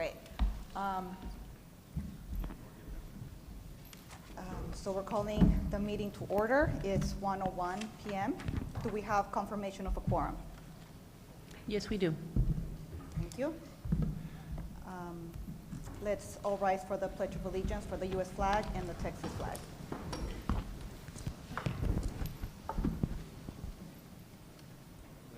Great. So we're calling the meeting to order. It's 1:01 p.m. Do we have confirmation of a quorum? Yes, we do. Thank you. Let's all rise for the Pledge of Allegiance for the U.S. flag and the Texas flag.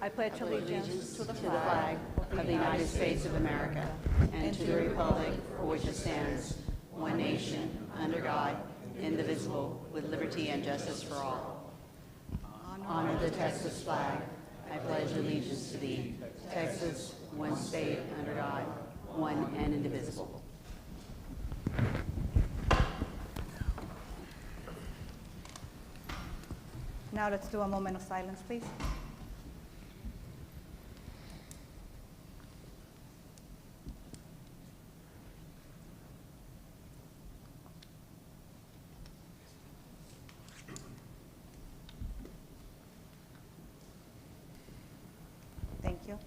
I pledge allegiance to the flag of the United States of America and to the republic for which it stands, one nation, under God, indivisible, with liberty and justice for all. Honor the Texas flag. I pledge allegiance to thee, Texas, one state, under God, one and indivisible. Now let's do a moment of silence, please. Thank you.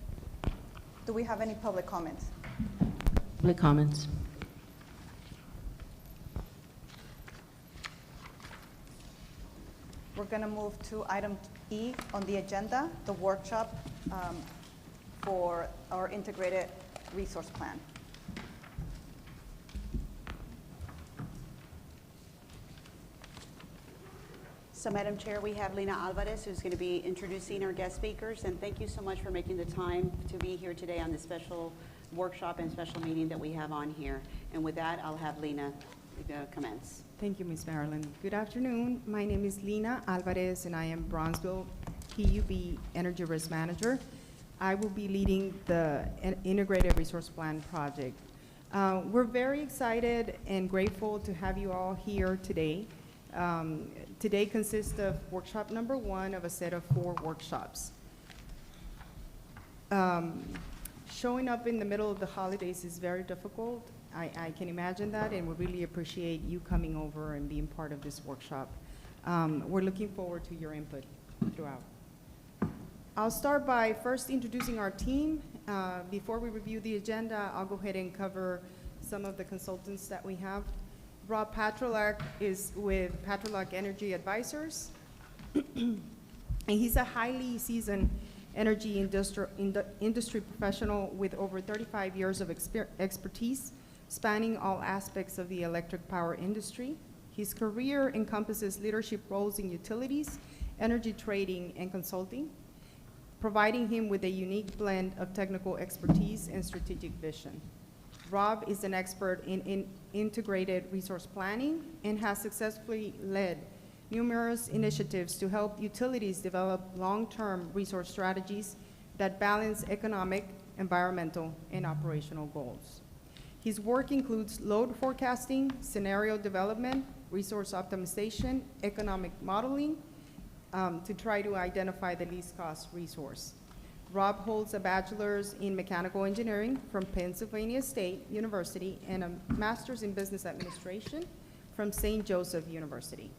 Do we have any public comments? Public comments. We're going to move to item E on the agenda, the workshop for our integrated resource plan. So, Madam Chair, we have Lina Alvarez, who's going to be introducing our guest speakers, and thank you so much for making the time to be here today on this special workshop and special meeting that we have on here. And with that, I'll have Lina commence. Thank you, Ms. Marilyn. Good afternoon. My name is Lina Alvarez, and I am Bronzeville PUB Energy Risk Manager. I will be leading the Integrated Resource Plan project. We're very excited and grateful to have you all here today. Today consists of workshop number 1 of a set of 4 workshops. Showing up in the middle of the holidays is very difficult. I can imagine that, and we really appreciate you coming over and being part of this workshop. We're looking forward to your input throughout. I'll start by first introducing our team. Before we review the agenda, I'll go ahead and cover some of the consultants that we have. Rob Patrolak is with Patrolak Energy Advisors, and he's a highly seasoned energy industry professional with over 35 years of expertise spanning all aspects of the electric power industry. His career encompasses leadership roles in utilities, energy trading, and consulting, providing him with a unique blend of technical expertise and strategic vision. Rob is an expert in integrated resource planning and has successfully led numerous initiatives to help utilities develop long-term resource strategies that balance economic, environmental, and operational goals. His work includes load forecasting, scenario development, resource optimization, economic modeling, to try to identify the least cost resource. Rob holds a bachelor's in mechanical engineering from Pennsylvania State University and a master's in business administration from St. Joseph University.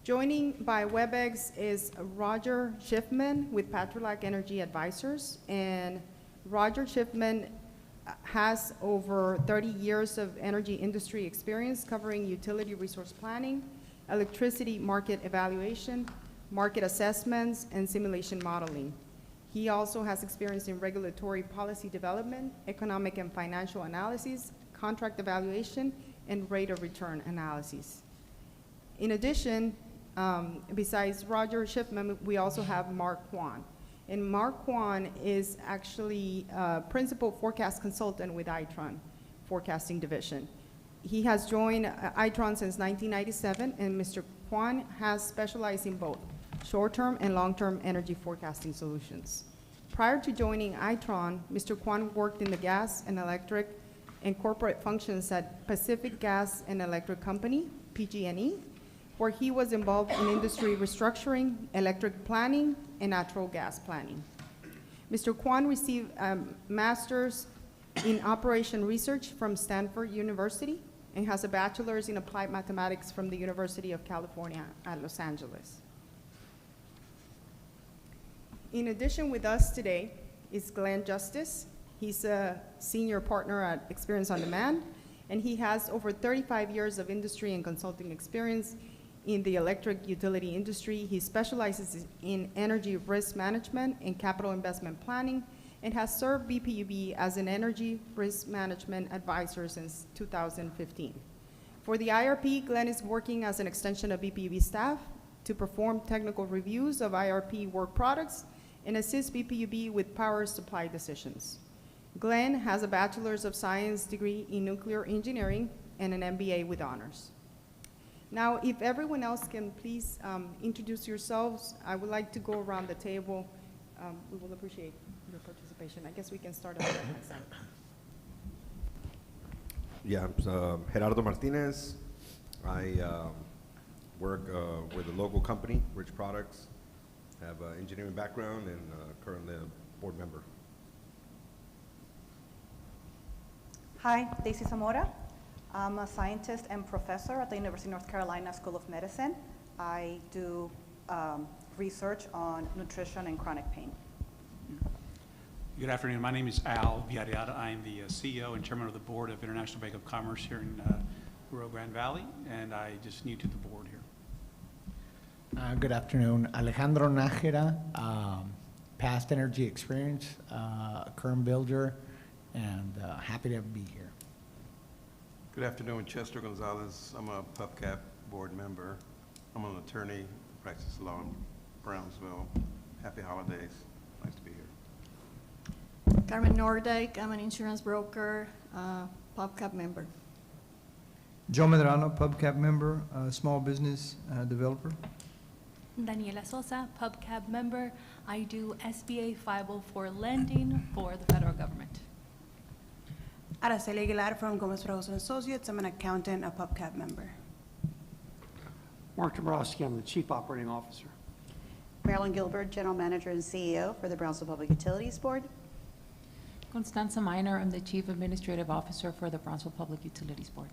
Joining by WebEx is Roger Schiffman with Patrolak Energy Advisors, and Roger Schiffman has over 30 years of energy industry experience covering utility resource planning, electricity market evaluation, market assessments, and simulation modeling. He also has experience in regulatory policy development, economic and financial analysis, contract evaluation, and rate of return analysis. In addition, besides Roger Schiffman, we also have Mark Kwan. And Mark Kwan is actually a principal forecast consultant with Itron Forecasting Division. He has joined Itron since 1997, and Mr. Kwan has specialized in both short-term and long-term energy forecasting solutions. Prior to joining Itron, Mr. Kwan worked in the gas and electric and corporate functions at Pacific Gas and Electric Company, PG&E, where he was involved in industry restructuring, electric planning, and natural gas planning. Mr. Kwan received a master's in operation research from Stanford University and has a bachelor's in applied mathematics from the University of California at Los Angeles. In addition with us today is Glenn Justice. He's a senior partner at Experience on Demand, and he has over 35 years of industry and consulting experience in the electric utility industry. He specializes in energy risk management and capital investment planning, and has served BPUB as an energy risk management advisor since 2015. For the IRP, Glenn is working as an extension of BPUB staff to perform technical reviews of IRP work products and assist BPUB with power supply decisions. Glenn has a Bachelor's of Science degree in nuclear engineering and an MBA with honors. Now, if everyone else can please introduce yourselves, I would like to go around the table. We will appreciate your participation. I guess we can start on the right-hand side. Yeah, I'm Gerardo Martinez. I work with a local company, Rich Products. Have an engineering background and currently a board member. Hi, Daisy Zamora. I'm a scientist and professor at the University of North Carolina School of Medicine. I do research on nutrition and chronic pain. Good afternoon. My name is Al Villarreal. I am the CEO and chairman of the board of International Bank of Commerce here in Rio Grande Valley, and I just new to the board here. Good afternoon. Alejandro Nájera, past energy experience, current builder, and happy to be here. Good afternoon, Chester Gonzalez. I'm a PubCap board member. I'm an attorney, practice law in Brownsville. Happy holidays. Nice to be here. Carmen Nordyke, I'm an insurance broker, PubCap member. Joe Medrano, PubCap member, small business developer. Daniela Sosa, PubCap member. I do SBA 504 lending for the federal government. Araceli Aguilar from Gomez Fragoso Associates. I'm an accountant, a PubCap member. Mark Dombrowski, I'm the Chief Operating Officer. Marilyn Gilbert, General Manager and CEO for the Brownsville Public Utilities Board. Constanza Minor, I'm the Chief Administrative Officer for the Brownsville Public Utilities Board.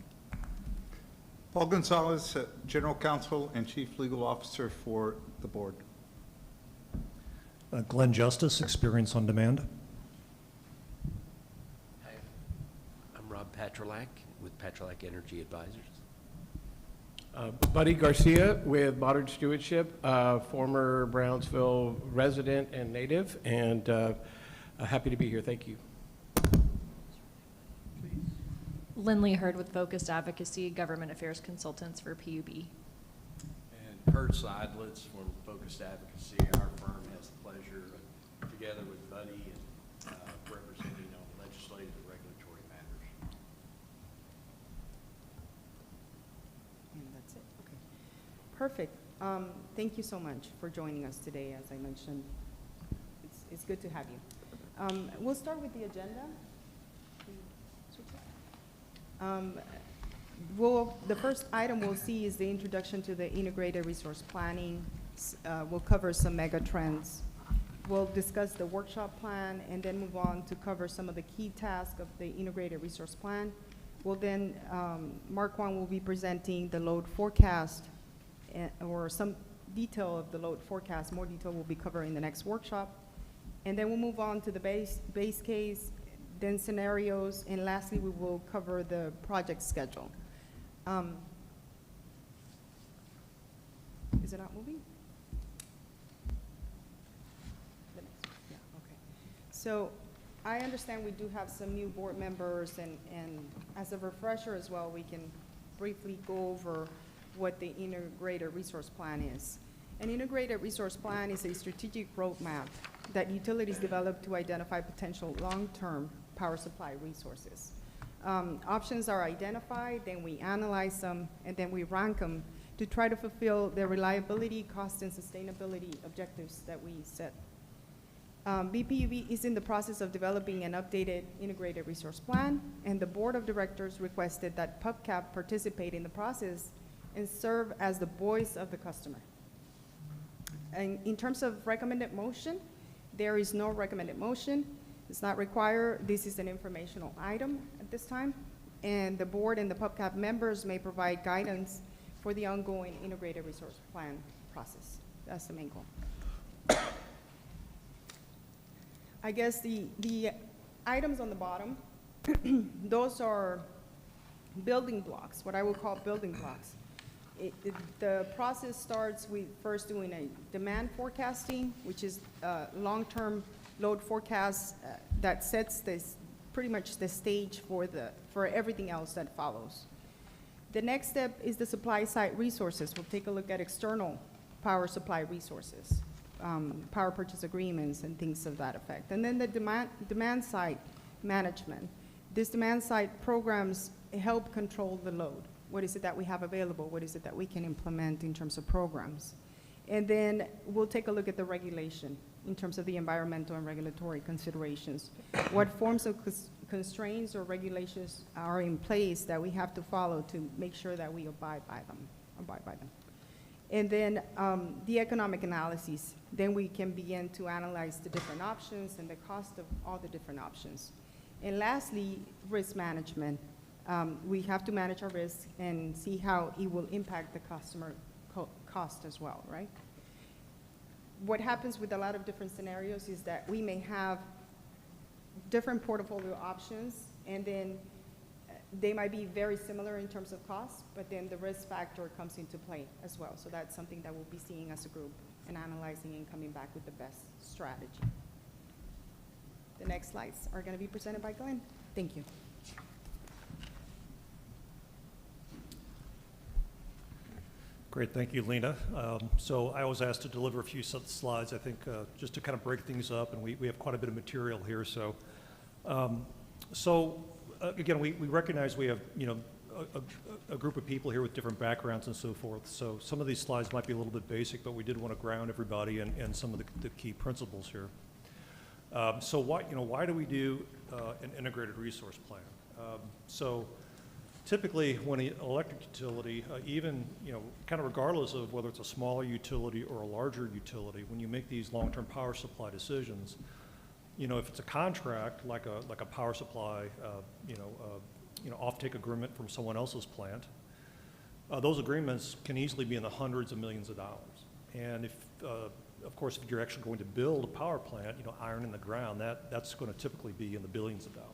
Paul Gonzalez, General Counsel and Chief Legal Officer for the board. Glenn Justice, Experience on Demand. Hi, I'm Rob Patrolak with Patrolak Energy Advisors. Buddy Garcia with Modern Stewardship, former Brownsville resident and native, and happy to be here. Thank you. Lindley Hurd with Focused Advocacy, Government Affairs Consultants for PUB. And Kurt Seidlitz from Focused Advocacy. Our firm has the pleasure, together with Buddy, and representing on legislative and regulatory matters. And that's it. Okay. Perfect. Thank you so much for joining us today. As I mentioned, it's good to have you. We'll start with the agenda. The first item we'll see is the introduction to the integrated resource planning. We'll cover some mega trends. We'll discuss the workshop plan and then move on to cover some of the key tasks of the integrated resource plan. We'll then, Mark Wong will be presenting the load forecast or some detail of the load forecast. More detail will be covered in the next workshop. And then we'll move on to the base case, then scenarios, and lastly, we will cover the project schedule. Is it not moving? The next one. Yeah, okay. So I understand we do have some new board members, and as a refresher as well, we can briefly go over what the integrated resource plan is. An integrated resource plan is a strategic roadmap that utilities develop to identify potential long-term power supply resources. Options are identified, then we analyze them, and then we rank them to try to fulfill the reliability, cost, and sustainability objectives that we set. BPUB is in the process of developing an updated integrated resource plan, and the board of directors requested that PubCap participate in the process and serve as the voice of the customer. And in terms of recommended motion, there is no recommended motion. It's not required. This is an informational item at this time. And the board and the PubCap members may provide guidance for the ongoing integrated resource plan process. That's the main goal. I guess the items on the bottom, those are building blocks, what I would call building blocks. The process starts with first doing a demand forecasting, which is long-term load forecast that sets this, pretty much the stage for everything else that follows. The next step is the supply side resources. We'll take a look at external power supply resources, power purchase agreements and things of that effect. And then the demand side management. These demand side programs help control the load. What is it that we have available? What is it that we can implement in terms of programs? And then we'll take a look at the regulation in terms of the environmental and regulatory considerations. What forms of constraints or regulations are in place that we have to follow to make sure that we abide by them. And then the economic analyses. Then we can begin to analyze the different options and the cost of all the different options. And lastly, risk management. We have to manage our risk and see how it will impact the customer cost as well, right? What happens with a lot of different scenarios is that we may have different portfolio options, and then they might be very similar in terms of cost, but then the risk factor comes into play as well. So that's something that we'll be seeing as a group and analyzing and coming back with the best strategy. The next slides are going to be presented by Glenn. Thank you. Great, thank you, Lena. So I was asked to deliver a few slides, I think, just to kind of break things up, and we have quite a bit of material here. So, again, we recognize we have, you know, a group of people here with different backgrounds and so forth. So some of these slides might be a little bit basic, but we did want to ground everybody in some of the key principles here. So why do we do an integrated resource plan? So typically, when an electric utility, even, you know, kind of regardless of whether it's a smaller utility or a larger utility, when you make these long-term power supply decisions, you know, if it's a contract like a power supply, offtake agreement from someone else's plant, those agreements can easily be in the hundreds of millions of dollars. And if, of course, if you're actually going to build a power plant, you know, iron in the ground, that's going to typically be in the billions of dollars.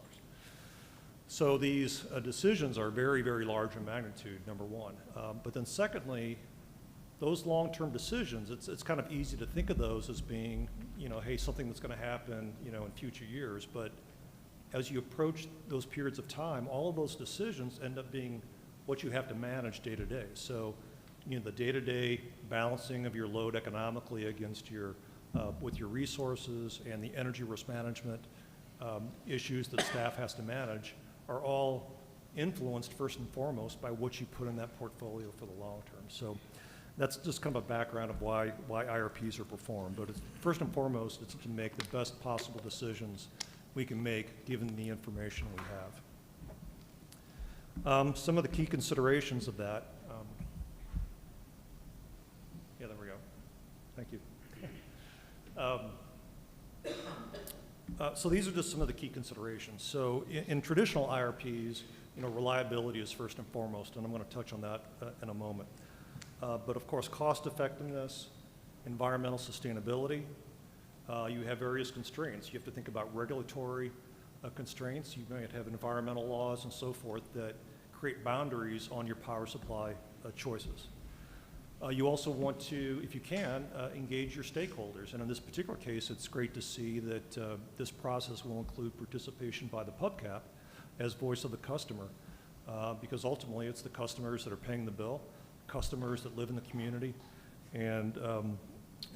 So these decisions are very, very large in magnitude, number one. But then secondly, those long-term decisions, it's kind of easy to think of those as being, you know, hey, something that's going to happen, you know, in future years. But as you approach those periods of time, all of those decisions end up being what you have to manage day to day. So, you know, the day-to-day balancing of your load economically against your, with your resources and the energy risk management issues that staff has to manage are all influenced first and foremost by what you put in that portfolio for the long term. So that's just kind of a background of why IRPs are performed. But it's, first and foremost, it's to make the best possible decisions we can make given the information we have. Some of the key considerations of that. Yeah, there we go. Thank you. So these are just some of the key considerations. So in traditional IRPs, you know, reliability is first and foremost, and I'm going to touch on that in a moment. But of course, cost effectiveness, environmental sustainability, you have various constraints. You have to think about regulatory constraints. You might have environmental laws and so forth that create boundaries on your power supply choices. You also want to, if you can, engage your stakeholders. And in this particular case, it's great to see that this process will include participation by the PubCap as voice of the customer, because ultimately it's the customers that are paying the bill, customers that live in the community, and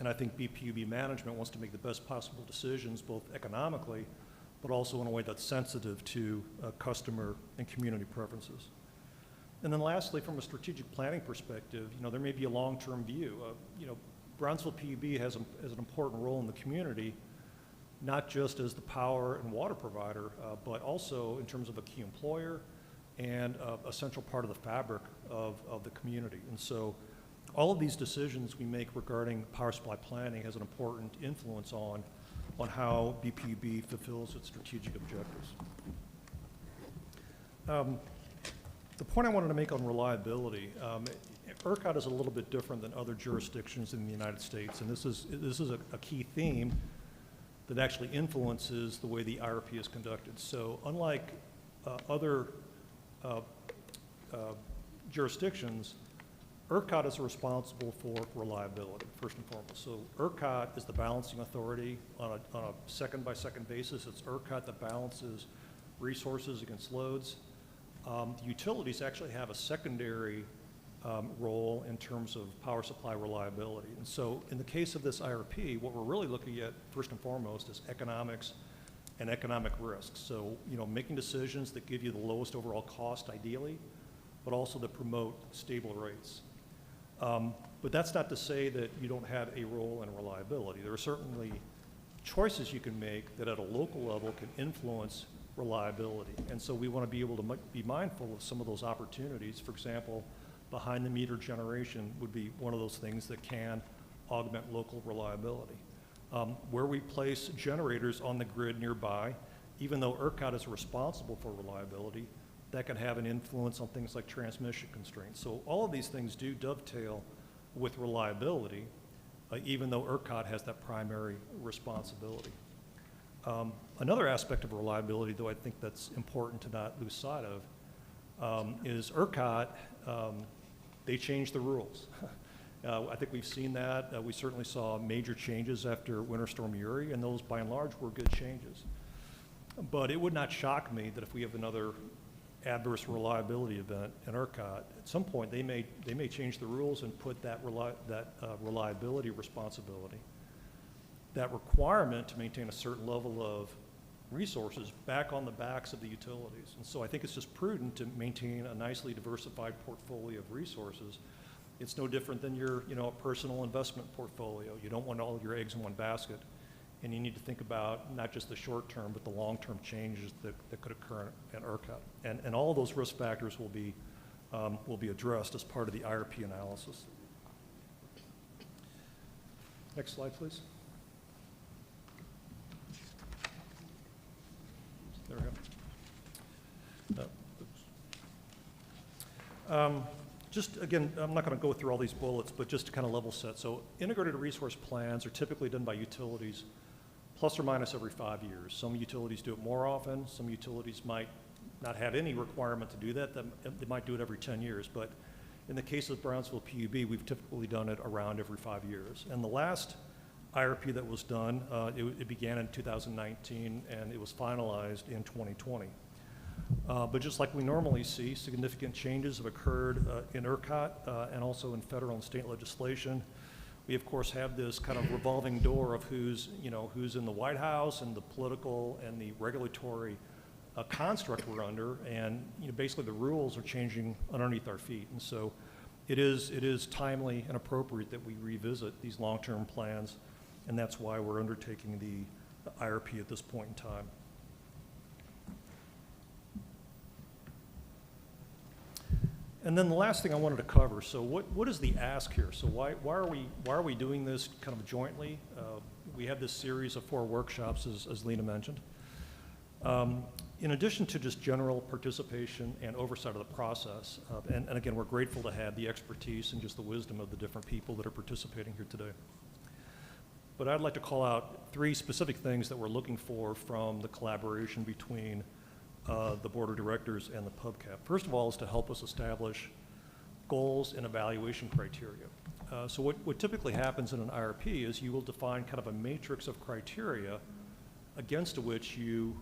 I think BPUB management wants to make the best possible decisions, both economically, but also in a way that's sensitive to customer and community preferences. And then lastly, from a strategic planning perspective, you know, there may be a long-term view. You know, Brownsville PUB has an important role in the community, not just as the power and water provider, but also in terms of a key employer and a central part of the fabric of the community. And so all of these decisions we make regarding power supply planning has an important influence on how BPUB fulfills its strategic objectives. The point I wanted to make on reliability, ERCOT is a little bit different than other jurisdictions in the United States, and this is a key theme that actually influences the way the IRP is conducted. So unlike other jurisdictions, ERCOT is responsible for reliability, first and foremost. So ERCOT is the balancing authority on a second-by-second basis. It's ERCOT that balances resources against loads. The utilities actually have a secondary role in terms of power supply reliability. And so in the case of this IRP, what we're really looking at first and foremost is economics and economic risk. So, you know, making decisions that give you the lowest overall cost ideally, but also that promote stable rates. But that's not to say that you don't have a role in reliability. There are certainly choices you can make that at a local level can influence reliability. And so we want to be able to be mindful of some of those opportunities. For example, behind the meter generation would be one of those things that can augment local reliability. Where we place generators on the grid nearby, even though ERCOT is responsible for reliability, that can have an influence on things like transmission constraints. So all of these things do dovetail with reliability, even though ERCOT has that primary responsibility. Another aspect of reliability, though I think that's important to not lose sight of, is ERCOT, they changed the rules. I think we've seen that. We certainly saw major changes after Winter Storm Uri, and those by and large were good changes. But it would not shock me that if we have another adverse reliability event in ERCOT, at some point they may change the rules and put that reliability responsibility, that requirement to maintain a certain level of resources back on the backs of the utilities. And so I think it's just prudent to maintain a nicely diversified portfolio of resources. It's no different than your, personal investment portfolio. You don't want all of your eggs in one basket, and you need to think about not just the short term, but the long-term changes that could occur in ERCOT. And all of those risk factors will be addressed as part of the IRP analysis. Next slide, please. There we go. Just again, I'm not going to go through all these bullets, but just to kind of level set. So integrated resource plans are typically done by utilities plus or minus every 5 years. Some utilities do it more often. Some utilities might not have any requirement to do that. They might do it every 10 years. But in the case of Brownsville PUB, we've typically done it around every 5 years. And the last IRP that was done, it began in 2019, and it was finalized in 2020. But just like we normally see, significant changes have occurred in ERCOT and also in federal and state legislation. We, of course, have this kind of revolving door of who's in the White House and the political and the regulatory construct we're under, and basically the rules are changing underneath our feet. And so it is timely and appropriate that we revisit these long-term plans, and that's why we're undertaking the IRP at this point in time. And then the last thing I wanted to cover, so what is the ask here? So why are we doing this kind of jointly? We have this series of 4 workshops, as Lena mentioned. In addition to just general participation and oversight of the process, and again, we're grateful to have the expertise and just the wisdom of the different people that are participating here today. But I'd like to call out 3 specific things that we're looking for from the collaboration between the board of directors and the PubCap. First of all is to help us establish goals and evaluation criteria. So what typically happens in an IRP is you will define kind of a matrix of criteria against which you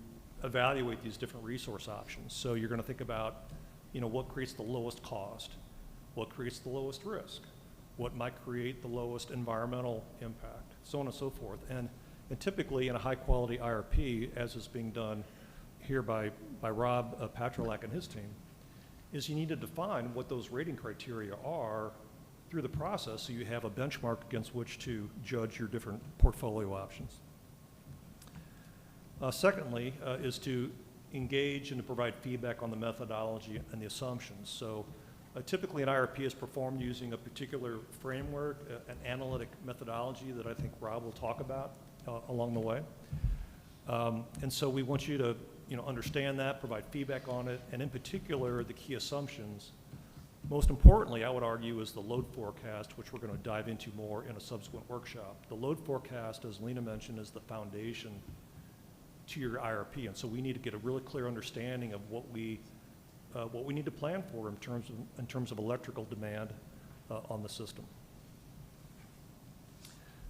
evaluate these different resource options. So you're going to think about, what creates the lowest cost, what creates the lowest risk, what might create the lowest environmental impact, so on and so forth. And typically in a high quality IRP, as is being done here by Rob Patrolak and his team, is you need to define what those rating criteria are through the process so you have a benchmark against which to judge your different portfolio options. Secondly, is to engage and to provide feedback on the methodology and the assumptions. So typically an IRP is performed using a particular framework, an analytic methodology that I think Rob will talk about along the way. And so we want you to understand that, provide feedback on it, and in particular, the key assumptions Most importantly, I would argue, is the load forecast, which we're going to dive into more in a subsequent workshop. The load forecast, as Lena mentioned, is the foundation to your IRP, and so we need to get a really clear understanding of what we need to plan for in terms of electrical demand on the system.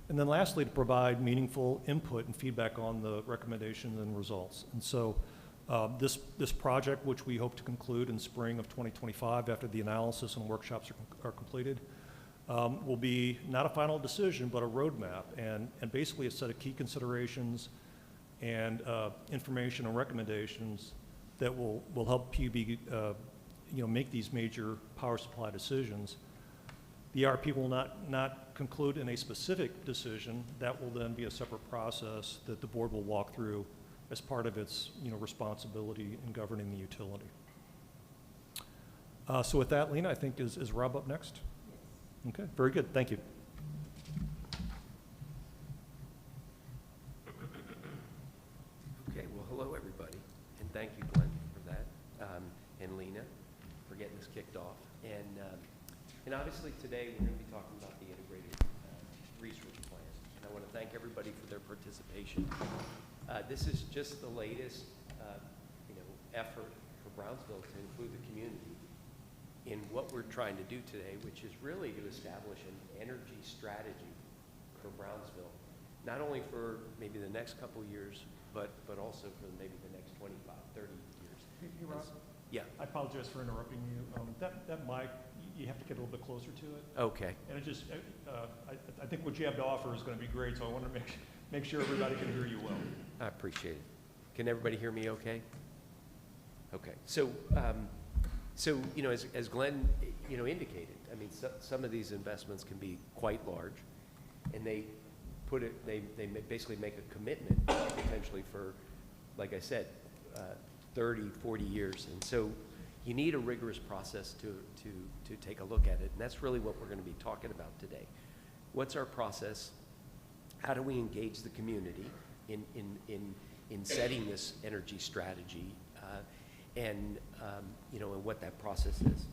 And then lastly, to provide meaningful input and feedback on the recommendations and results. And so this project, which we hope to conclude in spring of 2025 after the analysis and workshops are completed, will be not a final decision, but a roadmap, and basically a set of key considerations and information and recommendations that will help PUB make these major power supply decisions. The IRP will not conclude in a specific decision. That will then be a separate process that the board will walk through as part of its responsibility in governing the utility. So with that, Lena, I think is Rob up next? Okay, very good, thank you. Okay, well, hello, everybody, and thank you, Glenn, for that, and Lena for getting this kicked off. And obviously today we're going to be talking about the integrated research plan. And I want to thank everybody for their participation. This is just the latest, effort for Brownsville to include the community in what we're trying to do today, which is really to establish an energy strategy for Brownsville, not only for maybe the next couple years, but also for maybe the next 25, 30 years. Hey, Rob? Yeah. I apologize for interrupting you. That mic, you have to get a little bit closer to it. Okay. And it just, I think what you have to offer is going to be great, so I want to make sure everybody can hear you well. I appreciate it. Can everybody hear me okay? Okay. So, as Glenn, indicated, I mean, some of these investments can be quite large, and they basically make a commitment potentially for, like I said, 30, 40 years. And so you need a rigorous process to take a look at it. And that's really what we're going to be talking about today. What's our process? How do we engage the community in setting this energy strategy, and what that process is?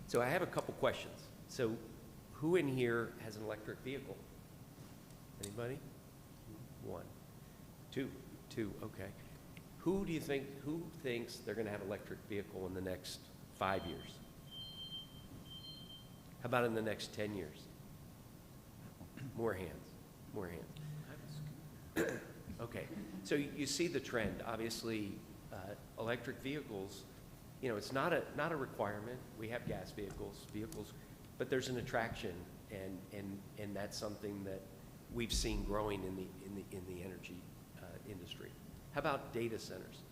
So I have a couple questions. So who in here has an electric vehicle? Anybody? One. Two, okay. Who thinks they're going to have an electric vehicle in the next 5 years? How about in the next 10 years? More hands. Okay, so you see the trend. Obviously, electric vehicles, it's not a requirement. We have gas vehicles, but there's an attraction, and that's something that we've seen growing in the energy industry. How about data centers?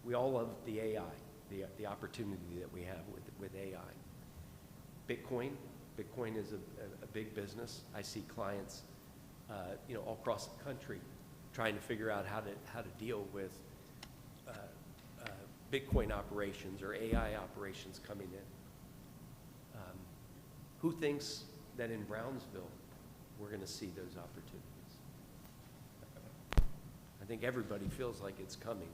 We all love the AI, the opportunity that we have with AI. Bitcoin is a big business. I see clients, all across the country trying to figure out how to deal with Bitcoin operations or AI operations coming in. Who thinks that in Brownsville we're going to see those opportunities? I think everybody feels like it's coming.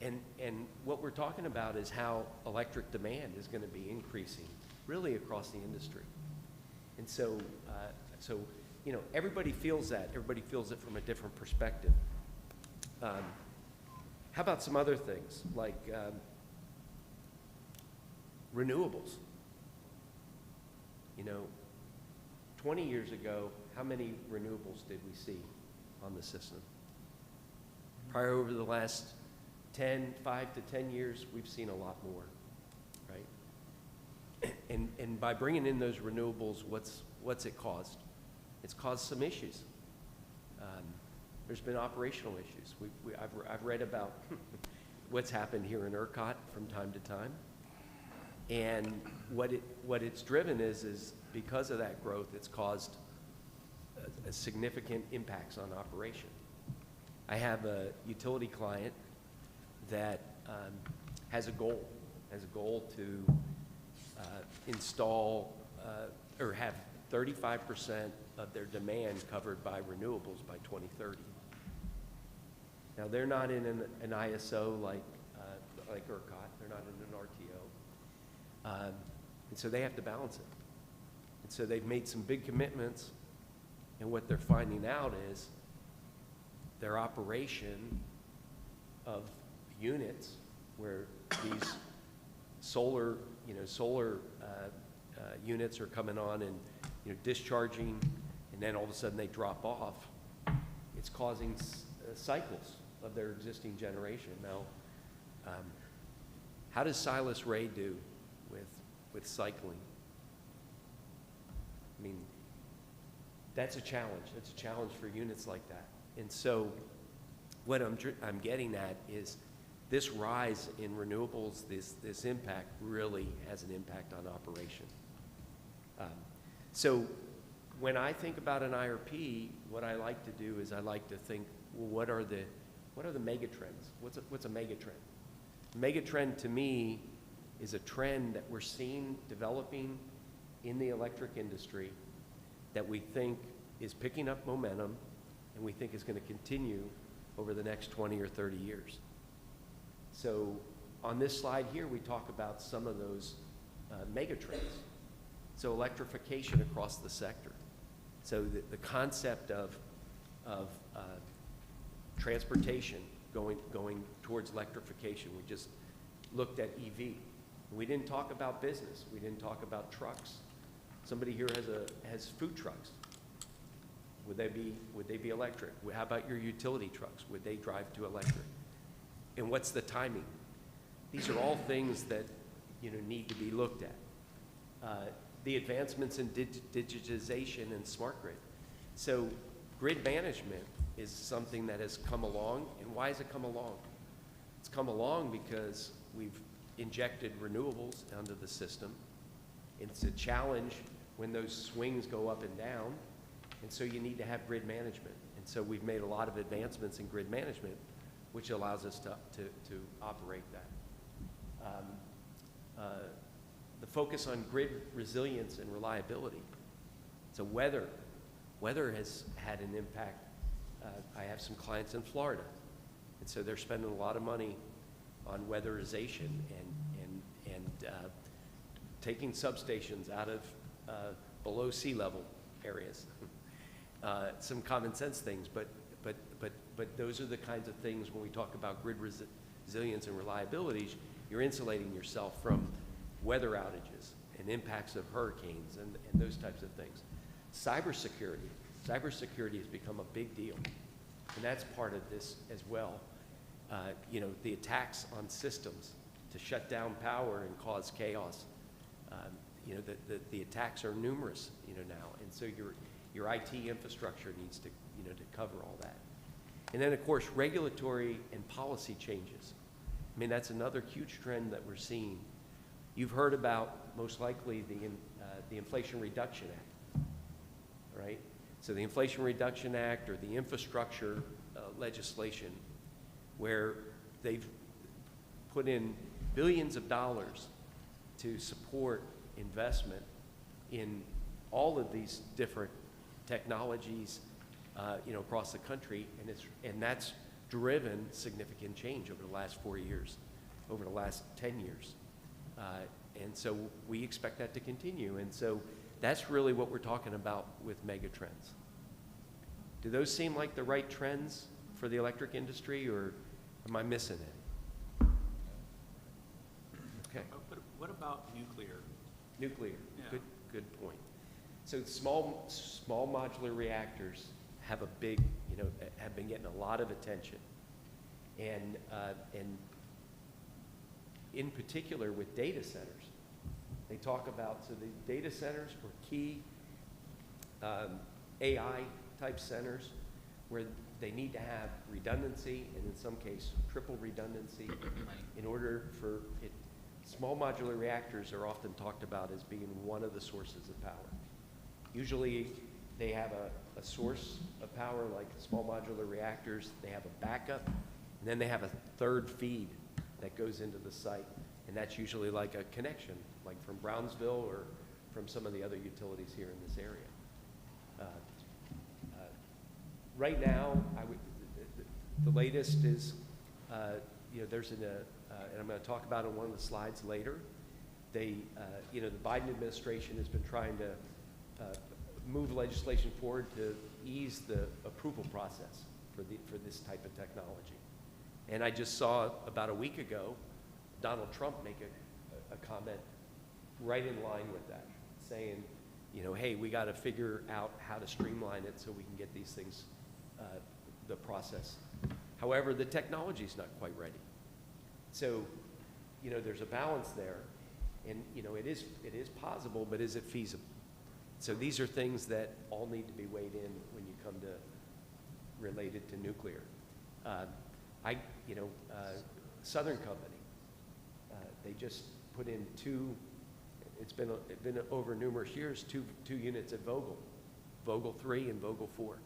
And what we're talking about is how electric demand is going to be increasing really across the industry. And so, everybody feels that. Everybody feels it from a different perspective. How about some other things like renewables? 20 years ago, how many renewables did we see on the system? Probably over the last 5 to 10 years, we've seen a lot more, right? And by bringing in those renewables, what's it caused? It's caused some issues. There's been operational issues. I've read about what's happened here in ERCOT from time to time. And what it's driven is because of that growth, it's caused a significant impacts on operation. I have a utility client that has a goal to install or have 35% of their demand covered by renewables by 2030. Now, they're not in an ISO like like ERCOT, they're not in an RTO. And so they have to balance it. And so they've made some big commitments, and what they're finding out is their operation of units where these solar units are coming on and, discharging, and then all of a sudden they drop off. It's causing cycles of their existing generation. Now, how does Silas Ray do with cycling? I mean, that's a challenge. It's a challenge for units like that. And so what I'm getting at is this rise in renewables, this impact really has an impact on operation. So when I think about an IRP, what I like to do is I like to think, well, what are the mega trends? What's a mega trend? Mega trend to me is a trend that we're seeing developing in the electric industry that we think is picking up momentum and we think is going to continue over the next 20 or 30 years. So on this slide here, we talk about some of those mega trends. So electrification across the sector. So the concept of transportation going towards electrification. We just looked at EV. We didn't talk about business. We didn't talk about trucks. Somebody here has food trucks. Would they be electric? How about your utility trucks? Would they drive to electric? And what's the timing? These are all things that need to be looked at. The advancements in digitization and smart grid. So grid management is something that has come along. And why has it come along? It's come along because we've injected renewables onto the system. It's a challenge when those swings go up and down. And so you need to have grid management. And so we've made a lot of advancements in grid management, which allows us to operate that. The focus on grid resilience and reliability. So weather has had an impact. I have some clients in Florida, and so they're spending a lot of money on weatherization and taking substations out of below sea level areas. Some common sense things, but those are the kinds of things when we talk about grid resilience and reliability, you're insulating yourself from weather outages and impacts of hurricanes and those types of things. Cybersecurity has become a big deal, and that's part of this as well. The attacks on systems to shut down power and cause chaos. The attacks are numerous, now, and so your IT infrastructure needs to cover all that. And then, of course, regulatory and policy changes. I mean, that's another huge trend that we're seeing. You've heard about, most likely, the Inflation Reduction Act, right? So the Inflation Reduction Act or the infrastructure legislation, where they've put in billions of dollars to support investment in all of these different technologies, across the country, and that's driven significant change over the last 4 years, over the last 10 years. And so we expect that to continue. And so that's really what we're talking about with mega trends. Do those seem like the right trends for the electric industry, or am I missing it? Okay. But what about nuclear? Nuclear, Yeah. Good point. So small modular reactors have a big, have been getting a lot of attention. And in particular with data centers. They talk about, so the data centers were key AI type centers where they need to have redundancy, and in some case triple redundancy in order for it. Small modular reactors are often talked about as being one of the sources of power. Usually they have a source of power like small modular reactors, they have a backup, and then they have a third feed that goes into the site. And that's usually like a connection, like from Brownsville or from some of the other utilities here in this area. Right now, the latest is, there's and I'm going to talk about it on one of the slides later. They, the Biden administration has been trying to move legislation forward to ease the approval process for this type of technology. And I just saw about a week ago Donald Trump make a comment right in line with that, saying, hey, we got to figure out how to streamline it so we can get these things, the process. However, the technology is not quite ready. So, there's a balance there, and it is possible, but is it feasible? So these are things that all need to be weighed in when you come to related to nuclear. Southern Company, they just put in it's been over numerous years, two units at Vogtle 3 and Vogtle 4.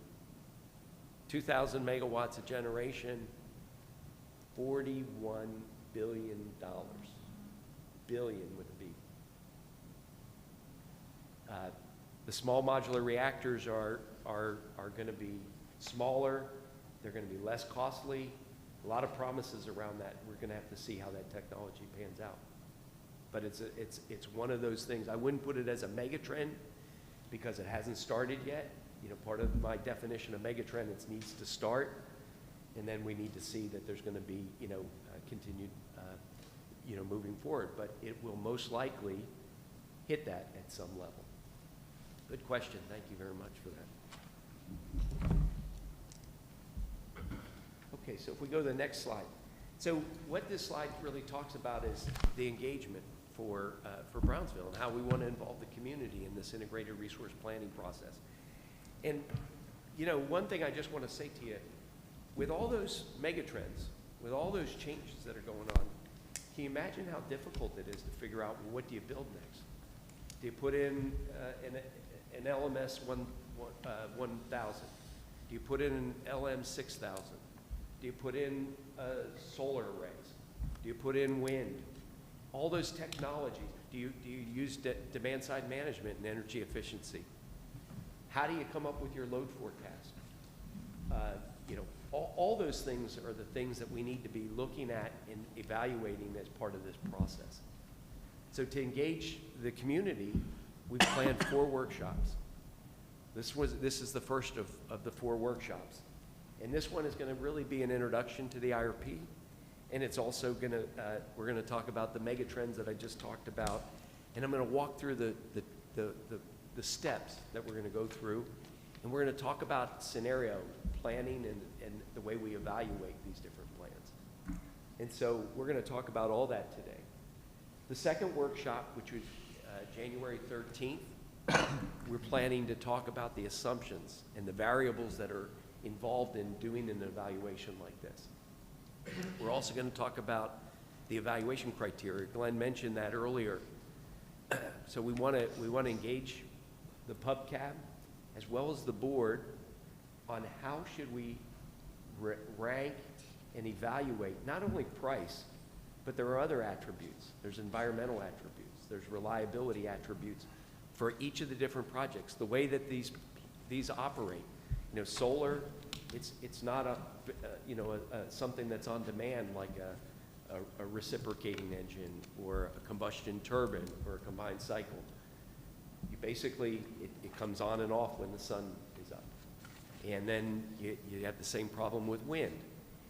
2,000 megawatts of generation, $41 billion. Billion with a B. The small modular reactors are going to be smaller. They're going to be less costly. A lot of promises around that. We're going to have to see how that technology pans out. But it's one of those things. I wouldn't put it as a mega trend because it hasn't started yet. Part of my definition of mega trend, it needs to start, and then we need to see that there's going to be continued moving forward. But it will most likely hit that at some level. Good question. Thank you very much for that. Okay, so if we go to the next slide. So what this slide really talks about is the engagement for Brownsville and how we want to involve the community in this integrated resource planning process. And, one thing I just want to say to you, with all those megatrends, with all those changes that are going on, can you imagine how difficult it is to figure out, well, what do you build next? Do you put in an LMS 1000? Do you put in an LM 6000? Do you put in solar arrays? Do you put in wind? All those technologies. Do you use demand side management and energy efficiency? How do you come up with your load forecast? All those things are the things that we need to be looking at and evaluating as part of this process. So to engage the community, we've planned 4 workshops. This is the first of the 4 workshops. And this one is going to really be an introduction to the IRP. And it's also going to, we're going to talk about the mega trends that I just talked about. And I'm going to walk through the steps that we're going to go through. And we're going to talk about scenario planning and the way we evaluate these different plans. And so we're going to talk about all that today. The second workshop, which was January 13th, we're planning to talk about the assumptions and the variables that are involved in doing an evaluation like this. We're also going to talk about the evaluation criteria. Glenn mentioned that earlier. So we want to engage the PubCab as well as the board on how should we rank and evaluate not only price, but there are other attributes. There's environmental attributes. There's reliability attributes for each of the different projects. The way that these operate. Solar, it's not something that's on demand like a reciprocating engine or a combustion turbine or a combined cycle. You basically, it comes on and off when the sun is up. And then you have the same problem with wind.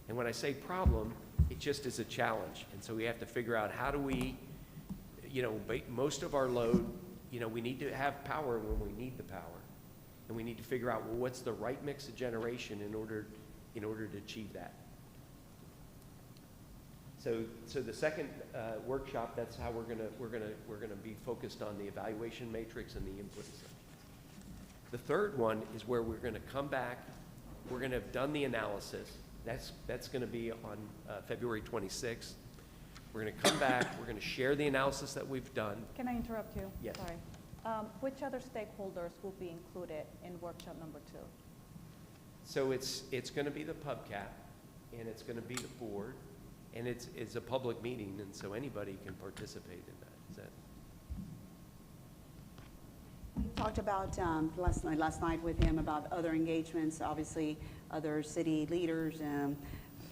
And when I say problem, it just is a challenge. And so we have to figure out how do we, most of our load, we need to have power when we need the power. And we need to figure out, well, what's the right mix of generation in order to achieve that. So the second workshop, that's how we're gonna be focused on the evaluation matrix and the input assumptions. The third one is where we're gonna come back. We're gonna have done the analysis. That's gonna be on February 26th. We're gonna come back. We're gonna share the analysis that we've done. Can I interrupt you? Yes. Sorry. Which other stakeholders will be included in workshop number 2? So it's going to be the PubCap, and it's going to be the board, and it's a public meeting, and so anybody can participate in that. Is that? We talked about last night with him about other engagements, obviously other city leaders,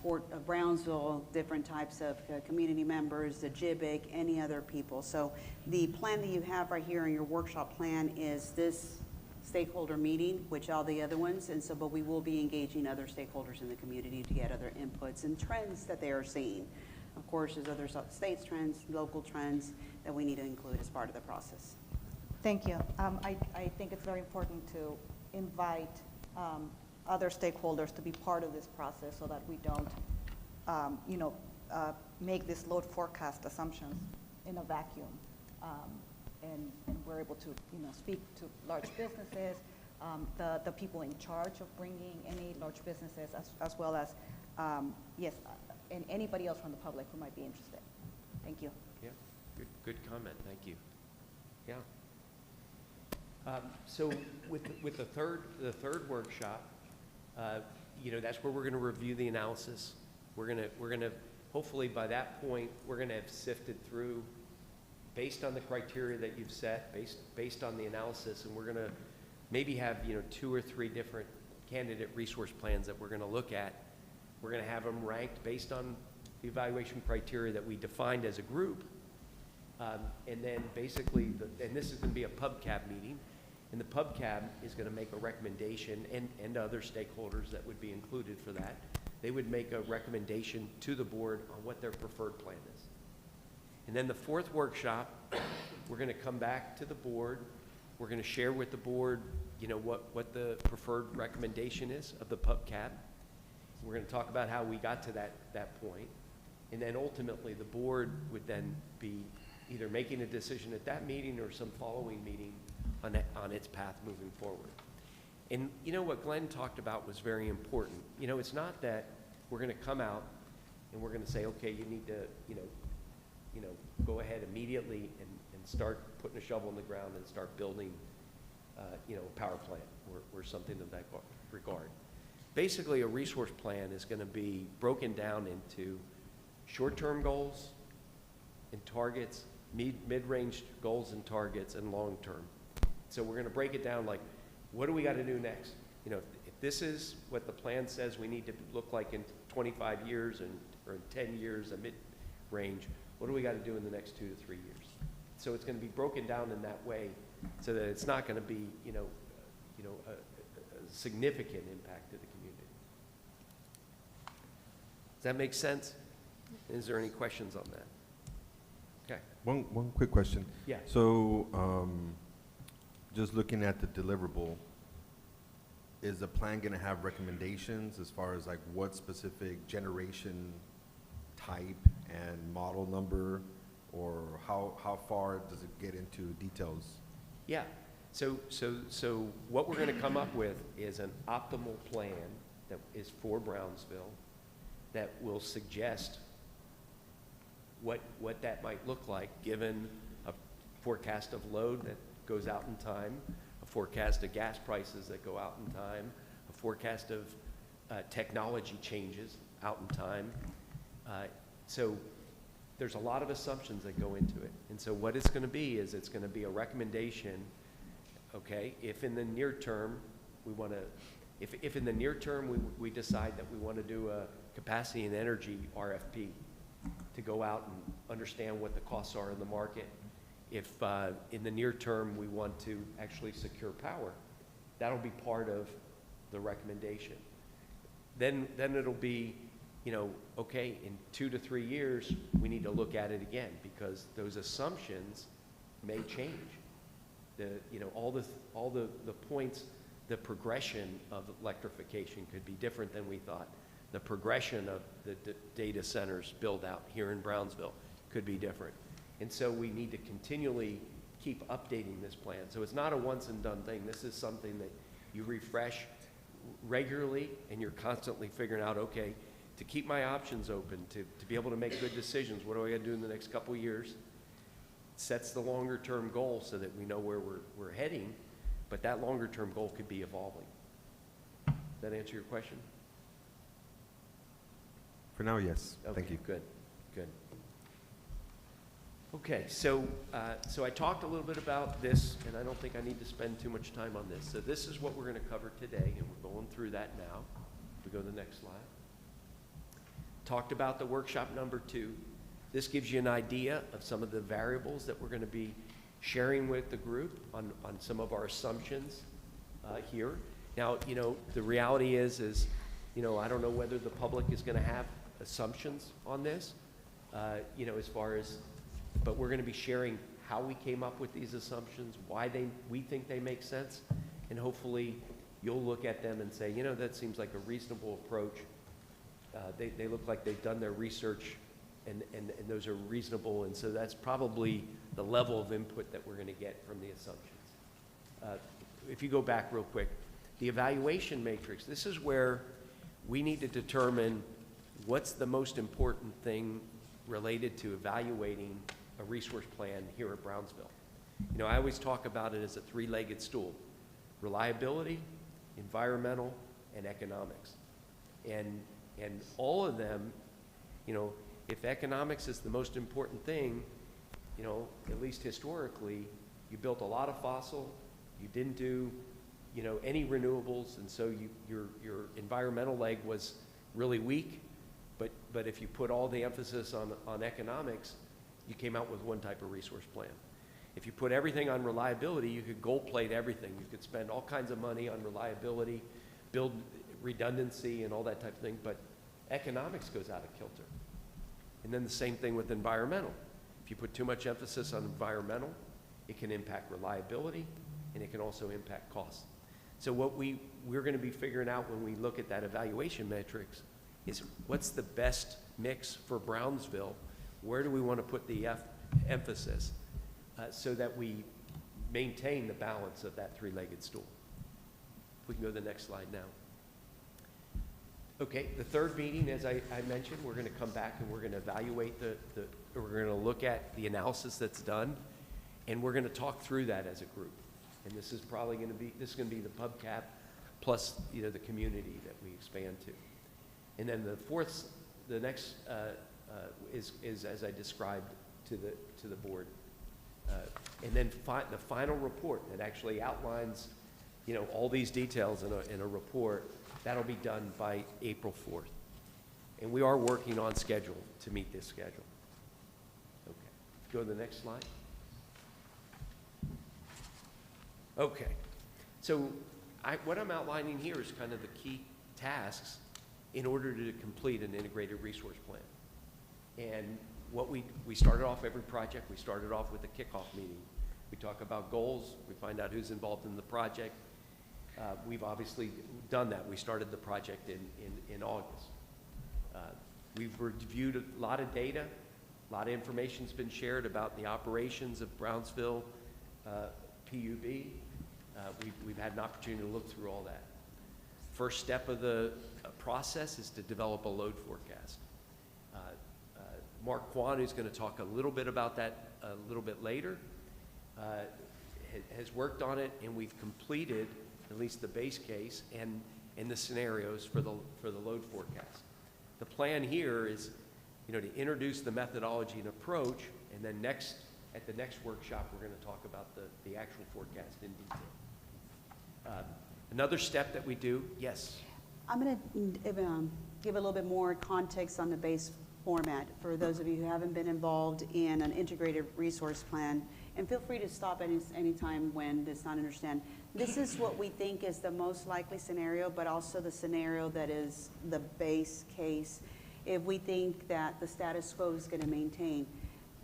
Port of Brownsville, different types of community members, the JBIC, any other people. So the plan that you have right here in your workshop plan is this stakeholder meeting, which all the other ones, and so, but we will be engaging other stakeholders in the community to get other inputs and trends that they are seeing. Of course, there's other states trends, local trends that we need to include as part of the process. Thank you. I think it's very important to invite other stakeholders to be part of this process so that we don't, make this load forecast assumptions in a vacuum. And we're able to, speak to large businesses, the people in charge of bringing any large businesses, as well as, and anybody else from the public who might be interested. Thank you. Yeah, good comment, thank you. Yeah. So with the third workshop, that's where we're going to review the analysis. We're going to hopefully by that point we're going to have sifted through, based on the criteria that you've set, based on the analysis, and we're going to maybe have 2 or 3 different candidate resource plans that we're going to look at. We're going to have them ranked based on the evaluation criteria that we defined as a group, and then basically, and this is going to be a PubCab meeting. And the PubCab is going to make a recommendation, and other stakeholders that would be included for that. They would make a recommendation to the board on what their preferred plan is. And then the fourth workshop, we're going to come back to the board. We're going to share with the board, what the preferred recommendation is of the PubCab. We're going to talk about how we got to that point. And then ultimately, the board would then be either making a decision at that meeting or some following meeting on its path moving forward. And what Glenn talked about was very important. It's not that we're going to come out and we're going to say, okay, you need to, go ahead immediately and start putting a shovel in the ground and start building, a power plant or something of that regard. Basically, a resource plan is going to be broken down into short-term goals and targets, mid-range goals and targets, and long-term. So we're going to break it down like, what do we got to do next? If this is what the plan says we need to look like in 25 years or in 10 years, a mid-range, what do we got to do in the next 2 to 3 years? So it's going to be broken down in that way so that it's not going to be, a significant impact to the community. Does that make sense? Is there any questions on that? Okay. One quick question. Yeah. So, just looking at the deliverable, is the plan going to have recommendations as far as like what specific generation type and model number, or how far does it get into details? Yeah. So what we're going to come up with is an optimal plan that is for Brownsville that will suggest what that might look like given a forecast of load that goes out in time, a forecast of gas prices that go out in time, a forecast of technology changes out in time. So there's a lot of assumptions that go into it. And so what it's going to be is it's going to be a recommendation, okay, if in the near term we want to, if in the near term we decide that we want to do a capacity and energy RFP to go out and understand what the costs are in the market. If in the near term we want to actually secure power, that'll be part of the recommendation. Then it'll be, okay, in 2 to 3 years, we need to look at it again because those assumptions may change. All the points, the progression of electrification could be different than we thought. The progression of the data centers build out here in Brownsville could be different. And so we need to continually keep updating this plan. So it's not a once and done thing. This is something that you refresh regularly and you're constantly figuring out, okay, to keep my options open, to be able to make good decisions, what do I got to do in the next couple of years? Sets the longer term goal so that we know where we're heading, but that longer term goal could be evolving. Does that answer your question? For now, yes. Okay, Thank you. Good. Okay, so I talked a little bit about this, and I don't think I need to spend too much time on this. So this is what we're going to cover today, and we're going through that now. If we go to the next slide. talked about the workshop number 2. This gives you an idea of some of the variables that we're going to be sharing with the group on some of our assumptions here. Now, you know, the reality is, you know, I don't know whether the public is going to have assumptions on this, you know, as far as, but we're going to be sharing how we came up with these assumptions, why we think they make sense, and hopefully you'll look at them and say, you know, that seems like a reasonable approach. They look like they've done their research and those are reasonable, and so that's probably the level of input that we're going to get from the assumptions. If you go back real quick, the evaluation matrix, this is where we need to determine what's the most important thing related to evaluating a resource plan here at Brownsville. You know, I always talk about it as a three-legged stool: reliability, environmental, and economics. And all of them, you know, if economics is the most important thing, you know, at least historically, you built a lot of fossil, you didn't do, you know, any renewables, and so your environmental leg was really weak. But if you put all the emphasis on economics, you came out with one type of resource plan. If you put everything on reliability, you could gold plate everything. You could spend all kinds of money on reliability, build redundancy and all that type of thing, but economics goes out of kilter. And then the same thing with environmental. If you put too much emphasis on environmental, it can impact reliability and it can also impact costs. So what we're going to be figuring out when we look at that evaluation matrix is what's the best mix for Brownsville? Where do we want to put the emphasis so that we maintain the balance of that three-legged stool? If we can go to the next slide now. Okay, the third meeting, as I mentioned, we're going to come back and we're going to evaluate we're going to look at the analysis that's done, and we're going to talk through that as a group. And this is probably going to be, this is going to be the PubCap plus, you know, the community that we expand to. And then the next is as I described to the board. And then the final report that actually outlines, you know, all these details in a report, that'll be done by April 4th. And we are working on schedule to meet this schedule. Okay, go to the next slide. Okay, so what I'm outlining here is kind of the key tasks in order to complete an integrated resource plan. And what we started off every project, we started off with a kickoff meeting. We talk about goals, we find out who's involved in the project. We've obviously done that. We started the project in August. We've reviewed a lot of data, a lot of information's been shared about the operations of Brownsville PUB. We've had an opportunity to look through all that. First step of the process is to develop a load forecast. Mark Kwan, who's going to talk a little bit about that a little bit later, has worked on it, and we've completed at least the base case and the scenarios for the load forecast. The plan here is, you know, to introduce the methodology and approach, and then at the next workshop, we're going to talk about the actual forecast in detail. Another step that we do, yes? I'm going to give a little bit more context on the base format for those of you who haven't been involved in an integrated resource plan. And feel free to stop any time when it's not understand. This is what we think is the most likely scenario, but also the scenario that is the base case if we think that the status quo is going to maintain.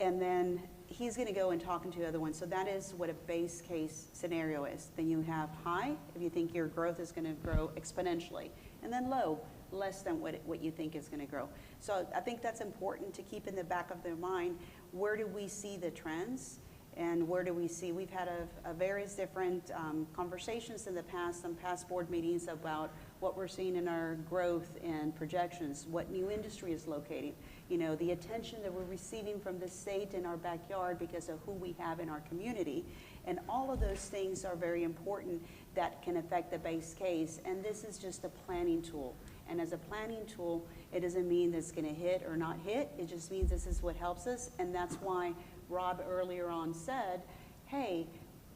And then he's going to go and talk into other ones. So that is what a base case scenario is. Then you have high, if you think your growth is going to grow exponentially. And then low, less than what you think is going to grow. So I think that's important to keep in the back of their mind. Where do we see the trends? And where do we see, we've had a various different conversations in the past, some past board meetings about what we're seeing in our growth and projections, what new industry is locating, you know, the attention that we're receiving from the state in our backyard because of who we have in our community. And all of those things are very important that can affect the base case. And this is just a planning tool. And as a planning tool, it doesn't mean that it's going to hit or not hit. It just means this is what helps us. And that's why Rob earlier on said, hey,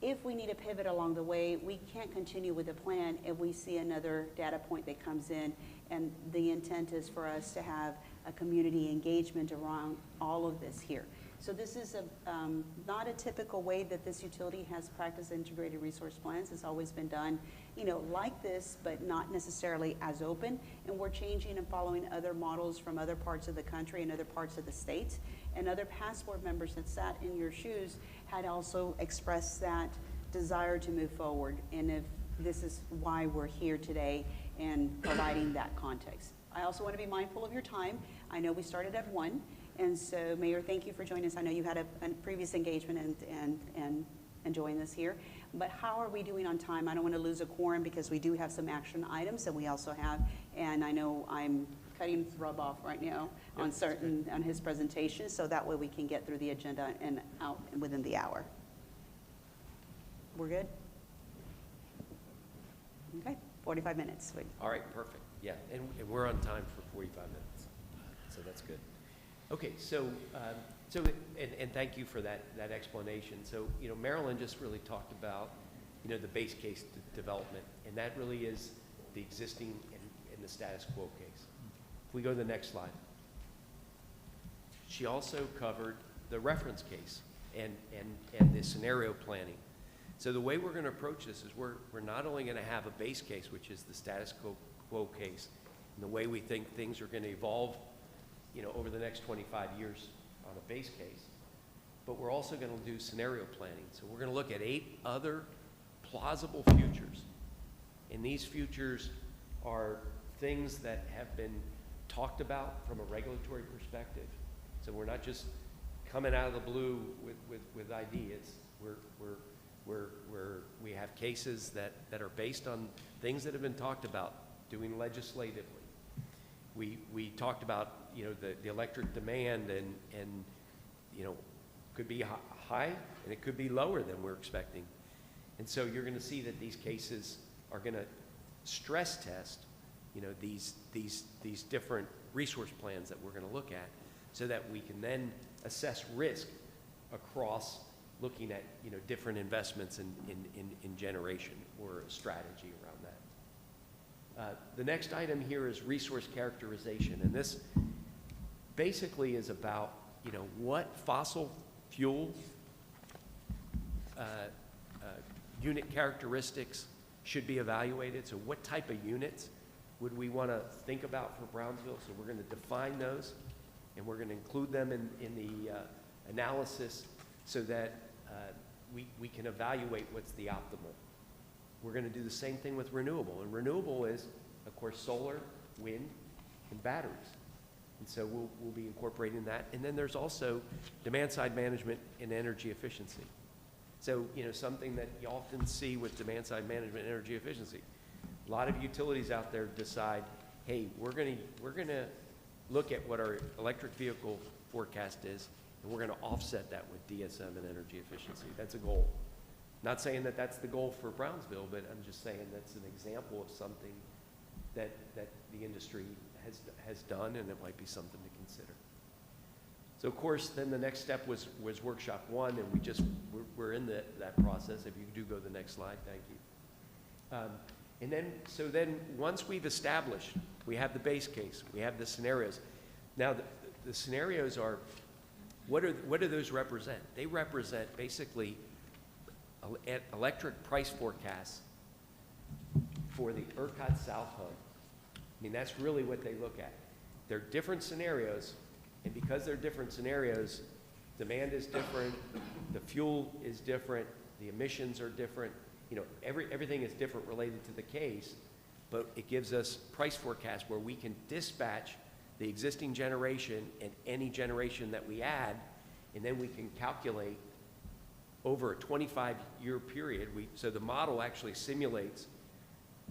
if we need a pivot along the way, we can't continue with the plan if we see another data point that comes in. And the intent is for us to have a community engagement around all of this here. So this is not a typical way that this utility has practiced integrated resource plans. It's always been done, like this, but not necessarily as open. And we're changing and following other models from other parts of the country and other parts of the state. And other past board members that sat in your shoes had also expressed that desire to move forward. And if this is why we're here today and providing that context. I also want to be mindful of your time. I know we started at 1. And so, Mayor, thank you for joining us. I know you had a previous engagement and joining us here. But how are we doing on time? I don't want to lose a quorum because we do have some action items that we also have. And I know I'm cutting Rob off right now on his presentation, so that way we can get through the agenda and out within the hour. We're good? Okay, 45 minutes. All right, perfect. Yeah, and we're on time for 45 minutes, so that's good. Okay, so thank you for that explanation. So, Marilyn just really talked about, the base case development, and that really is the existing and the status quo case. If we go to the next slide. She also covered the reference case and the scenario planning. So the way we're going to approach this is we're not only going to have a base case, which is the status quo case, and the way we think things are going to evolve over the next 25 years on a base case, but we're also going to do scenario planning. So we're going to look at 8 other plausible futures. And these futures are things that have been talked about from a regulatory perspective. So we're not just coming out of the blue with ideas. We have cases that are based on things that have been talked about doing legislatively. We talked about the electric demand and could be high and it could be lower than we're expecting. And so you're going to see that these cases are going to stress test these different resource plans that we're going to look at, so that we can then assess risk across looking at different investments in generation or a strategy around that. The next item here is resource characterization, and this basically is about what fossil fuel unit characteristics should be evaluated. So what type of units would we want to think about for Brownsville? So we're going to define those, and we're going to include them in the analysis so that we can evaluate what's the optimal. We're going to do the same thing with renewable, and renewable is, of course, solar, wind, and batteries. And so we'll be incorporating that. And then there's also demand-side management and energy efficiency. So, something that you often see with demand-side management and energy efficiency. A lot of utilities out there decide, hey, we're going to look at what our electric vehicle forecast is, and we're going to offset that with DSM and energy efficiency. That's a goal. Not saying that that's the goal for Brownsville, but I'm just saying that's an example of something that the industry has done, and it might be something to consider. So of course, then the next step was workshop 1, and we're in that process. If you do go to the next slide, thank you. And then once we've established, we have the base case, we have the scenarios. Now the scenarios are, what do those represent? They represent basically electric price forecasts for the ERCOT South Hub. I mean, that's really what they look at. They're different scenarios, and because they're different scenarios, demand is different, the fuel is different, the emissions are different. Everything is different related to the case, but it gives us price forecasts where we can dispatch the existing generation and any generation that we add, and then we can calculate over a 25-year period. So the model actually simulates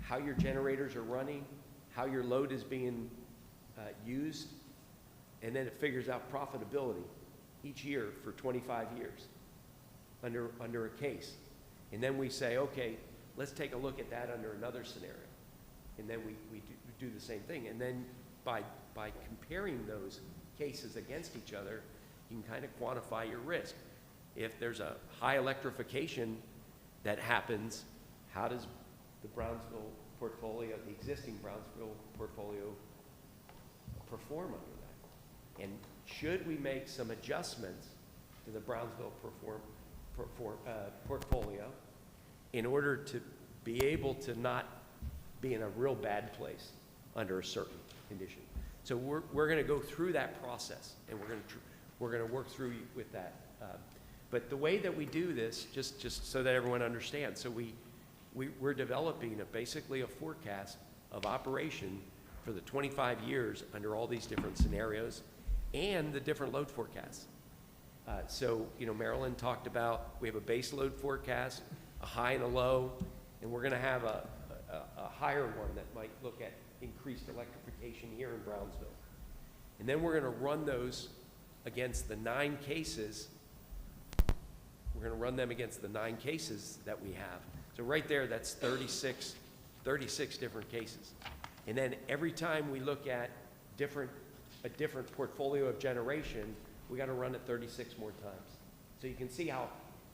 how your generators are running, how your load is being used, and then it figures out profitability each year for 25 years under a case. And then we say, okay, let's take a look at that under another scenario. And then we do the same thing. And then by comparing those cases against each other, you can kind of quantify your risk. If there's a high electrification that happens, how does the Brownsville portfolio, the existing Brownsville portfolio, perform under that? And should we make some adjustments to the Brownsville portfolio in order to be able to not be in a real bad place under a certain condition? So we're going to go through that process, and we're going to work through with that. But the way that we do this, just so that everyone understands, so we're developing basically a forecast of operation for the 25 years under all these different scenarios and the different load forecasts. So, Marilyn talked about, we have a base load forecast, a high and a low, and we're going to have a higher one that might look at increased electrification here in Brownsville. And then we're going to run those against the 9 cases. We're going to run them against the 9 cases that we have. So right there, that's 36 different cases. And then every time we look at a different portfolio of generation, we got to run it 36 more times. So you can see how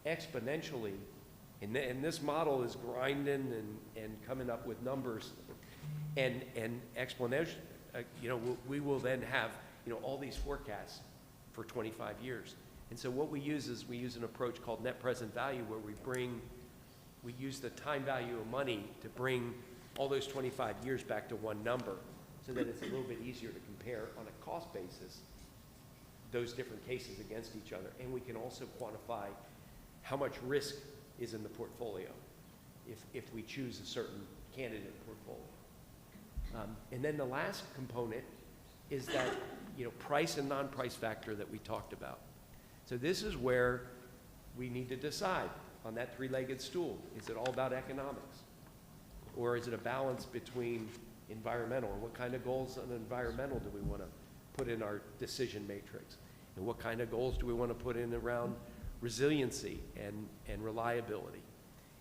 exponentially, and this model is grinding and coming up with numbers, and exponential. We will then have all these forecasts for 25 years. And so what we use is an approach called net present value, where we use the time value of money to bring all those 25 years back to one number, so that it's a little bit easier to compare on a cost basis those different cases against each other. And we can also quantify how much risk is in the portfolio if we choose a certain candidate portfolio. And then the last component is that price and non-price factor that we talked about. So this is where we need to decide on that three-legged stool. Is it all about economics? Or is it a balance between environmental? And what kind of goals on environmental do we want to put in our decision matrix? And what kind of goals do we want to put in around resiliency and reliability?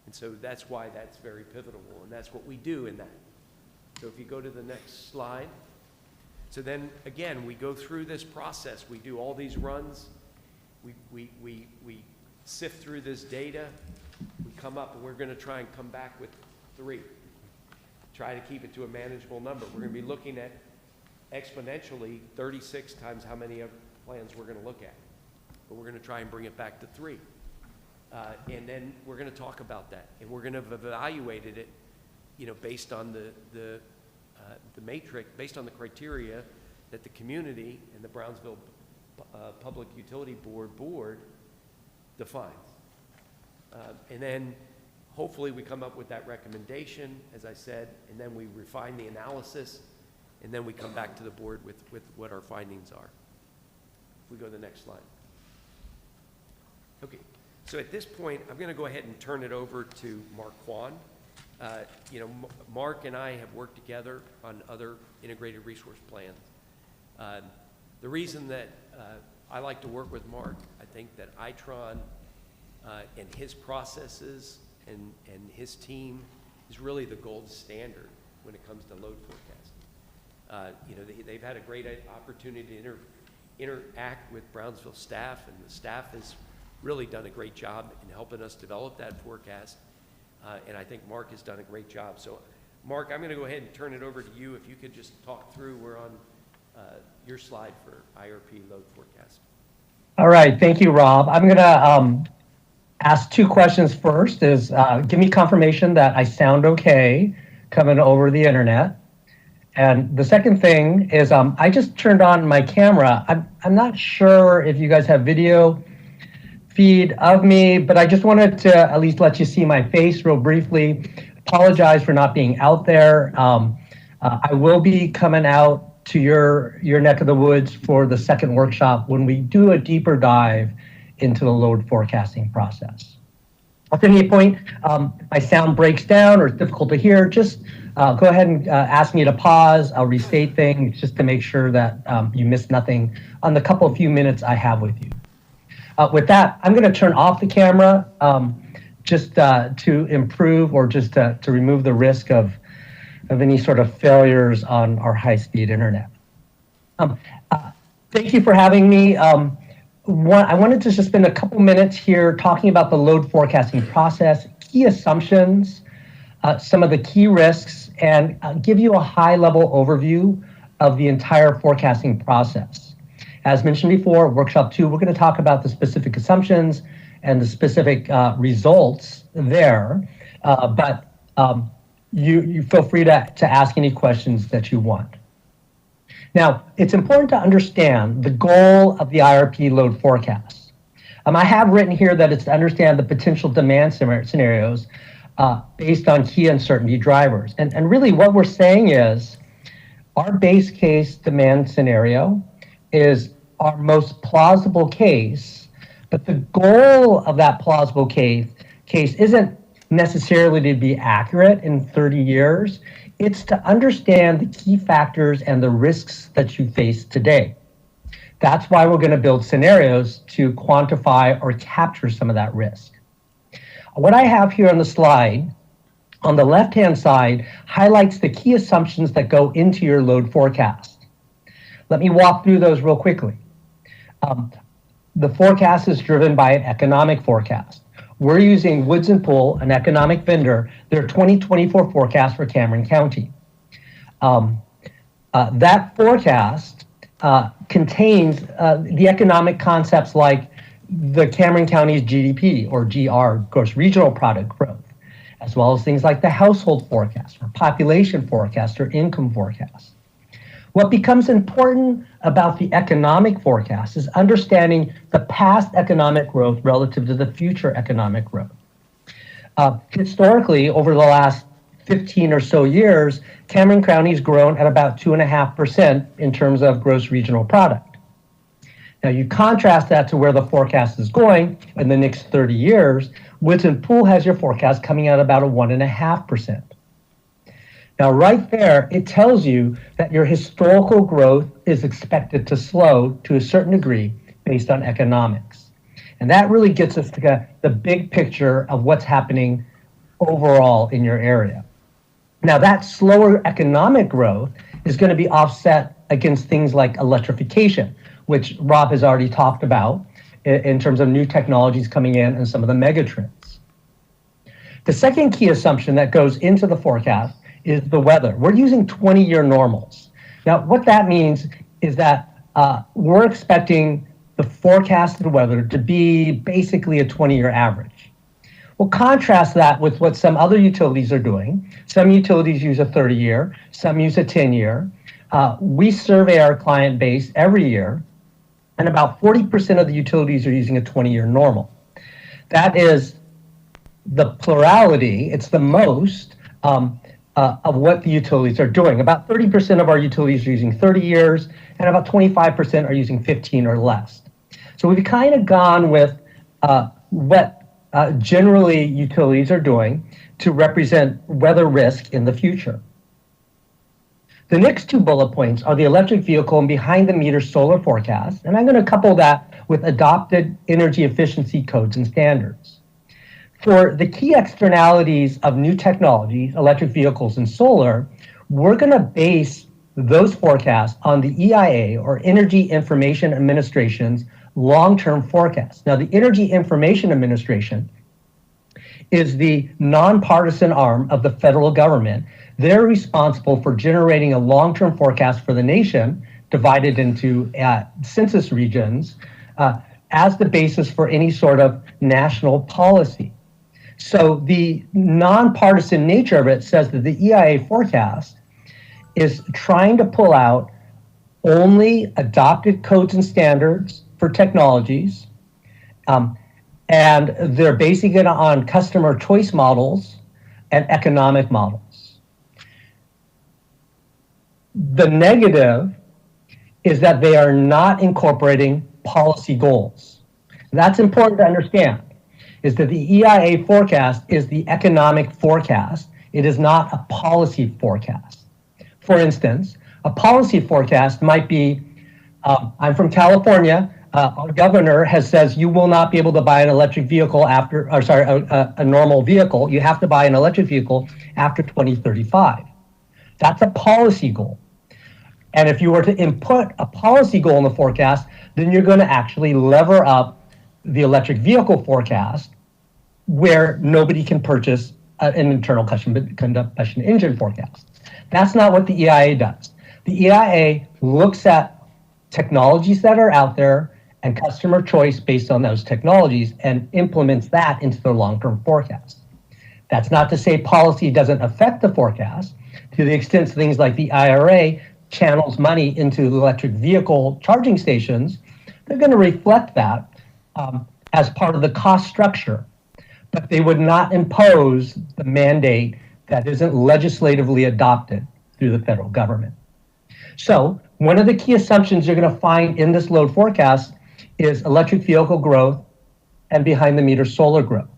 And so that's why that's very pivotal, and that's what we do in that. So if you go to the next slide. So then, again, we go through this process. We do all these runs. We sift through this data. We come up, and we're going to try and come back with 3. Try to keep it to a manageable number. We're going to be looking at exponentially 36 times how many other plans we're going to look at. But we're going to try and bring it back to 3. And then we're going to talk about that. And we're going to have evaluated it, based on the matrix, based on the criteria that the community and the Brownsville Public Utility Board defines. And then hopefully we come up with that recommendation, as I said, and then we refine the analysis, and then we come back to the board with what our findings are. If we go to the next slide. Okay, so at this point, I'm going to go ahead and turn it over to Mark Kwan. Mark and I have worked together on other integrated resource plans. The reason that I like to work with Mark, I think that Itron and his processes and his team is really the gold standard when it comes to load forecasting. They've had a great opportunity to interact with Brownsville staff, and the staff has really done a great job in helping us develop that forecast. And I think Mark has done a great job. So, Mark, I'm going to go ahead and turn it over to you. If you could just talk through, we're on your slide for IRP load forecast. All right, thank you, Rob. I'm going to ask 2 questions first. Is give me confirmation that I sound okay coming over the internet. And the second thing is I just turned on my camera. I'm not sure if you guys have video feed of me, but I just wanted to at least let you see my face real briefly. Apologize for not being out there. I will be coming out to your neck of the woods for the second workshop when we do a deeper dive into the load forecasting process. If at any point my sound breaks down or it's difficult to hear, just go ahead and ask me to pause. I'll restate things just to make sure that you miss nothing on the few minutes I have with you. With that, I'm going to turn off the camera just to improve or just to remove the risk of any sort of failures on our high-speed internet. Thank you for having me. I wanted to just spend a couple minutes here talking about the load forecasting process, key assumptions, some of the key risks, and give you a high-level overview of the entire forecasting process. As mentioned before, workshop 2, we're going to talk about the specific assumptions and the specific results there. But you feel free to ask any questions that you want. Now, it's important to understand the goal of the IRP load forecast. I have written here that it's to understand the potential demand scenarios based on key uncertainty drivers. And really what we're saying is our base case demand scenario is our most plausible case, but the goal of that plausible case isn't necessarily to be accurate in 30 years. It's to understand the key factors and the risks that you face today. That's why we're going to build scenarios to quantify or capture some of that risk. What I have here on the slide, on the left-hand side, highlights the key assumptions that go into your load forecast. Let me walk through those real quickly. The forecast is driven by an economic forecast. We're using Woods & Poole, an economic vendor, their 2024 forecast for Cameron County. That forecast contains the economic concepts like the Cameron County's GDP or GR, gross regional product growth, as well as things like the household forecast or population forecast or income forecast. What becomes important about the economic forecast is understanding the past economic growth relative to the future economic growth. Historically, over the last 15 or so years, Cameron County's grown at about 2.5% in terms of gross regional product. Now you contrast that to where the forecast is going in the next 30 years. Woods & Poole has your forecast coming out about a 1.5%. Now right there, it tells you that your historical growth is expected to slow to a certain degree based on economics. And that really gets us to the big picture of what's happening overall in your area. Now that slower economic growth is going to be offset against things like electrification, which Rob has already talked about in terms of new technologies coming in and some of the mega trends. The second key assumption that goes into the forecast is the weather. We're using 20-year normals. Now, what that means is that we're expecting the forecasted weather to be basically a 20-year average. We'll contrast that with what some other utilities are doing. Some utilities use a 30-year, some use a 10-year. We survey our client base every year, and about 40% of the utilities are using a 20-year normal. That is the plurality, it's the most of what the utilities are doing. About 30% of our utilities are using 30 years, and about 25% are using 15 or less. So we've kind of gone with what generally utilities are doing to represent weather risk in the future. The next two bullet points are the electric vehicle and behind-the-meter solar forecast, and I'm going to couple that with adopted energy efficiency codes and standards. For the key externalities of new technologies, electric vehicles and solar, we're going to base those forecasts on the EIA, or Energy Information Administration's long-term forecast. Now, the Energy Information Administration is the nonpartisan arm of the federal government. They're responsible for generating a long-term forecast for the nation, divided into census regions, as the basis for any sort of national policy. So the nonpartisan nature of it says that the EIA forecast is trying to pull out only adopted codes and standards for technologies, and they're basing it on customer choice models and economic models. The negative is that they are not incorporating policy goals. That's important to understand, is that the EIA forecast is the economic forecast. It is not a policy forecast. For instance, a policy forecast might be, I'm from California, our governor says you will not be able to buy an electric vehicle after, or sorry, a normal vehicle. You have to buy an electric vehicle after 2035. That's a policy goal. And if you were to input a policy goal in the forecast, then you're going to actually lever up the electric vehicle forecast where nobody can purchase an internal combustion engine forecast. That's not what the EIA does. The EIA looks at technologies that are out there and customer choice based on those technologies and implements that into their long-term forecast. That's not to say policy doesn't affect the forecast. To the extent things like the IRA channels money into electric vehicle charging stations, they're going to reflect that as part of the cost structure. But they would not impose the mandate that isn't legislatively adopted through the federal government. So one of the key assumptions you're going to find in this load forecast is electric vehicle growth and behind-the-meter solar growth.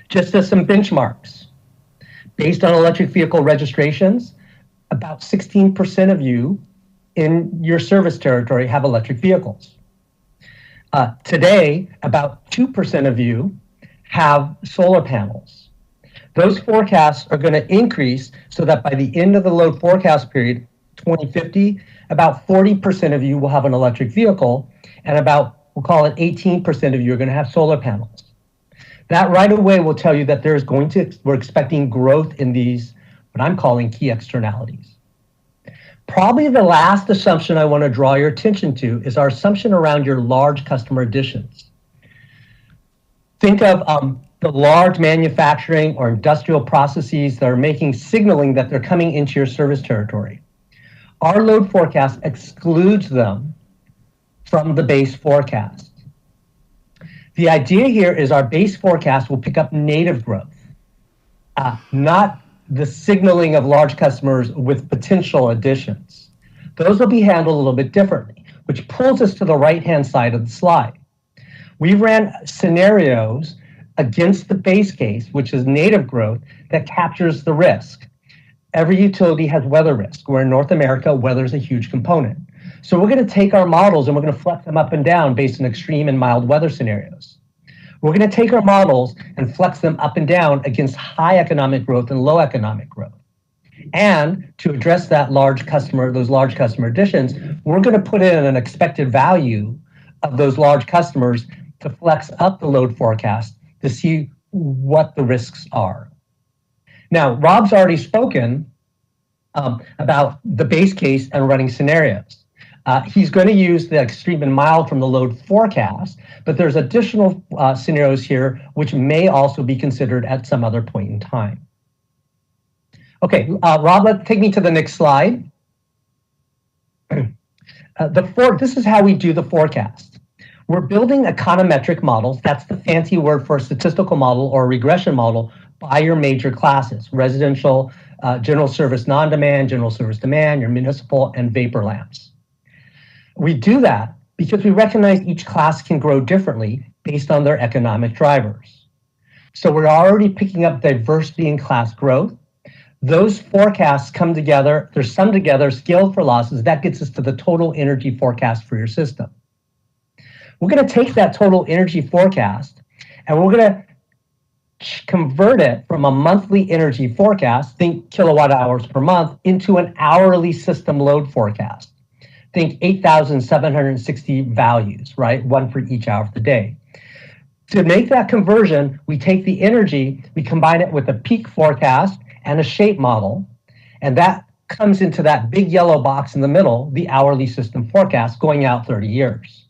Just as some benchmarks, based on electric vehicle registrations, about 16% of you in your service territory have electric vehicles. Today, about 2% of you have solar panels. Those forecasts are going to increase so that by the end of the load forecast period, 2050, about 40% of you will have an electric vehicle, and about, we'll call it 18% of you are going to have solar panels. That right away will tell you that we're expecting growth in these, what I'm calling key externalities. Probably the last assumption I want to draw your attention to is our assumption around your large customer additions. Think of the large manufacturing or industrial processes that are making signaling that they're coming into your service territory. Our load forecast excludes them from the base forecast. The idea here is our base forecast will pick up native growth, not the signaling of large customers with potential additions. Those will be handled a little bit differently, which pulls us to the right-hand side of the slide. We ran scenarios against the base case, which is native growth, that captures the risk. Every utility has weather risk, where in North America, weather is a huge component. So we're going to take our models and we're going to flex them up and down based on extreme and mild weather scenarios. We're going to take our models and flex them up and down against high economic growth and low economic growth. And to address that those large customer additions, we're going to put in an expected value of those large customers to flex up the load forecast to see what the risks are. Now, Rob's already spoken about the base case and running scenarios. He's going to use the extreme and mild from the load forecast, but there's additional scenarios here which may also be considered at some other point in time. Okay, Rob, take me to the next slide. This is how we do the forecast. We're building econometric models. That's the fancy word for a statistical model or a regression model by your major classes: residential, general service non-demand, general service demand, your municipal, and vapor lamps. We do that because we recognize each class can grow differently based on their economic drivers. So we're already picking up diversity in class growth. Those forecasts come together, they're summed together, scaled for losses. That gets us to the total energy forecast for your system. We're going to take that total energy forecast and we're going to convert it from a monthly energy forecast, think kilowatt hours per month, into an hourly system load forecast. Think 8,760 values, right? One for each hour of the day. To make that conversion, we take the energy, we combine it with a peak forecast and a shape model, and that comes into that big yellow box in the middle, the hourly system forecast going out 30 years.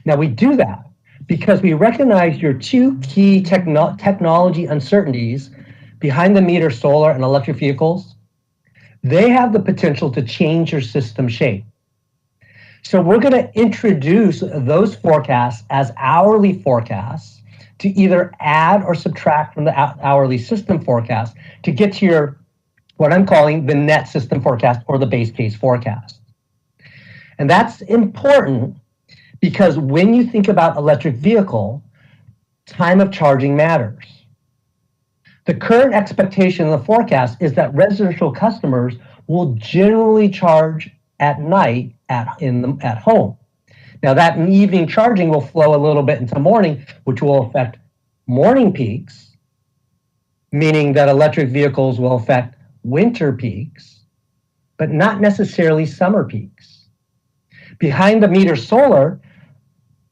Now we do that because we recognize your two key technology uncertainties behind the meter solar and electric vehicles. They have the potential to change your system shape. So we're going to introduce those forecasts as hourly forecasts to either add or subtract from the hourly system forecast to get to your, what I'm calling the net system forecast or the base case forecast. And that's important because when you think about electric vehicle, time of charging matters. The current expectation in the forecast is that residential customers will generally charge at night at home. Now that evening charging will flow a little bit into morning, which will affect morning peaks, meaning that electric vehicles will affect winter peaks, but not necessarily summer peaks. Behind the meter solar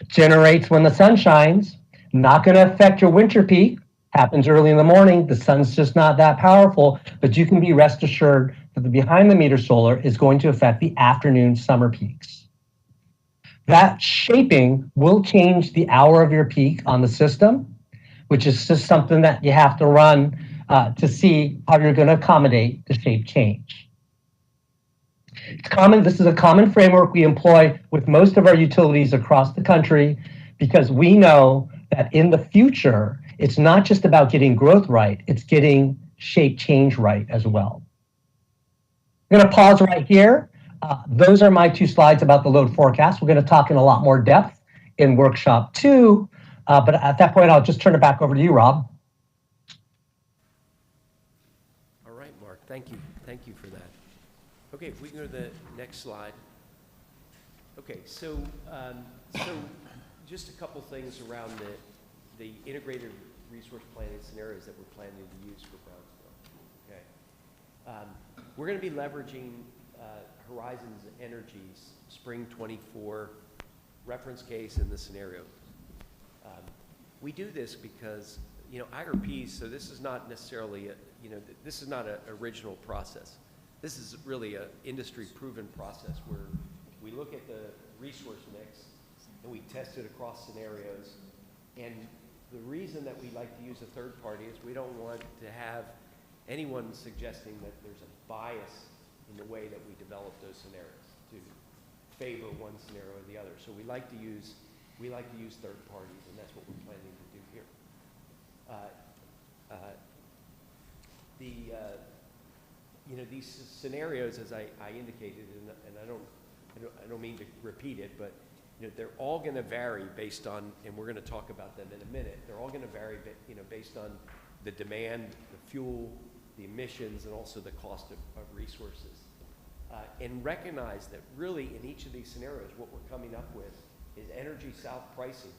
generates when the sun shines, not going to affect your winter peak, happens early in the morning, the sun's just not that powerful, but you can be rest assured that the behind-the-meter solar is going to affect the afternoon summer peaks. That shaping will change the hour of your peak on the system, which is just something that you have to run to see how you're going to accommodate the shape change. It's common. This is a common framework we employ with most of our utilities across the country because we know that in the future, it's not just about getting growth right, it's getting shape change right as well. I'm going to pause right here. Those are my 2 slides about the load forecast. We're going to talk in a lot more depth in workshop 2, but at that point, I'll just turn it back over to you, Rob. All right, Mark, thank you. Thank you for that. Okay, if we can go to the next slide. Okay, so just a couple things around the integrated resource planning scenarios that we're planning to use for Brownsville. Okay, we're going to be leveraging Horizons Energy's Spring 24 reference case in the scenario. We do this because, you know, IRPs, so this is not necessarily, this is not an original process. This is really an industry-proven process where we look at the resource mix and we test it across scenarios. And the reason that we like to use a third party is we don't want to have anyone suggesting that there's a bias in the way that we develop those scenarios to favor one scenario or the other. So we like to use third parties, and that's what we're planning to do here. These scenarios, as I indicated, and I don't mean to repeat it, but they're all going to vary based on, and we're going to talk about them in a minute. They're all going to vary, based on the demand, the fuel, the emissions, and also the cost of resources. And recognize that really in each of these scenarios, what we're coming up with is Energy South pricing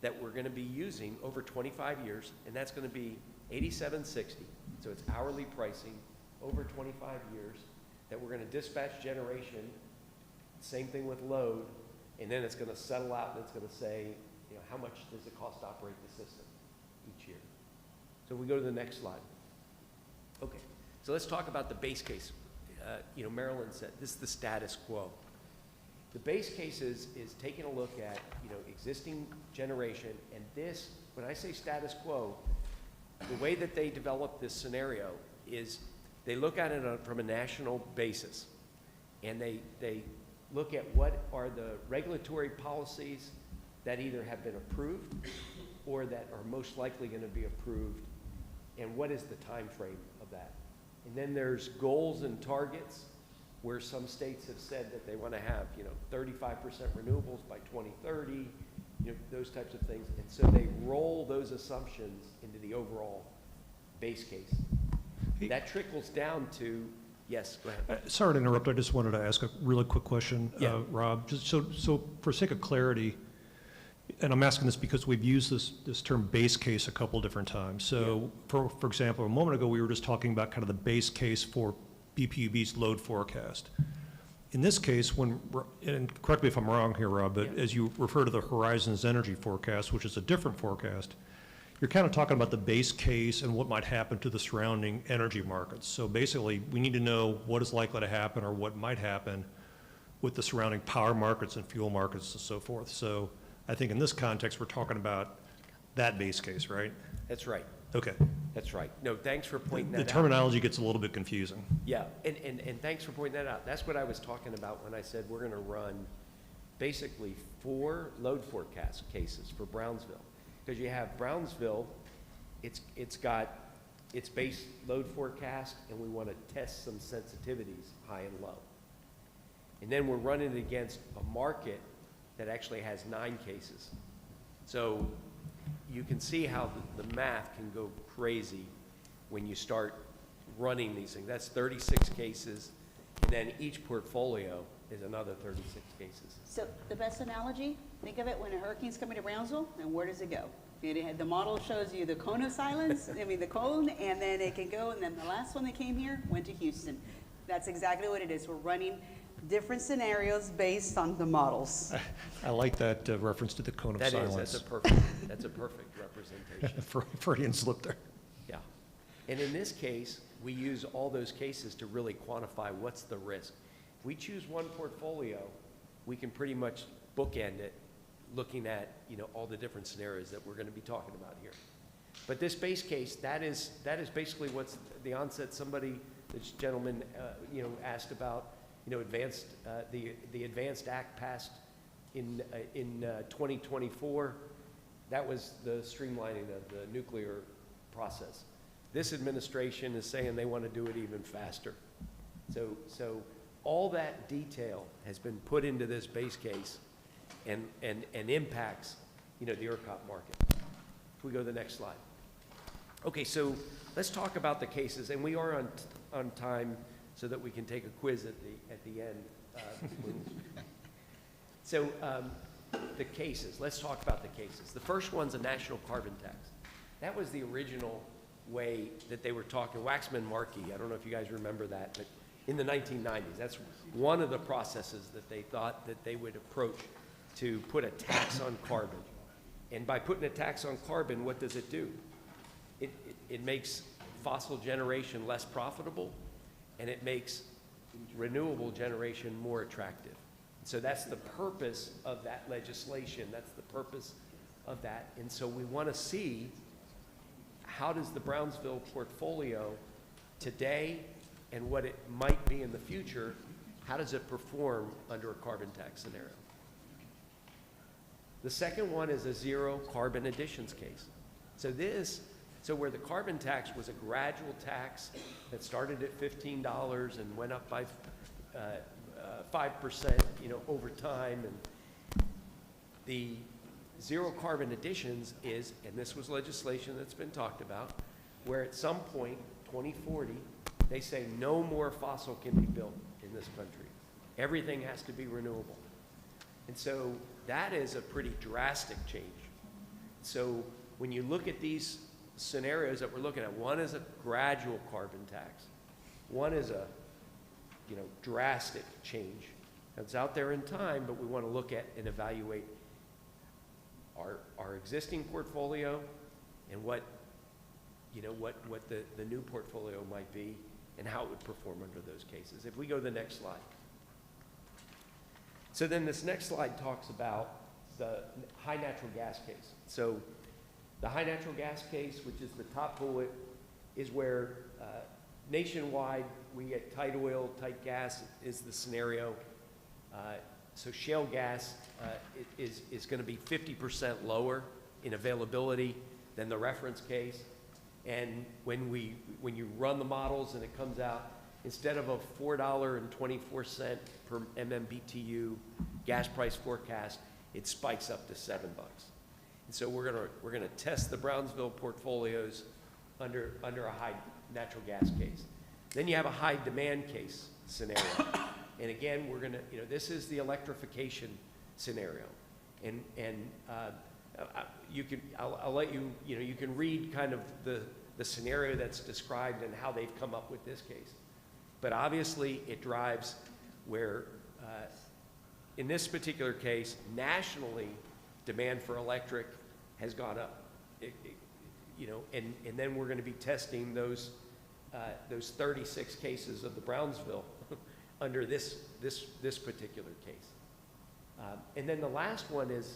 that we're going to be using over 25 years, and that's going to be $87.60. So it's hourly pricing over 25 years that we're going to dispatch generation, same thing with load, and then it's going to settle out and it's going to say, how much does it cost to operate the system each year. So we go to the next slide. Okay, so let's talk about the base case. Marilyn said this is the status quo. The base case is taking a look at existing generation, and this, when I say status quo, the way that they develop this scenario is they look at it from a national basis, and they look at what are the regulatory policies that either have been approved or that are most likely going to be approved, and what is the time frame of that. And then there's goals and targets where some states have said that they want to have 35% renewables by 2030, those types of things. And so they roll those assumptions into the overall base case. That trickles down to, yes, go ahead. Sorry to interrupt. I just wanted to ask a really quick question, Yeah. Rob. Just so for sake of clarity, and I'm asking this because we've used this term base case a couple different times. So for example, a moment ago, we were just talking about kind of the base case for BPUB's load forecast. In this case, and correct me if I'm wrong here, Rob, but as you refer to the Horizons Energy forecast, which is a different forecast, you're kind of talking about the base case and what might happen to the surrounding energy markets. So basically, we need to know what is likely to happen or what might happen with the surrounding power markets and fuel markets and so forth. So I think in this context, we're talking about that base case, right? That's right. Okay. That's right. No, thanks for pointing that out. The terminology gets a little bit confusing. Yeah, and thanks for pointing that out. That's what I was talking about when I said we're going to run basically 4 load forecast cases for Brownsville. Because you have Brownsville, it's got its base load forecast, and we want to test some sensitivities, high and low. And then we're running it against a market that actually has 9 cases. So you can see how the math can go crazy when you start running these things. That's 36 cases, and then each portfolio is another 36 cases. So the best analogy, think of it when a hurricane's coming to Brownsville, and where does it go? The model shows you the cone of silence, the cone, and then it can go, and then the last one that came here went to Houston. That's exactly what it is. We're running different scenarios based on the models. I like that reference to the cone of silence. That's a perfect representation. Freudian slip there. Yeah. And in this case, we use all those cases to really quantify what's the risk. If we choose one portfolio, we can pretty much bookend it looking at, you know, all the different scenarios that we're going to be talking about here. But this base case, that is basically what's the onset. Somebody, this gentleman, you know, asked about, you know, the Advanced Act passed in 2024. That was the streamlining of the nuclear process. This administration is saying they want to do it even faster. So all that detail has been put into this base case and impacts, you know, the ERCOT market. If we go to the next slide. Okay, so let's talk about the cases, and we are on time so that we can take a quiz at the end. So the cases, let's talk about the cases. The first one's a national carbon tax. That was the original way that they were talking. Waxman Markey, I don't know if you guys remember that, but in the 1990s, that's one of the processes that they thought that they would approach to put a tax on carbon. And by putting a tax on carbon, what does it do? It makes fossil generation less profitable, and it makes renewable generation more attractive. So that's the purpose of that legislation. That's the purpose of that. And so we want to see, how does the Brownsville portfolio today and what it might be in the future, how does it perform under a carbon tax scenario? The second one is a zero carbon additions case. So where the carbon tax was a gradual tax that started at $15 and went up by 5%, you know, over time, and the zero carbon additions is, and this was legislation that's been talked about, where at some point, 2040, they say no more fossil can be built in this country. Everything has to be renewable. And so that is a pretty drastic change. So when you look at these scenarios that we're looking at, one is a gradual carbon tax. One is a, you know, drastic change. It's out there in time, but we want to look at and evaluate our existing portfolio and what, you know, what the new portfolio might be and how it would perform under those cases. If we go to the next slide. So then this next slide talks about the high natural gas case. So the high natural gas case, which is the top bullet, is where nationwide we get tight oil, tight gas is the scenario. So shale gas is going to be 50% lower in availability than the reference case. And when you run the models and it comes out, instead of a $4.24 per MMBTU gas price forecast, it spikes up to $7. And so we're gonna test the Brownsville portfolios under a high natural gas case. Then you have a high demand case scenario. And again, we're gonna, you know, this is the electrification scenario. And I'll let you, you know, you can read kind of the scenario that's described and how they've come up with this case. But obviously it drives where, in this particular case, nationally, demand for electric has gone up. You know, and then we're going to be testing those 36 cases of the Brownsville under this particular case. And then the last one is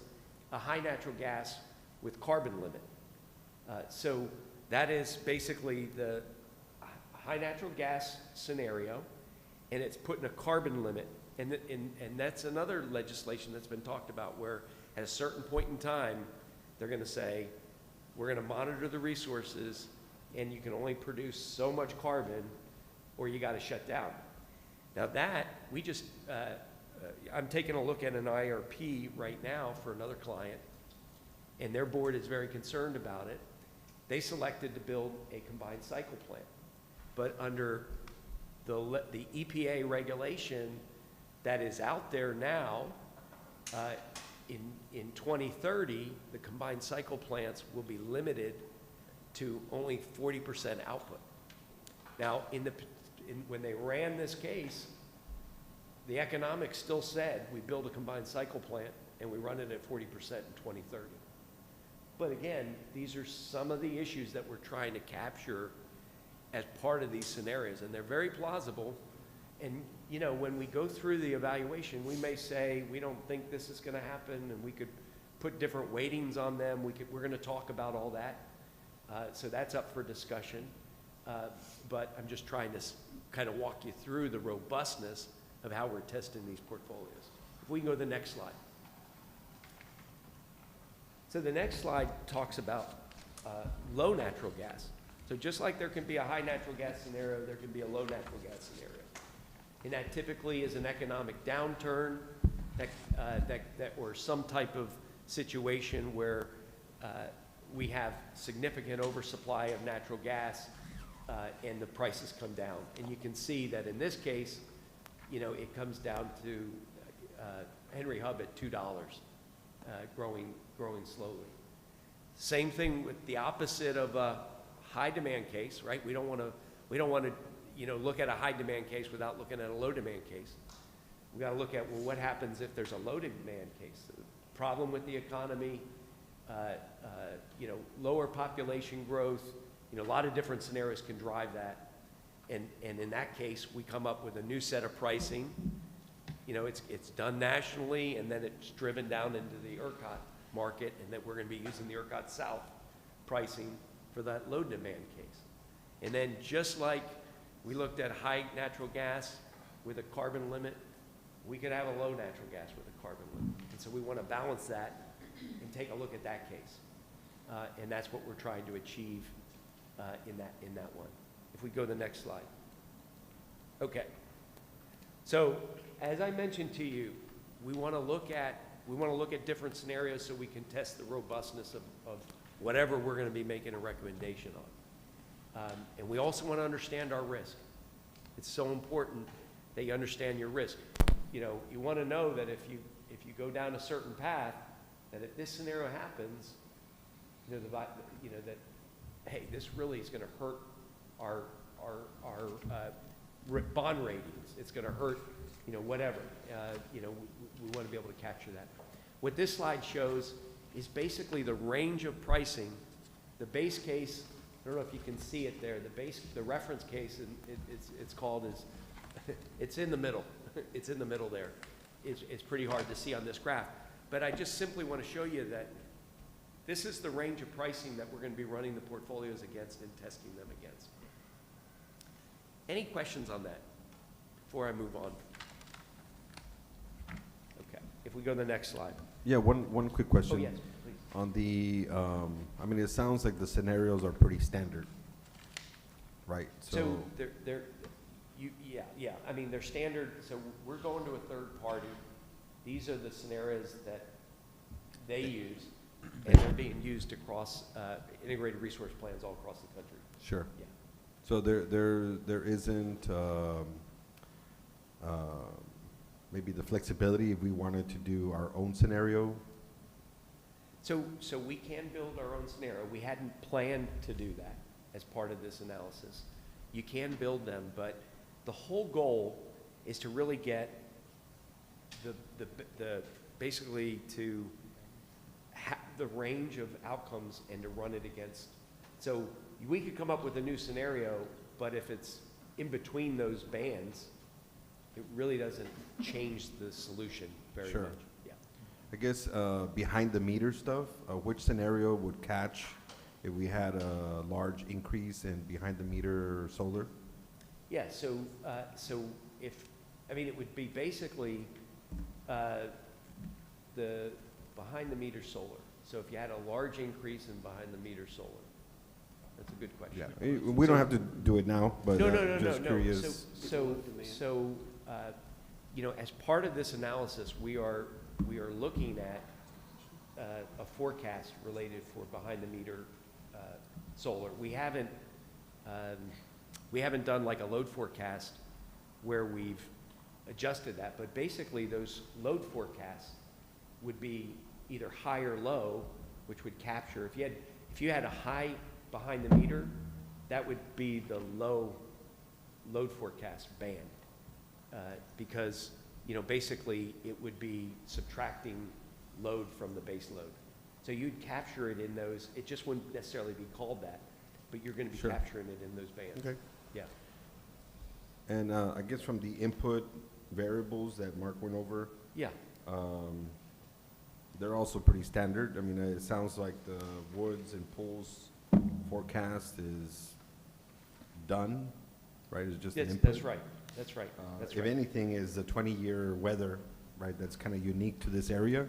a high natural gas with carbon limit. So that is basically the high natural gas scenario, and it's putting a carbon limit. And that's another legislation that's been talked about, where at a certain point in time, they're going to say, we're going to monitor the resources, and you can only produce so much carbon, or you got to shut down. Now that, we just, I'm taking a look at an IRP right now for another client, and their board is very concerned about it. They selected to build a combined cycle plant. But under the EPA regulation that is out there now, in 2030, the combined cycle plants will be limited to only 40% output. Now, when they ran this case, the economics still said we build a combined cycle plant and we run it at 40% in 2030. But again, these are some of the issues that we're trying to capture as part of these scenarios, and they're very plausible. And, you know, when we go through the evaluation, we may say, we don't think this is gonna happen, and we could put different weightings on them. We're gonna talk about all that. So that's up for discussion. But I'm just trying to kind of walk you through the robustness of how we're testing these portfolios. If we can go to the next slide. So the next slide talks about low natural gas. So just like there can be a high natural gas scenario, there can be a low natural gas scenario. And that typically is an economic downturn or some type of situation where we have significant oversupply of natural gas and the prices come down. And you can see that in this case, you know, it comes down to Henry Hub at $2, growing slowly. Same thing with the opposite of a high demand case, right? We don't want to, you know, look at a high demand case without looking at a low demand case. We got to look at, well, what happens if there's a low demand case? The problem with the economy, you know, lower population growth, you know, a lot of different scenarios can drive that. And in that case, we come up with a new set of pricing. You know, it's done nationally, and then it's driven down into the ERCOT market, and that we're going to be using the ERCOT South pricing for that low demand case. And then just like we looked at high natural gas with a carbon limit, we could have a low natural gas with a carbon limit. And so we want to balance that and take a look at that case. And that's what we're trying to achieve in that one. If we go to the next slide. Okay. So as I mentioned to you, we want to look at different scenarios so we can test the robustness of whatever we're going to be making a recommendation on. And we also want to understand our risk. It's so important that you understand your risk. You know, you want to know that if you go down a certain path, that if this scenario happens, you know, that, hey, this really is going to hurt our bond ratings. It's going to hurt, you know, whatever. You know, we want to be able to capture that. What this slide shows is basically the range of pricing. The base case, I don't know if you can see it there. The reference case, it's called is, it's in the middle. It's in the middle there. It's pretty hard to see on this graph. But I just simply want to show you that this is the range of pricing that we're going to be running the portfolios against and testing them against. Any questions on that before I move on? Okay, if we go to the next slide. Yeah, one quick question. Oh, yes, please. On the, I mean, it sounds like the scenarios are pretty standard, right? So yeah. I mean, they're standard. So we're going to a third party. These are the scenarios that they use, and they're being used across integrated resource plans all across the country. Sure. Yeah. So there isn't maybe the flexibility if we wanted to do our own scenario? So we can build our own scenario. We hadn't planned to do that as part of this analysis. You can build them, but the whole goal is to really get the basically to have the range of outcomes and to run it against. So we could come up with a new scenario, but if it's in between those bands, it really doesn't change the solution very Sure. much. Yeah. I guess behind the meter stuff, which scenario would catch if we had a large increase in behind the meter solar? Yeah, so it would be basically the behind the meter solar. So if you had a large increase in behind the meter solar, that's a good question. Yeah, we don't have to do it now, but just curious. So, you know, as part of this analysis, we are looking at a forecast related for behind the meter solar. We haven't done like a load forecast where we've adjusted that, but basically those load forecasts would be either high or low, which would capture, if you had a high behind the meter, that would be the low load forecast band, because, you know, basically it would be subtracting load from the base load. So you'd capture it in those, it just wouldn't necessarily be called that. but you're going to be Sure. capturing it in those bands. Okay. Yeah. And I guess from the input variables that Mark went over, Yeah. they're also pretty standard. I mean, it sounds like the woods and pools forecast is done, right? It's just an That's, input. that's right. That's right. That's If right. anything, is the 20-year weather, right? That's kind of unique to this area.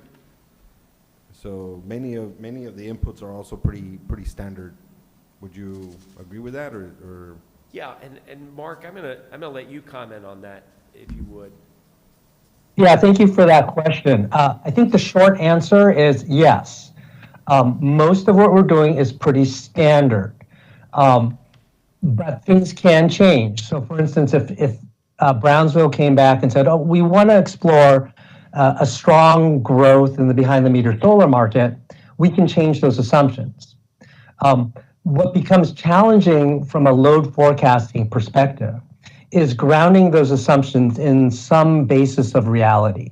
So many of the inputs are also pretty standard. Would you agree with that, or? Yeah, and Mark, I'm gonna let you comment on that, if you would. Yeah, thank you for that question. I think the short answer is yes. Most of what we're doing is pretty standard, but things can change. So for instance, if Brownsville came back and said, oh, we want to explore a strong growth in the behind-the-meter solar market, we can change those assumptions. What becomes challenging from a load forecasting perspective is grounding those assumptions in some basis of reality.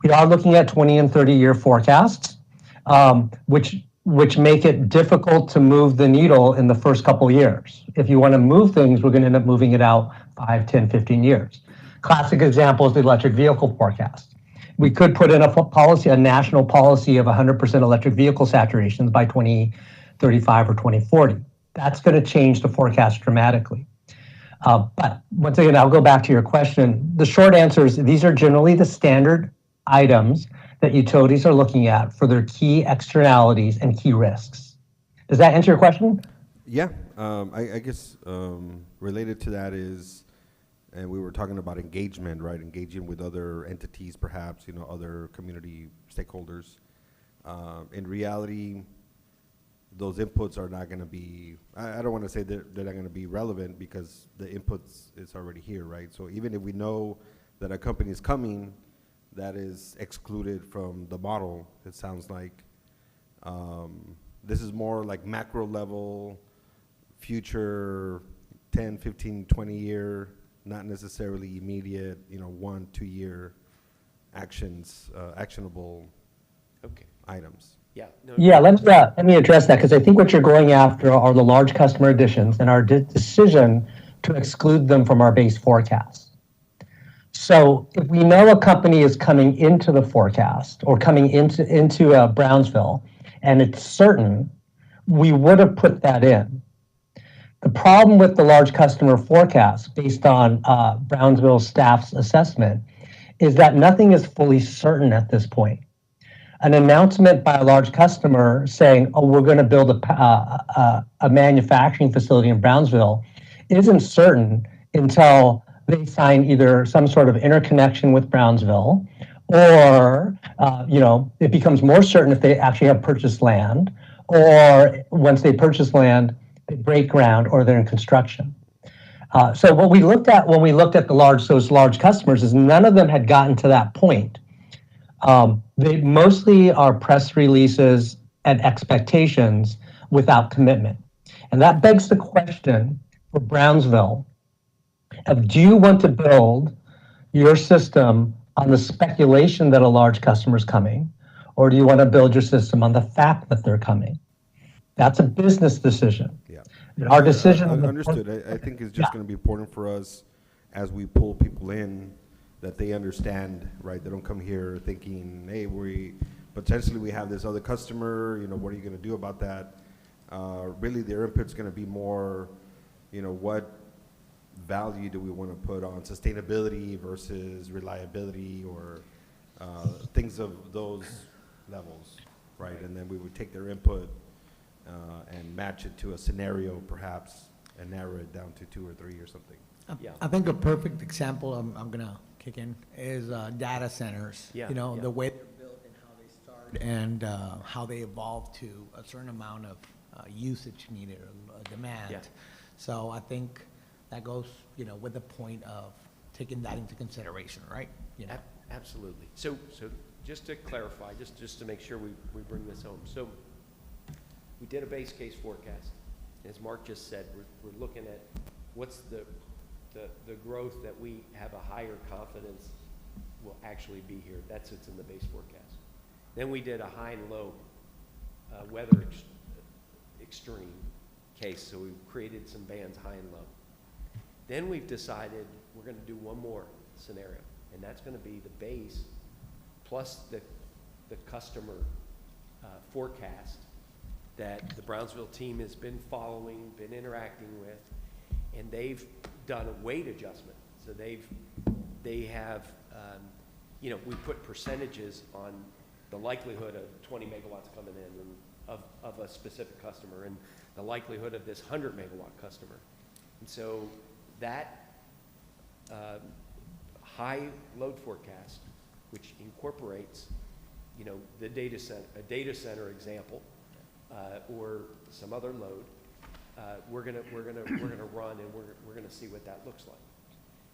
We are looking at 20 and 30-year forecasts, which make it difficult to move the needle in the first couple years. If you want to move things, we're going to end up moving it out 5, 10, 15 years. Classic example is the electric vehicle forecast. We could put in a national policy of 100% electric vehicle saturations by 2035 or 2040. That's going to change the forecast dramatically. But once again, I'll go back to your question. The short answer is these are generally the standard items that utilities are looking at for their key externalities and key risks. Does that answer your question? Yeah, I guess related to that is, and we were talking about engagement, right? Engaging with other entities, perhaps, other community stakeholders. In reality, those inputs are not going to be, I don't want to say they're not going to be relevant because the inputs is already here, right? So even if we know that a company is coming, that is excluded from the model, it sounds like. This is more like macro level, future 10, 15, 20 year, not necessarily immediate, 1, 2 year actions, actionable items. Yeah. No, Yeah, let me address that because I think what you're going after are the large customer additions and our decision to exclude them from our base forecast. So if we know a company is coming into the forecast or coming into Brownsville and it's certain, we would have put that in. The problem with the large customer forecast based on Brownsville staff's assessment is that nothing is fully certain at this point. An announcement by a large customer saying, oh, we're going to build a manufacturing facility in Brownsville isn't certain until they sign either some sort of interconnection with Brownsville or, it becomes more certain if they actually have purchased land, or once they purchase land, they break ground or they're in construction. So what we looked at when we looked at those large customers is none of them had gotten to that point. They mostly are press releases and expectations without commitment. And that begs the question for Brownsville of, do you want to build your system on the speculation that a large customer is coming, or do you want to build your system on the fact that they're coming? That's a business decision. Yeah. Our decision. Understood. I think it's just going to be important for us as we pull people in that they understand, right? They don't come here thinking, hey, potentially we have this other customer, what are you going to do about that? Really, their input's going to be more, what value do we want to put on sustainability versus reliability or things of those levels, right? And then we would take their input and match it to a scenario, perhaps, and narrow it down to 2 or 3 or something. Yeah. I think a perfect example I'm going to kick in is data centers. Yeah, The way they're built and how they start and how they evolve to a certain amount of usage needed or demand. Yeah. So I think that goes, with the point of taking that into consideration, right? Absolutely. So just to clarify, just to make sure we bring this home. So we did a base case forecast. As Mark just said, we're looking at what's the growth that we have a higher confidence will actually be here. That's what's in the base forecast. Then we did a high and low weather extreme, case, so we've created some bands high and low. Then we've decided we're going to do one more scenario, and that's going to be the base plus the customer forecast that the Brownsville team has been following, been interacting with, and they've done a weight adjustment. So they have, you know, we put percentages on the likelihood of 20 megawatts coming in and of a specific customer and the likelihood of this 100 megawatt customer. And so that high load forecast, which incorporates, you know, the data center example, or some other load, we're gonna run, and we're gonna see what that looks like.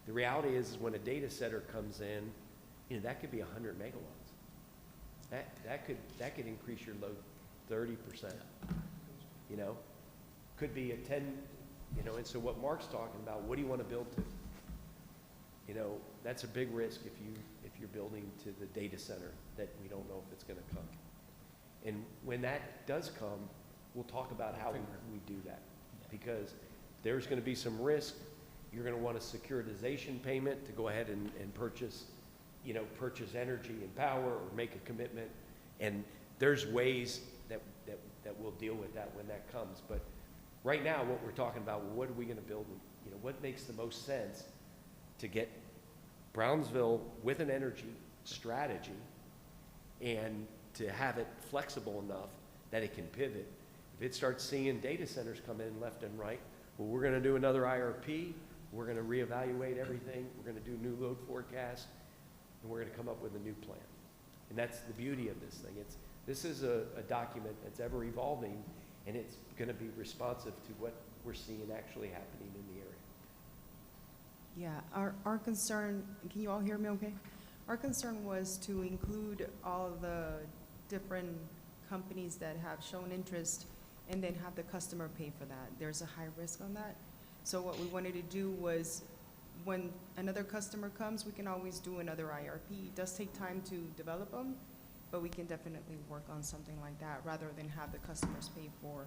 The reality is when a data center comes in, you know, that could be 100 megawatts. That could increase your load 30%. You know, could be a 10. You know, and so what Mark's talking about, what do you want to build to? You know, that's a big risk if you're building to the data center that we don't know if it's going to come. And when that does come, we'll talk about how we do that, because there's going to be some risk. You're going to want a securitization payment to go ahead and purchase, you know, purchase energy and power or make a commitment. And there's ways that we'll deal with that when that comes. But right now, what we're talking about, what are we going to build? You know, what makes the most sense to get Brownsville with an energy strategy and to have it flexible enough that it can pivot. If it starts seeing data centers come in left and right, well, we're going to do another IRP. We're going to reevaluate everything. We're going to do new load forecasts, and we're going to come up with a new plan. And that's the beauty of this thing. This is a document that's ever evolving, and it's going to be responsive to what we're seeing actually happening in the area. Yeah, our concern, can you all hear me okay? Our concern was to include all the different companies that have shown interest and then have the customer pay for that. There's a high risk on that. So what we wanted to do was when another customer comes, we can always do another IRP. It does take time to develop them, but we can definitely work on something like that rather than have the customers pay for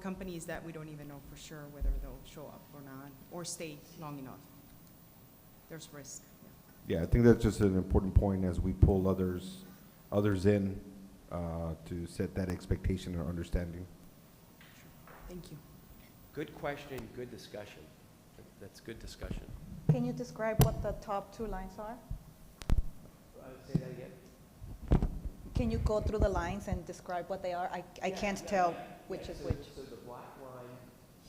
companies that we don't even know for sure whether they'll show up or not, or stay long enough. There's risk. Yeah, I think that's just an important point as we pull others in to set that expectation or understanding. Thank you. Good question, good discussion. That's good discussion. Can you describe what the top two lines are? Say that again. Can you go through the lines and describe what they are? I can't tell which is which. So the black line,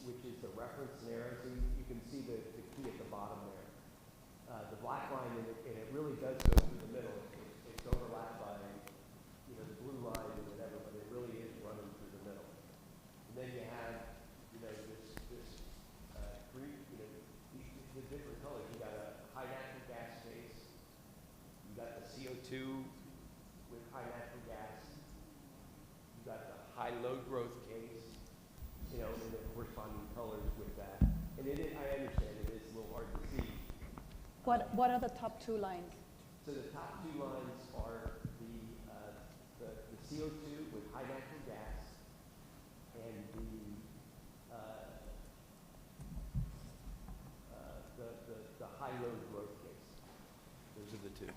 which is the reference scenario, so you can see the key at the bottom there. The black line, and it really does go through the middle. It's overlapped by, you know, the blue line or whatever, but it really is running through the middle. And then you have, you know, this green, you know, the different colors. You got a high natural gas base. You got the CO2 with high natural gas. You got the high load growth case, you know, and the corresponding colors with that. And I understand it is a little hard to see. What are the top two lines? So the top two lines are the CO2 with high natural gas and the high load growth case. Those are the two.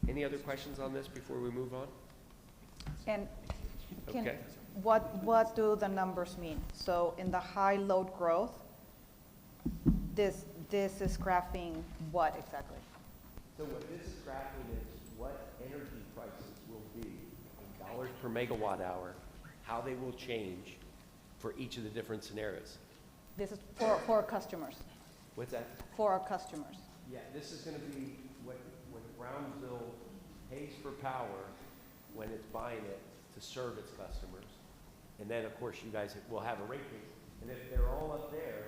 Any other questions on this before we move on? And Okay. what do the numbers mean? So in the high load growth, this is graphing what exactly? So what this is graphing is what energy prices will be in dollars per megawatt hour, how they will change for each of the different scenarios. This is for our customers, What's that? for our customers. Yeah, this is going to be what Brownsville pays for power when it's buying it to serve its customers. And then, of course, you guys will have a rate increase. And if they're all up there,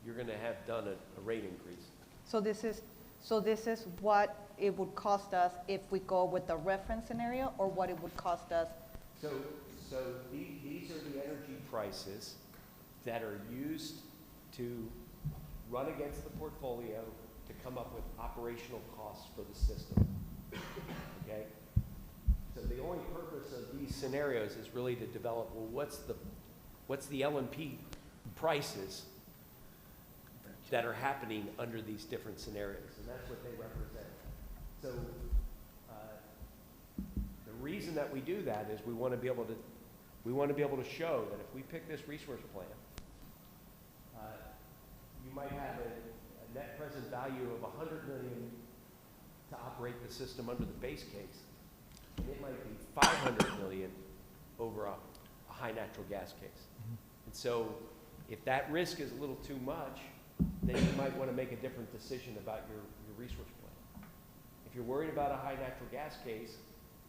you're going to have done a rate increase. So this is what it would cost us if we go with the reference scenario, or what it would cost us So these are the energy prices that are used to run against the portfolio to come up with operational costs for the system, okay? So the only purpose of these scenarios is really to develop, well, what's the LNP prices that are happening under these different scenarios, and that's what they represent. So the reason that we do that is we want to be able to show that if we pick this resource plan, you might have a net present value of $100 million to operate the system under the base case, and it might be $500 million over a high natural gas case. And so if that risk is a little too much, then you might want to make a different decision about your resource plan. If you're worried about a high natural gas case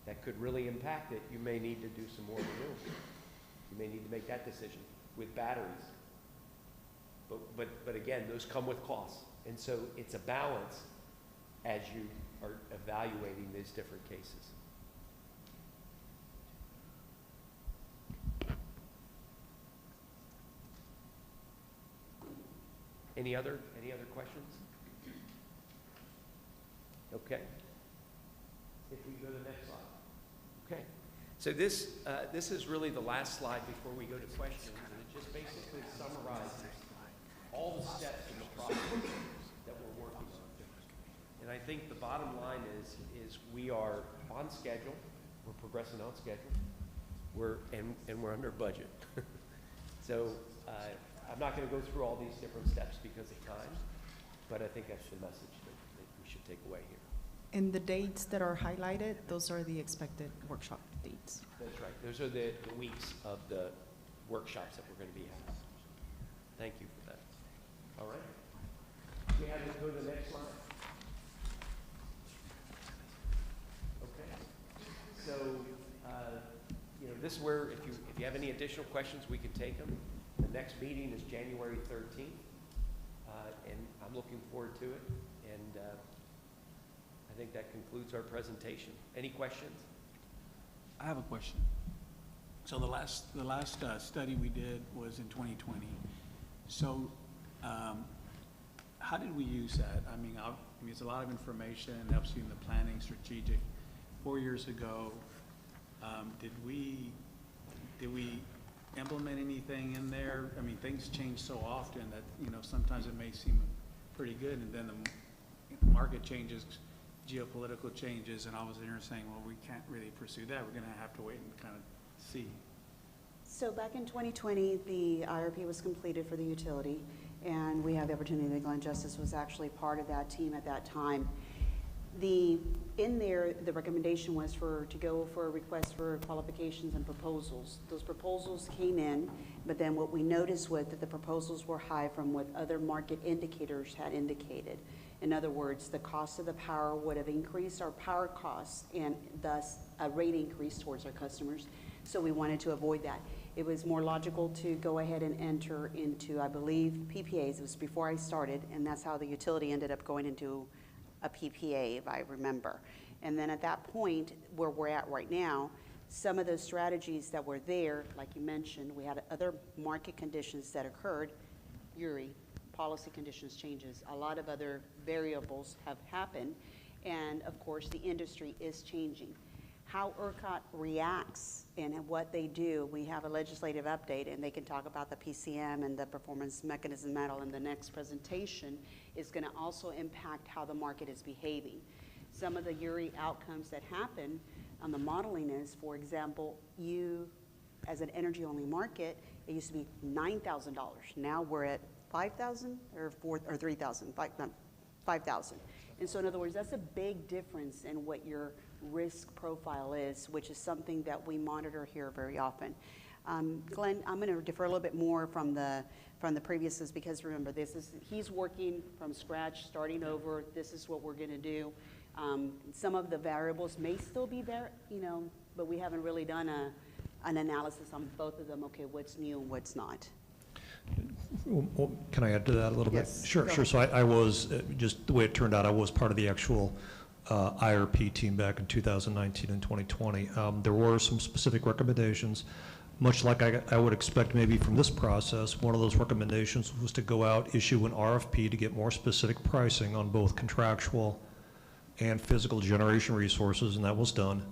that could really impact it, you may need to do some more renewables. You may need to make that decision with batteries. But again, those come with costs. And so it's a balance as you are evaluating these different cases. Any other questions? Okay. If we go to the next slide. Okay. So this is really the last slide before we go to questions, and it just basically summarizes all the steps in the process that we're working on. And I think the bottom line is we are on schedule. We're progressing on schedule. We're under budget. So I'm not going to go through all these different steps because of time, but I think that's the message that we should take away here. And the dates that are highlighted, those are the expected workshop dates. That's right. Those are the weeks of the workshops that we're going to be having. Thank you for that. All right. We have to go to the next slide. Okay. So, this is where if you have any additional questions, we can take them. The next meeting is January 13th, and I'm looking forward to it. And I think that concludes our presentation. Any questions? I have a question. So the last study we did was in 2020. So how did we use that? I mean, it's a lot of information, helps you in the planning, strategic. 4 years ago, did we implement anything in there? I mean, things change so often that, sometimes it may seem pretty good, and then the market changes, geopolitical changes, and I was there saying, well, we can't really pursue that. We're going to have to wait and kind of see. So back in 2020, the IRP was completed for the utility, and we had the opportunity that Glenn Justice was actually part of that team at that time. In there, the recommendation was to go for a request for qualifications and proposals. Those proposals came in, but then what we noticed was that the proposals were high from what other market indicators had indicated. In other words, the cost of the power would have increased our power costs and thus a rate increase towards our customers. So we wanted to avoid that. It was more logical to go ahead and enter into, I believe, PPAs. It was before I started, and that's how the utility ended up going into a PPA, if I remember. And then at that point, where we're at right now, some of those strategies that were there, like you mentioned, we had other market conditions that occurred, Uri, policy conditions changes, a lot of other variables have happened, and of course the industry is changing. How ERCOT reacts and what they do, we have a legislative update, and they can talk about the PCM and the performance mechanism model in the next presentation, is going to also impact how the market is behaving. Some of the URI outcomes that happen on the modeling is, for example, you, as an energy-only market, it used to be $9,000. Now we're at $5,000 or $3,000, $5,000. And so in other words, that's a big difference in what your risk profile is, which is something that we monitor here very often. Glenn, I'm going to defer a little bit more from the previous, because remember, he's working from scratch, starting over. This is what we're going to do. Some of the variables may still be there, but we haven't really done an analysis on both of them. Okay, what's new and what's not? Well, can I add to that a little bit? Yes. Sure. So I was, just the way it turned out, I was part of the actual IRP team back in 2019 and 2020. There were some specific recommendations. Much like I would expect maybe from this process, one of those recommendations was to go out, issue an RFP to get more specific pricing on both contractual and physical generation resources, and that was done.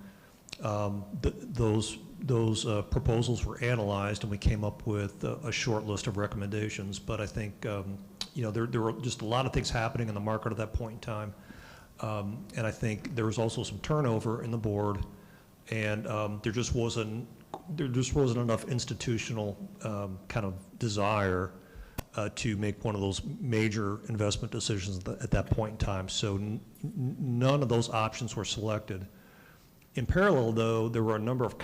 Those proposals were analyzed, and we came up with a short list of recommendations. But I think there were just a lot of things happening in the market at that point in time, and I think there was also some turnover in the board, and there just wasn't enough institutional kind of desire to make one of those major investment decisions at that point in time. So none of those options were selected. In parallel, though, there were a number of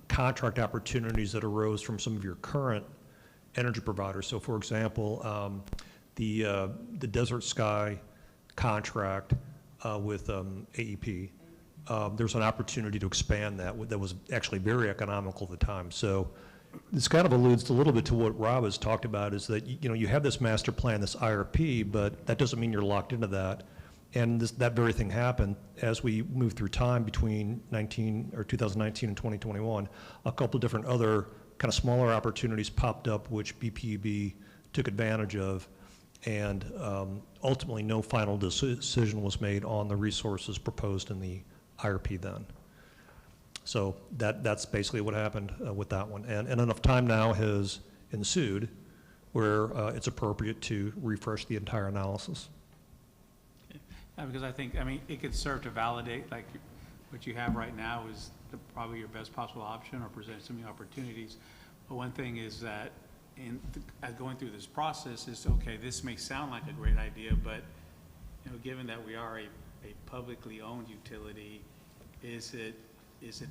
contract opportunities that arose from some of your current energy providers. So, for example, the Desert Sky contract with AEP, there's an opportunity to expand that was actually very economical at the time. So this kind of alludes a little bit to what Rob has talked about, is that you have this master plan, this IRP, but that doesn't mean you're locked into that. And that very thing happened as we moved through time between 2019 and 2021. A couple of different other kind of smaller opportunities popped up, which BPUB took advantage of, and ultimately no final decision was made on the resources proposed in the IRP then. So that's basically what happened with that one. And enough time now has ensued where it's appropriate to refresh the entire analysis. Because I think, it could serve to validate, like, what you have right now is probably your best possible option, or present some new opportunities. But one thing is that as going through this process is, okay, this may sound like a great idea, but, given that we are a publicly owned utility, is it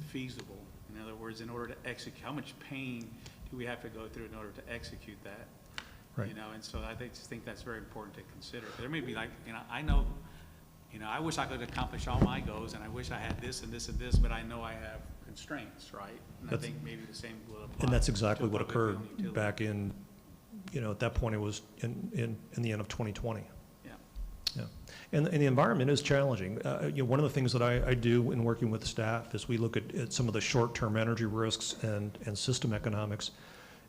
feasible? In other words, in order to execute, how much pain do we have to go through in order to execute that? Right. And so I just think that's very important to consider. There may be I know, I wish I could accomplish all my goals, and I wish I had this and this and this, but I know I have constraints, right? And I think maybe the same will apply. And that's exactly what occurred back in, at that point it was in the end of 2020. Yeah. And the environment is challenging. One of the things that I do in working with staff is we look at some of the short-term energy risks and system economics.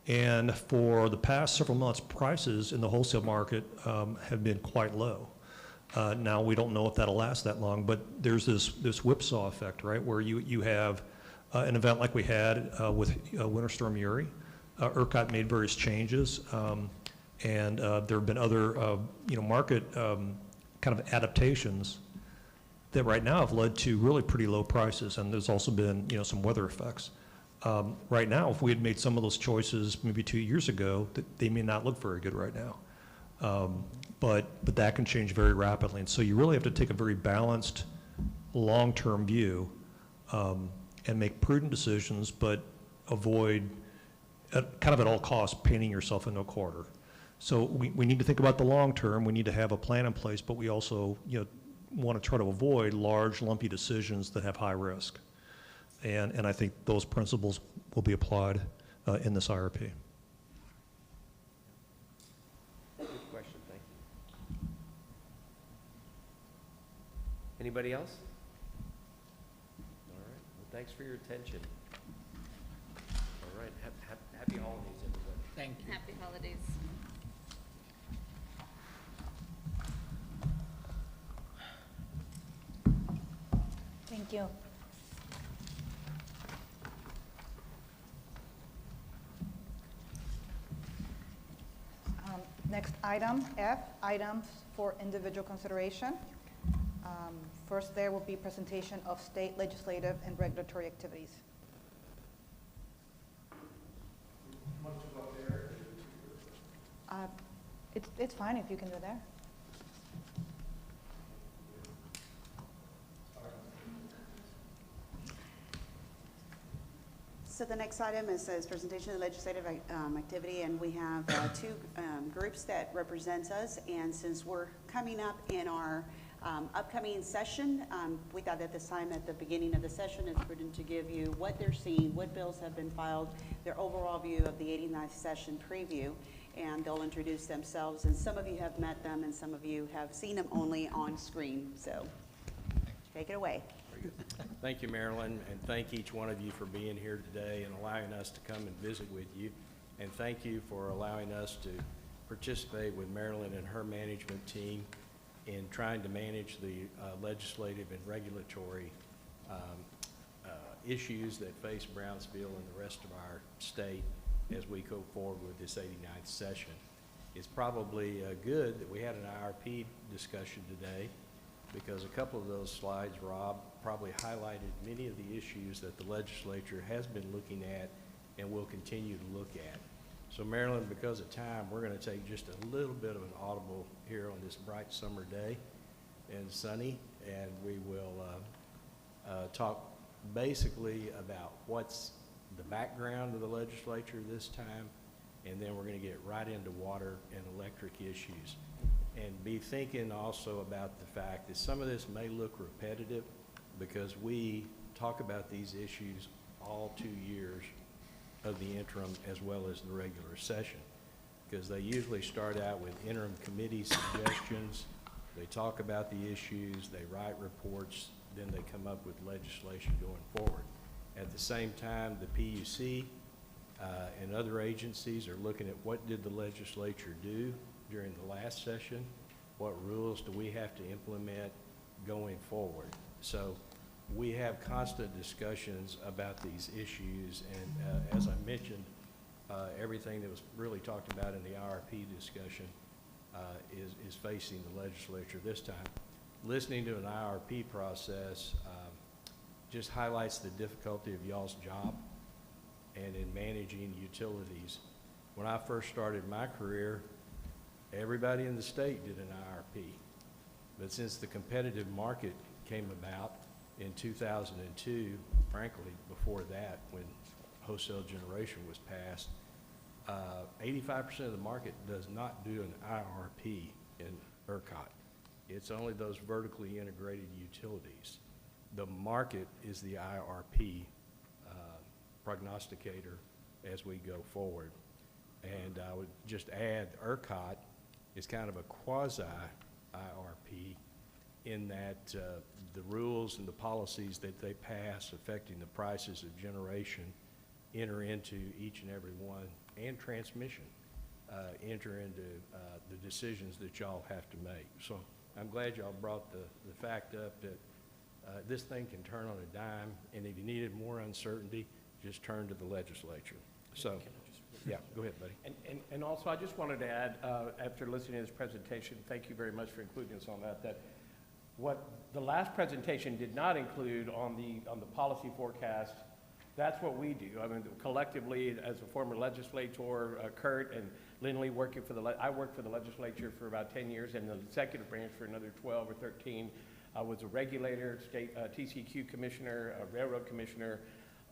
And for the past several months, prices in the wholesale market have been quite low. Now, we don't know if that'll last that long, but there's this whipsaw effect, right, where you have an event like we had with Winter Storm Uri. ERCOT made various changes, and there have been other, market kind of adaptations that right now have led to really pretty low prices, and there's also been, some weather effects. Right now, if we had made some of those choices maybe 2 years ago, they may not look very good right now. But that can change very rapidly, and so you really have to take a very balanced, long-term view and make prudent decisions, but avoid, kind of at all costs, painting yourself into a corner. So we need to think about the long term. We need to have a plan in place, but we also want to try to avoid large, lumpy decisions that have high risk. And I think those principles will be applied in this IRP. Good question, thank you. Anybody else? All right, well, thanks for your attention. All right, happy holidays, everybody. Thank you. Happy holidays. Thank you. Next item, F, items for individual consideration. First, there will be presentation of state legislative and regulatory activities. It's fine if you can do there. So the next item is presentation of legislative activity, and we have two groups that represent us. And since we're coming up in our upcoming session, we thought at this time at the beginning of the session it's prudent to give you what they're seeing, what bills have been filed, their overall view of the 89th session preview, and they'll introduce themselves. And some of you have met them, and some of you have seen them only on screen. So. Take it away. Thank you, Marilyn, and thank each one of you for being here today and allowing us to come and visit with you. And thank you for allowing us to participate with Marilyn and her management team in trying to manage the legislative and regulatory issues that face Brownsville and the rest of our state as we go forward with this 89th session. It's probably good that we had an IRP discussion today, because a couple of those slides, Rob, probably highlighted many of the issues that the legislature has been looking at and will continue to look at. So Marilyn, because of time, we're going to take just a little bit of an audible here on this bright summer day and sunny, and we will talk basically about what's the background of the legislature this time, and then we're going to get right into water and electric issues. And be thinking also about the fact that some of this may look repetitive because we talk about these issues all 2 years of the interim as well as the regular session, because they usually start out with interim committee suggestions, they talk about the issues, they write reports, then they come up with legislation going forward. At the same time, the PUC and other agencies are looking at what did the legislature do during the last session, what rules do we have to implement going forward. So we have constant discussions about these issues, and as I mentioned, everything that was really talked about in the IRP discussion is facing the legislature this time. Listening to an IRP process just highlights the difficulty of y'all's job and in managing utilities. When I first started my career, everybody in the state did an IRP. But since the competitive market came about in 2002, frankly, before that, when wholesale generation was passed, 85% of the market does not do an IRP in ERCOT. It's only those vertically integrated utilities. The market is the IRP prognosticator as we go forward. And I would just add ERCOT is kind of a quasi-IRP in that the rules and the policies that they pass affecting the prices of generation enter into each and every one, and transmission enter into the decisions that y'all have to make. So I'm glad y'all brought the fact up that this thing can turn on a dime, and if you needed more uncertainty, just turn to the legislature. So, yeah, go ahead, buddy. And also, I just wanted to add, after listening to this presentation, thank you very much for including us on that, that what the last presentation did not include on the policy forecast, that's what we do. I mean, collectively, as a former legislator, Kurt and Lindley working for I worked for the legislature for about 10 years, and the executive branch for another 12 or 13. I was a regulator, state TCQ commissioner, a railroad commissioner.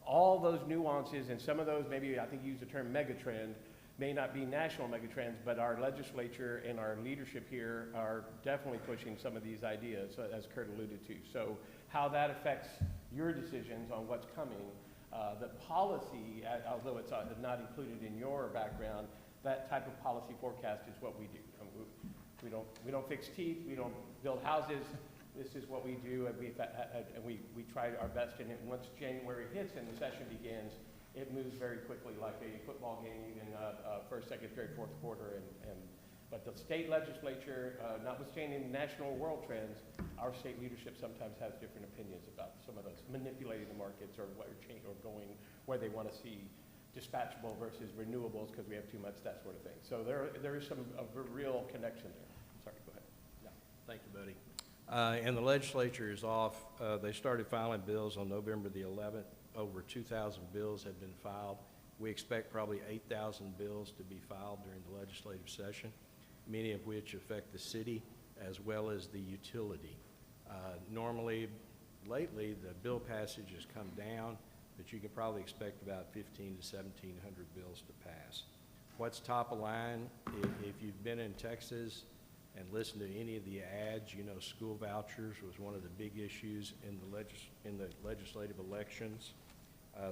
All those nuances, and some of those, maybe I think you used the term megatrend, may not be national megatrends, but our legislature and our leadership here are definitely pushing some of these ideas, as Kurt alluded to. So how that affects your decisions on what's coming, the policy, although it's not included in your background, that type of policy forecast is what we do. We don't fix teeth, we don't build houses. This is what we do, and we try our best. And once January hits and the session begins, it moves very quickly, like a football game, even first, second, third, fourth quarter. But the state legislature, notwithstanding national world trends, our state leadership sometimes has different opinions about some of those, manipulating the markets or what are changing or going where they want to see dispatchable versus renewables because we have too much, that sort of thing. So there is a real connection there. Sorry, go ahead. Yeah. Thank you, buddy. And the legislature is off. They started filing bills on November the 11th. Over 2,000 bills have been filed. We expect probably 8,000 bills to be filed during the legislative session, many of which affect the city as well as the utility. Normally, lately, the bill passage has come down, but you can probably expect about 1,500 to 1,700 bills to pass. What's top of line, if you've been in Texas and listened to any of the ads, you know school vouchers was one of the big issues in the legislative elections.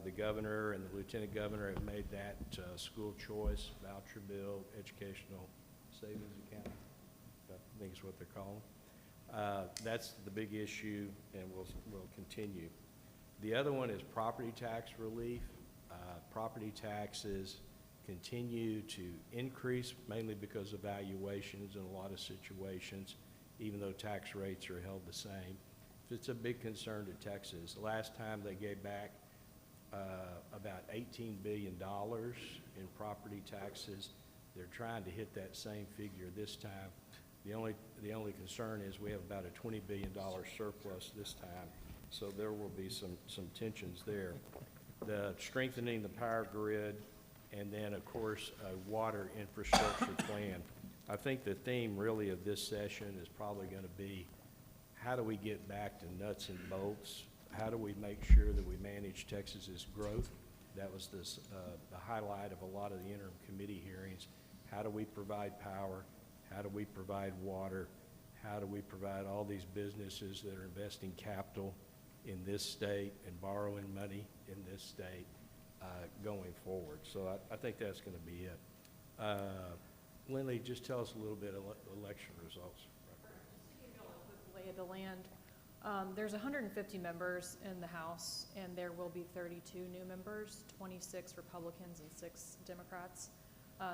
The governor and the lieutenant governor have made that school choice voucher bill, educational savings account, I think is what they're calling. That's the big issue, and we'll continue. The other one is property tax relief. Property taxes continue to increase, mainly because of valuations in a lot of situations, even though tax rates are held the same. It's a big concern to Texas. Last time they gave back about $18 billion in property taxes. They're trying to hit that same figure this time. The only concern is we have about a $20 billion surplus this time, so there will be some tensions there. The strengthening the power grid, and then, of course, a water infrastructure plan. I think the theme really of this session is probably going to be how do we get back to nuts and bolts? How do we make sure that we manage Texas's growth? That was the highlight of a lot of the interim committee hearings. How do we provide power? How do we provide water? How do we provide all these businesses that are investing capital in this state and borrowing money in this state going forward? So I think that's going to be it. Lindley, just tell us a little bit of election results. Just to give you all a quick lay of the land, there's 150 members in the House, and there will be 32 new members, 26 Republicans and 6 Democrats.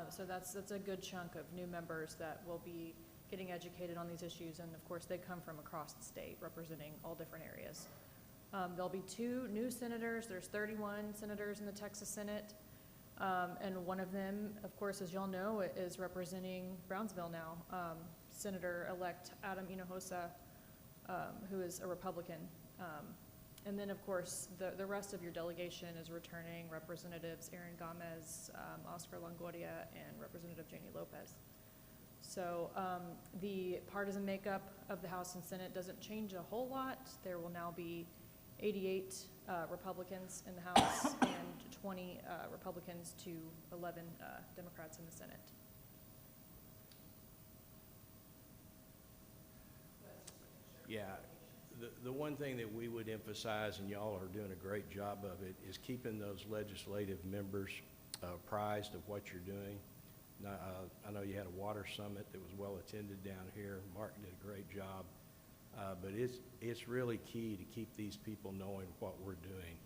So that's a good chunk of new members that will be getting educated on these issues, and of course they come from across the state representing all different areas. There'll be 2 new senators. There's 31 senators in the Texas Senate, and one of them, of course, as y'all know, is representing Brownsville now, Senator-elect Adam Hinojosa, who is a Republican. And then, of course, the rest of your delegation is returning Representatives Aaron Gomez, Oscar Longoria, and Representative Janie Lopez. So the partisan makeup of the House and Senate doesn't change a whole lot. There will now be 88 Republicans in the House and 20 Republicans to 11 Democrats in the Senate. Yeah. The one thing that we would emphasize, and y'all are doing a great job of it, is keeping those legislative members apprised of what you're doing. Now, I know you had a water summit that was well attended down here. Mark did a great job. But it's really key to keep these people knowing what we're doing.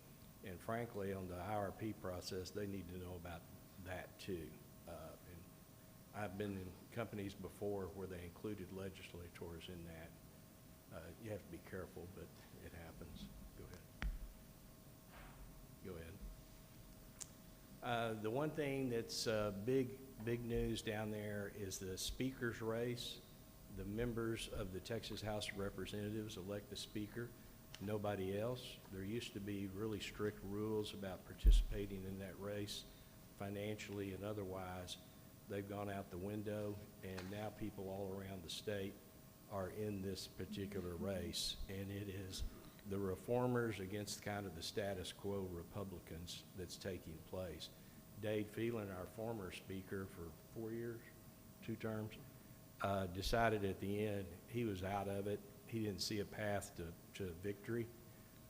And frankly, on the IRP process, they need to know about that too. And I've been in companies before where they included legislators in that. You have to be careful, but it happens. Go ahead. The one thing that's big news down there is the speaker's race. The members of the Texas House of Representatives elect the speaker, nobody else. There used to be really strict rules about participating in that race financially and otherwise. They've gone out the window, and now people all around the state are in this particular race, and it is the reformers against kind of the status quo Republicans that's taking place. Dade Phelan, our former speaker for 4 years, 2 terms, decided at the end he was out of it. He didn't see a path to victory.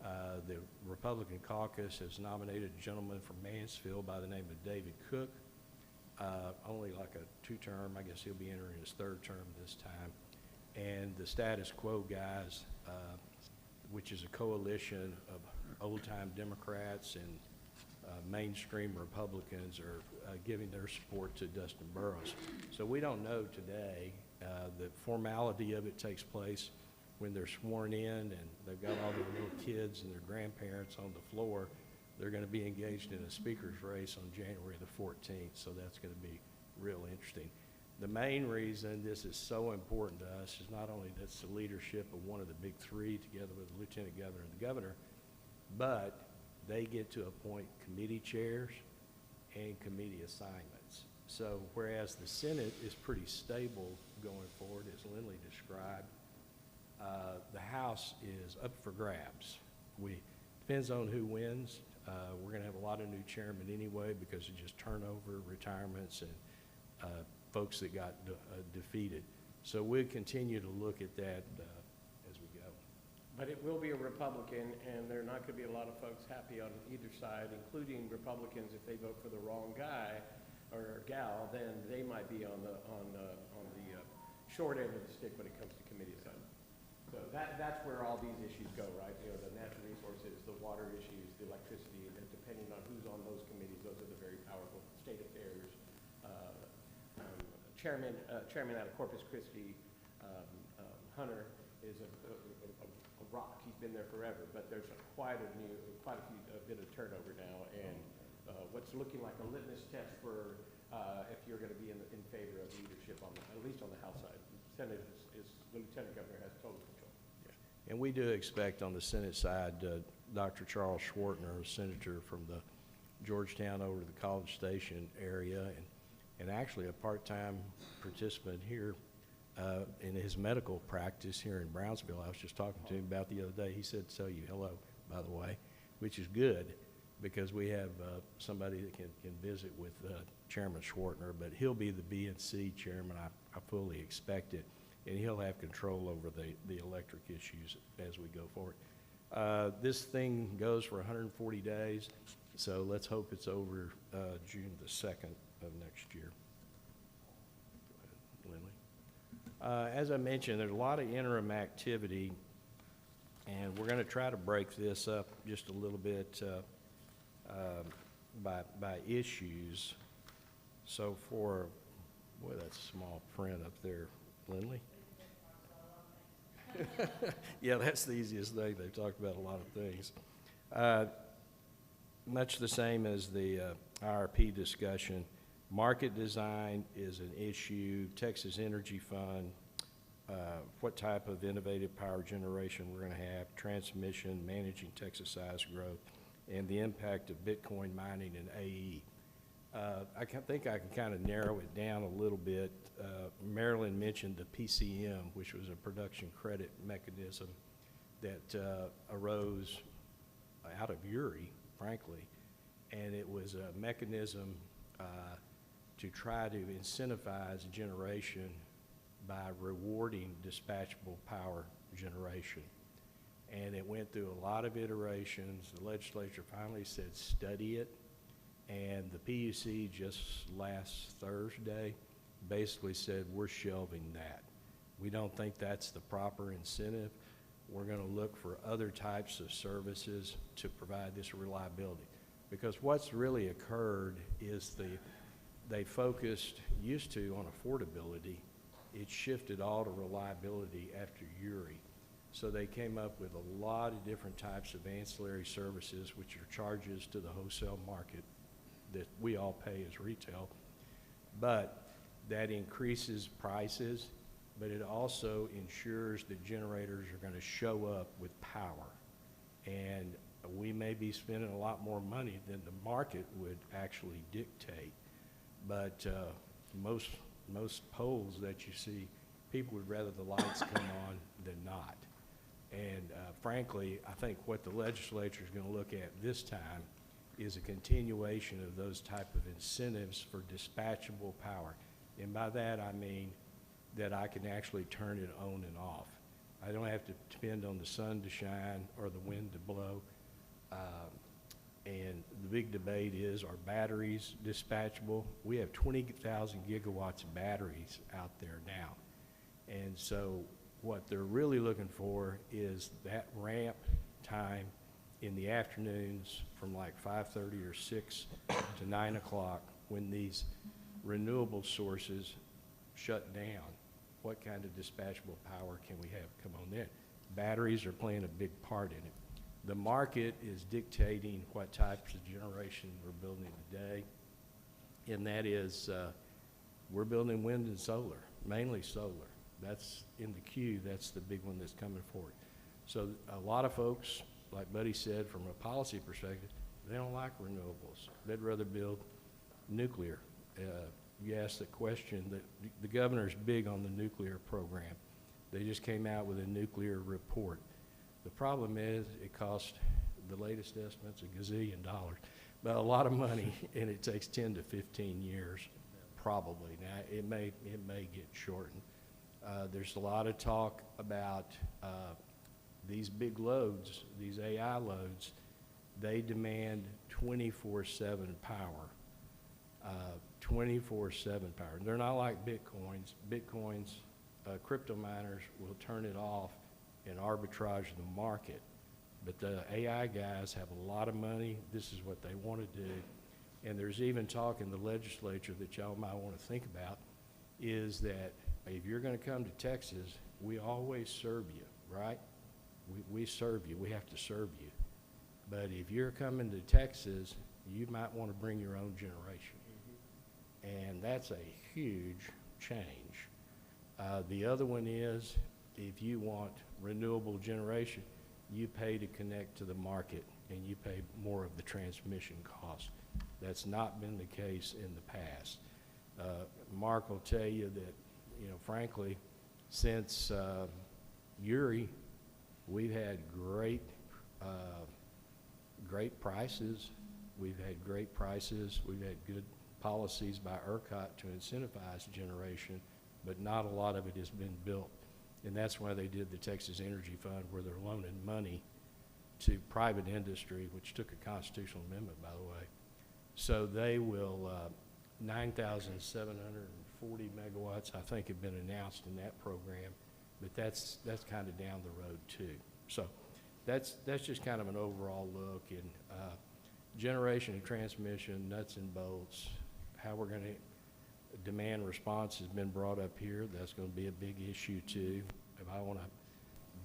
The Republican caucus has nominated a gentleman from Mansfield by the name of David Cook, only like a 2-term. I guess he'll be entering his 3rd term this time. And the status quo guys, which is a coalition of old-time Democrats and mainstream Republicans, are giving their support to Dustin Burrows. So we don't know today. The formality of it takes place when they're sworn in and they've got all their little kids and their grandparents on the floor. They're going to be engaged in a speaker's race on January the 14th, so that's going to be real interesting. The main reason this is so important to us is not only that's the leadership of one of the big 3 together with the lieutenant governor and the governor, but they get to appoint committee chairs and committee assignments. So whereas the Senate is pretty stable going forward, as Lindley described, the House is up for grabs. Depends on who wins. We're going to have a lot of new chairmen anyway because of just turnover, retirements, and folks that got defeated. So we'll continue to look at that as we go. But it will be a Republican, and there are not going to be a lot of folks happy on either side, including Republicans. If they vote for the wrong guy or gal, then they might be on the short end of the stick when it comes to committee assignment. So that's where all these issues go, right? You know, the natural resources, the water issues, the electricity, and depending on who's on those committees, those are the very powerful. State affairs, chairman out of Corpus Christi, Hunter is a rock. He's been there forever, but there's quite a bit of turnover now, and what's looking like a litmus test for if you're going to be in favor of leadership on at least on the House side. The Senate is the Lieutenant Governor has total control. And we do expect on the Senate side, Dr. Charles Schwartner, a senator from the Georgetown over to the College Station area, and actually a part-time participant here in his medical practice here in Brownsville. I was just talking to him about the other day. He said, "Tell you hello," by the way, which is good because we have somebody that can visit with Chairman Schwartner, but he'll be the BNC chairman. I fully expect it, and he'll have control over the electric issues as we go forward. This thing goes for 140 days, so let's hope it's over June the 2nd of next year. Go ahead, Lindley. As I mentioned, there's a lot of interim activity, and we're going to try to break this up just a little bit by issues. So for, boy, that's small print up there, Lindley. Yeah, that's the easiest thing. They've talked about a lot of things. Much the same as the IRP discussion. Market design is an issue. Texas Energy Fund, what type of innovative power generation we're going to have, transmission, managing Texas size growth, and the impact of Bitcoin mining and AE. I think I can kind of narrow it down a little bit. Marilyn mentioned the PCM, which was a production credit mechanism that arose out of Uri, frankly, and it was a mechanism to try to incentivize generation by rewarding dispatchable power generation. And it went through a lot of iterations. The legislature finally said, study it. And the PUC just last Thursday basically said, we're shelving that. We don't think that's the proper incentive. We're going to look for other types of services to provide this reliability. Because what's really occurred is they focused, used to, on affordability. It shifted all to reliability after Uri. So they came up with a lot of different types of ancillary services, which are charges to the wholesale market that we all pay as retail. But that increases prices, but it also ensures that generators are going to show up with power. And we may be spending a lot more money than the market would actually dictate. But most polls that you see, people would rather the lights come on than not. And frankly, I think what the legislature is going to look at this time is a continuation of those type of incentives for dispatchable power. And by that, I mean that I can actually turn it on and off. I don't have to depend on the sun to shine or the wind to blow. And the big debate is, are batteries dispatchable? We have 20,000 gigawatts of batteries out there now. And so what they're really looking for is that ramp time in the afternoons from like 5:30 or 6 to 9 o'clock when these renewable sources shut down. What kind of dispatchable power can we have come on in? Batteries are playing a big part in it. The market is dictating what types of generation we're building today, and that is we're building wind and solar, mainly solar. That's in the queue. That's the big one that's coming forward. So a lot of folks, like Buddy said, from a policy perspective, they don't like renewables. They'd rather build nuclear. You asked the question, the governor's big on the nuclear program. They just came out with a nuclear report. The problem is it costs, the latest estimate's $1 gazillion, but a lot of money, and it takes 10 to 15 years, probably. Now, it may get shortened. There's a lot of talk about these big loads, these AI loads. They demand 24/7 power, 24/7 power. They're not like Bitcoins. Bitcoins, crypto miners will turn it off and arbitrage the market. But the AI guys have a lot of money. This is what they want to do. And there's even talk in the legislature that y'all might want to think about, is that if you're going to come to Texas, we always serve you, right? We serve you. We have to serve you. But if you're coming to Texas, you might want to bring your own generation. And that's a huge change. The other one is, if you want renewable generation, you pay to connect to the market, and you pay more of the transmission cost. That's not been the case in the past. Mark will tell you that, you know, frankly, since Uri, we've had great prices. We've had great prices. We've had good policies by ERCOT to incentivize generation, but not a lot of it has been built. And that's why they did the Texas Energy Fund, where they're loaning money to private industry, which took a constitutional amendment, by the way. So they will, 9,740 megawatts, I think, have been announced in that program, but that's kind of down the road too. So that's just kind of an overall look, and generation and transmission, nuts and bolts, how we're going to demand response has been brought up here. That's going to be a big issue too. If I want a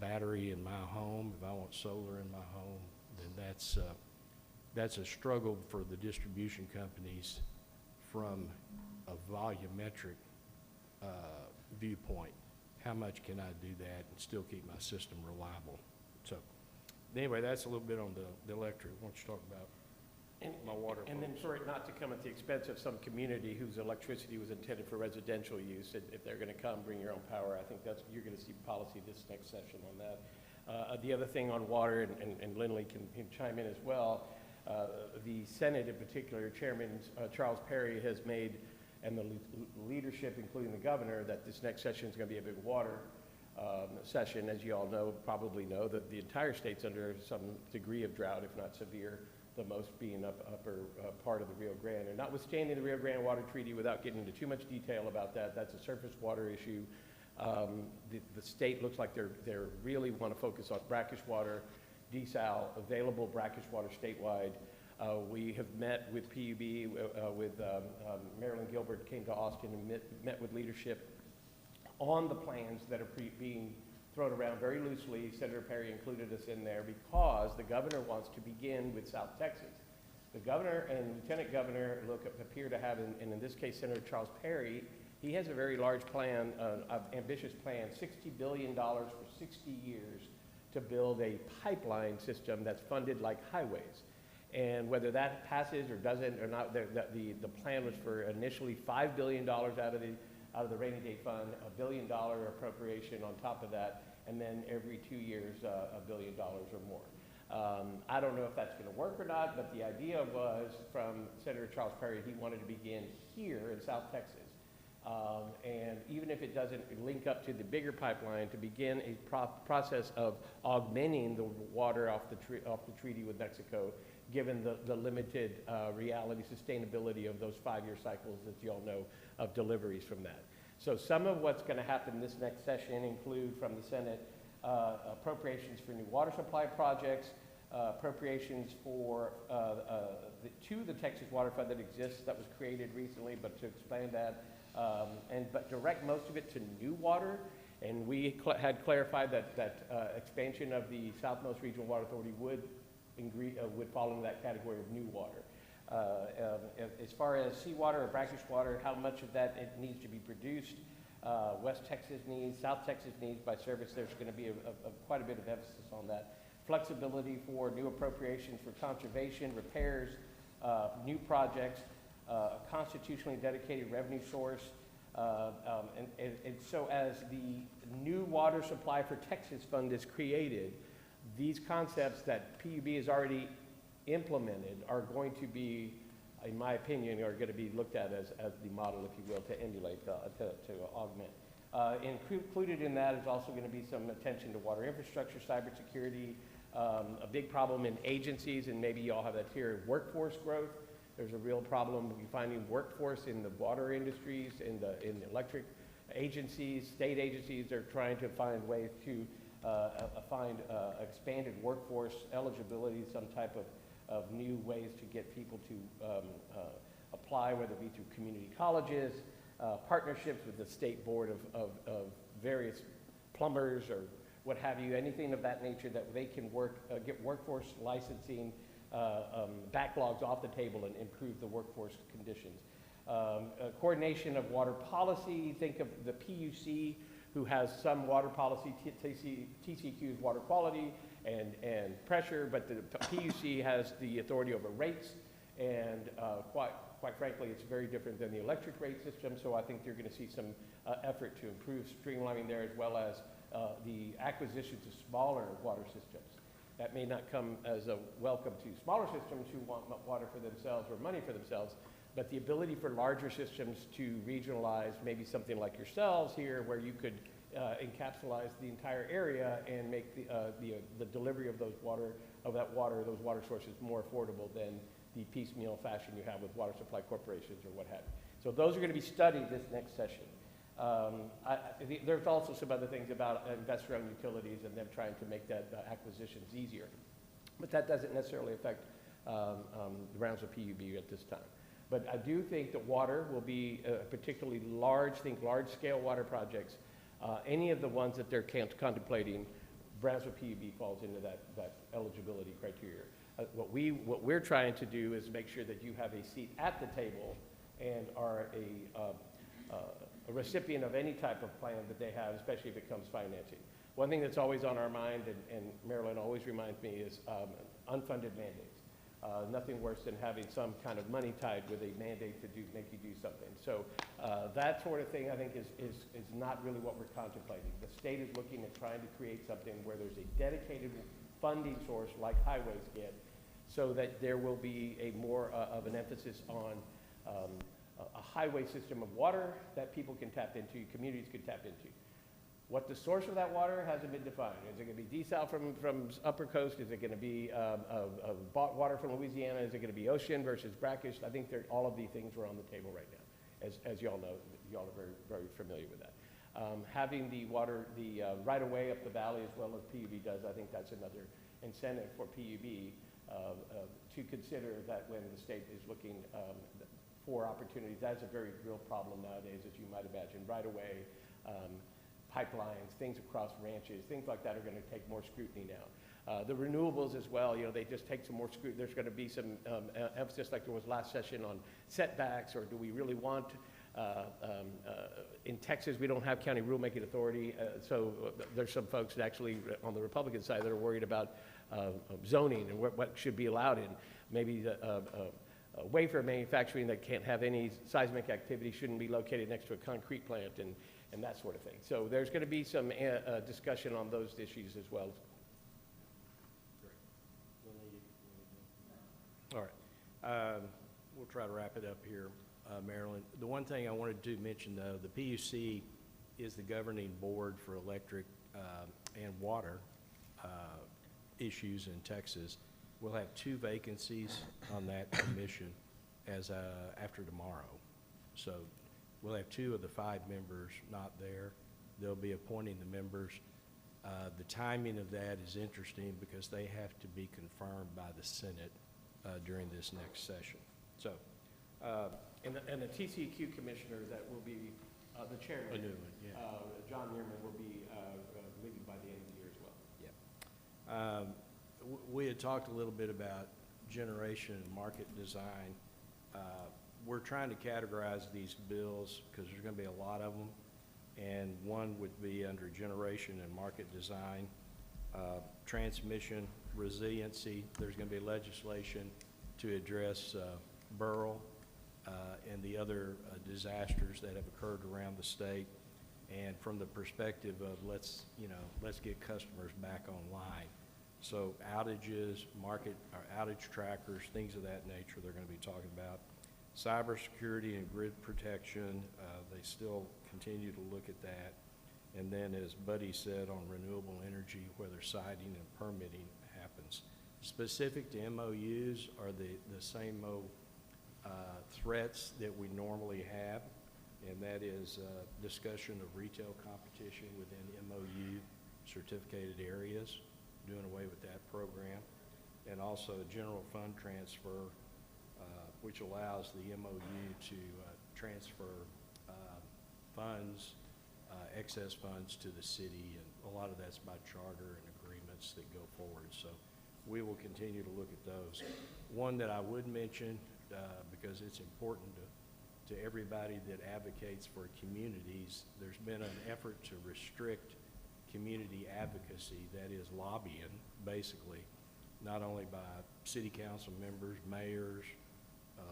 battery in my home, if I want solar in my home, then that's a struggle for the distribution companies from a volumetric viewpoint. How much can I do that and still keep my system reliable? So anyway, that's a little bit on the electric. Why don't you talk about my water? And then for it not to come at the expense of some community whose electricity was intended for residential use, if they're going to come, bring your own power, I think you're going to see policy this next session on that. The other thing on water, and Lindley can chime in as well, the Senate in particular, Chairman Charles Perry has made, and the leadership, including the governor, that this next session is going to be a big water session. As you all know, probably know, that the entire state's under some degree of drought, if not severe, the most being upper part of the Rio Grande. And notwithstanding the Rio Grande Water Treaty, without getting into too much detail about that, that's a surface water issue. The state looks like they really want to focus on brackish water, desal, available brackish water statewide. We have met with PUB, with Marilyn Gilbert came to Austin and met with leadership on the plans that are being thrown around very loosely. Senator Perry included us in there because the governor wants to begin with South Texas. The governor and lieutenant governor appear to have, and in this case, Senator Charles Perry, he has a very large plan, ambitious plan, $60 billion for 60 years to build a pipeline system that's funded like highways. And whether that passes or doesn't or not, the plan was for initially $5 billion out of the rainy day fund, $1 billion appropriation on top of that, and then every 2 years, $1 billion or more. I don't know if that's going to work or not, but the idea was from Senator Charles Perry, he wanted to begin here in South Texas. And even if it doesn't link up to the bigger pipeline, to begin a process of augmenting the water off the treaty with Mexico, given the limited reality, sustainability of those 5-year cycles that you all know of deliveries from that. So some of what's going to happen this next session include from the Senate appropriations for new water supply projects, appropriations for the Texas Water Fund that exists, that was created recently, but to expand that, but direct most of it to new water. And we had clarified that expansion of the Southmost Regional Water Authority would fall into that category of new water. As far as seawater or brackish water, how much of that it needs to be produced, West Texas needs, South Texas needs by service, there's going to be quite a bit of emphasis on that. Flexibility for new appropriations for conservation, repairs, new projects, a constitutionally dedicated revenue source. And so as the new water supply for Texas fund is created, these concepts that PUB has already implemented are going to be, in my opinion, are going to be looked at as the model, if you will, to emulate, to augment. Included in that is also going to be some attention to water infrastructure, cybersecurity, a big problem in agencies, and maybe you all have that here, workforce growth. There's a real problem with finding workforce in the water industries, in the electric agencies, state agencies. They're trying to find ways to find expanded workforce eligibility, some type of new ways to get people to apply, whether it be through community colleges, partnerships with the state board of various plumbers or what have you, anything of that nature that they can get workforce licensing backlogs off the table and improve the workforce conditions. Coordination of water policy, think of the PUC, who has some water policy, TCEQ is water quality and pressure, but the PUC has the authority over rates, and quite frankly, it's very different than the electric rate system, so I think you're going to see some effort to improve streamlining there, as well as the acquisitions of smaller water systems. That may not come as a welcome to smaller systems who want water for themselves or money for themselves, but the ability for larger systems to regionalize, maybe something like yourselves here, where you could encapsulate the entire area and make the delivery of those water sources more affordable than the piecemeal fashion you have with water supply corporations or what have you. So those are going to be studied this next session. There's also some other things about investor-owned utilities and them trying to make that acquisitions easier, but that doesn't necessarily affect the rounds of PUB at this time. But I do think that water will be particularly large-scale water projects. Any of the ones that they're contemplating, Brownsville PUB falls into that eligibility criteria. What we're trying to do is make sure that you have a seat at the table and are a recipient of any type of plan that they have, especially if it comes financing. One thing that's always on our mind, and Marilyn always reminds me, is unfunded mandates. Nothing worse than having some kind of money tied with a mandate to make you do something. So that sort of thing, I think, is not really what we're contemplating. The state is looking at trying to create something where there's a dedicated funding source like highways get, so that there will be a more of an emphasis on a highway system of water that people can tap into, communities can tap into. What the source of that water hasn't been defined. Is it going to be desal from Upper Coast? Is it going to be water from Louisiana? Is it going to be ocean versus brackish? I think all of these things are on the table right now, as you all know. You all are very, very familiar with that. Having the water, right-of-way up the valley, as well as PUB does, I think that's another incentive for PUB to consider that when the state is looking for opportunities. That's a very real problem nowadays, as you might imagine. Right-of-way, pipelines, things across ranches, things like that are going to take more scrutiny now. The renewables as well, they just take some more scrutiny. There's going to be some emphasis, like there was last session, on setbacks, or do we really want, in Texas, we don't have county rulemaking authority, so there's some folks that actually, on the Republican side, that are worried about zoning and what should be allowed in. Maybe wafer manufacturing that can't have any seismic activity shouldn't be located next to a concrete plant, and that sort of thing. So there's going to be some discussion on those issues as well. All right. We'll try to wrap it up here, Marilyn. The one thing I wanted to mention, though, the PUC is the governing board for electric and water issues in Texas. We'll have 2 vacancies on that commission as after tomorrow. So we'll have 2 of the 5 members not there. They'll be appointing the members. The timing of that is interesting because they have to be confirmed by the Senate during this next session. So, and the TCEQ commissioner that will be the chairman, a new one, yeah. John Mearman, will be leaving by the end of the year as well. Yeah. We had talked a little bit about generation and market design. We're trying to categorize these bills because there's going to be a lot of them, and one would be under generation and market design. Transmission resiliency, there's going to be legislation to address Beryl and the other disasters that have occurred around the state, and from the perspective of let's get customers back online. So outages, outage trackers, things of that nature they're going to be talking about. Cybersecurity and grid protection, they still continue to look at that. And then, as Buddy said, on renewable energy, whether siting and permitting happens. Specific to MOUs are the same threats that we normally have, and that is discussion of retail competition within MOU, certificated areas, doing away with that program, and also a general fund transfer, which allows the MOU to transfer funds, excess funds to the city, and a lot of that's by charter and agreements that go forward. So we will continue to look at those. One that I would mention, because it's important to everybody that advocates for communities, there's been an effort to restrict community advocacy, that is lobbying, basically, not only by city council members, mayors,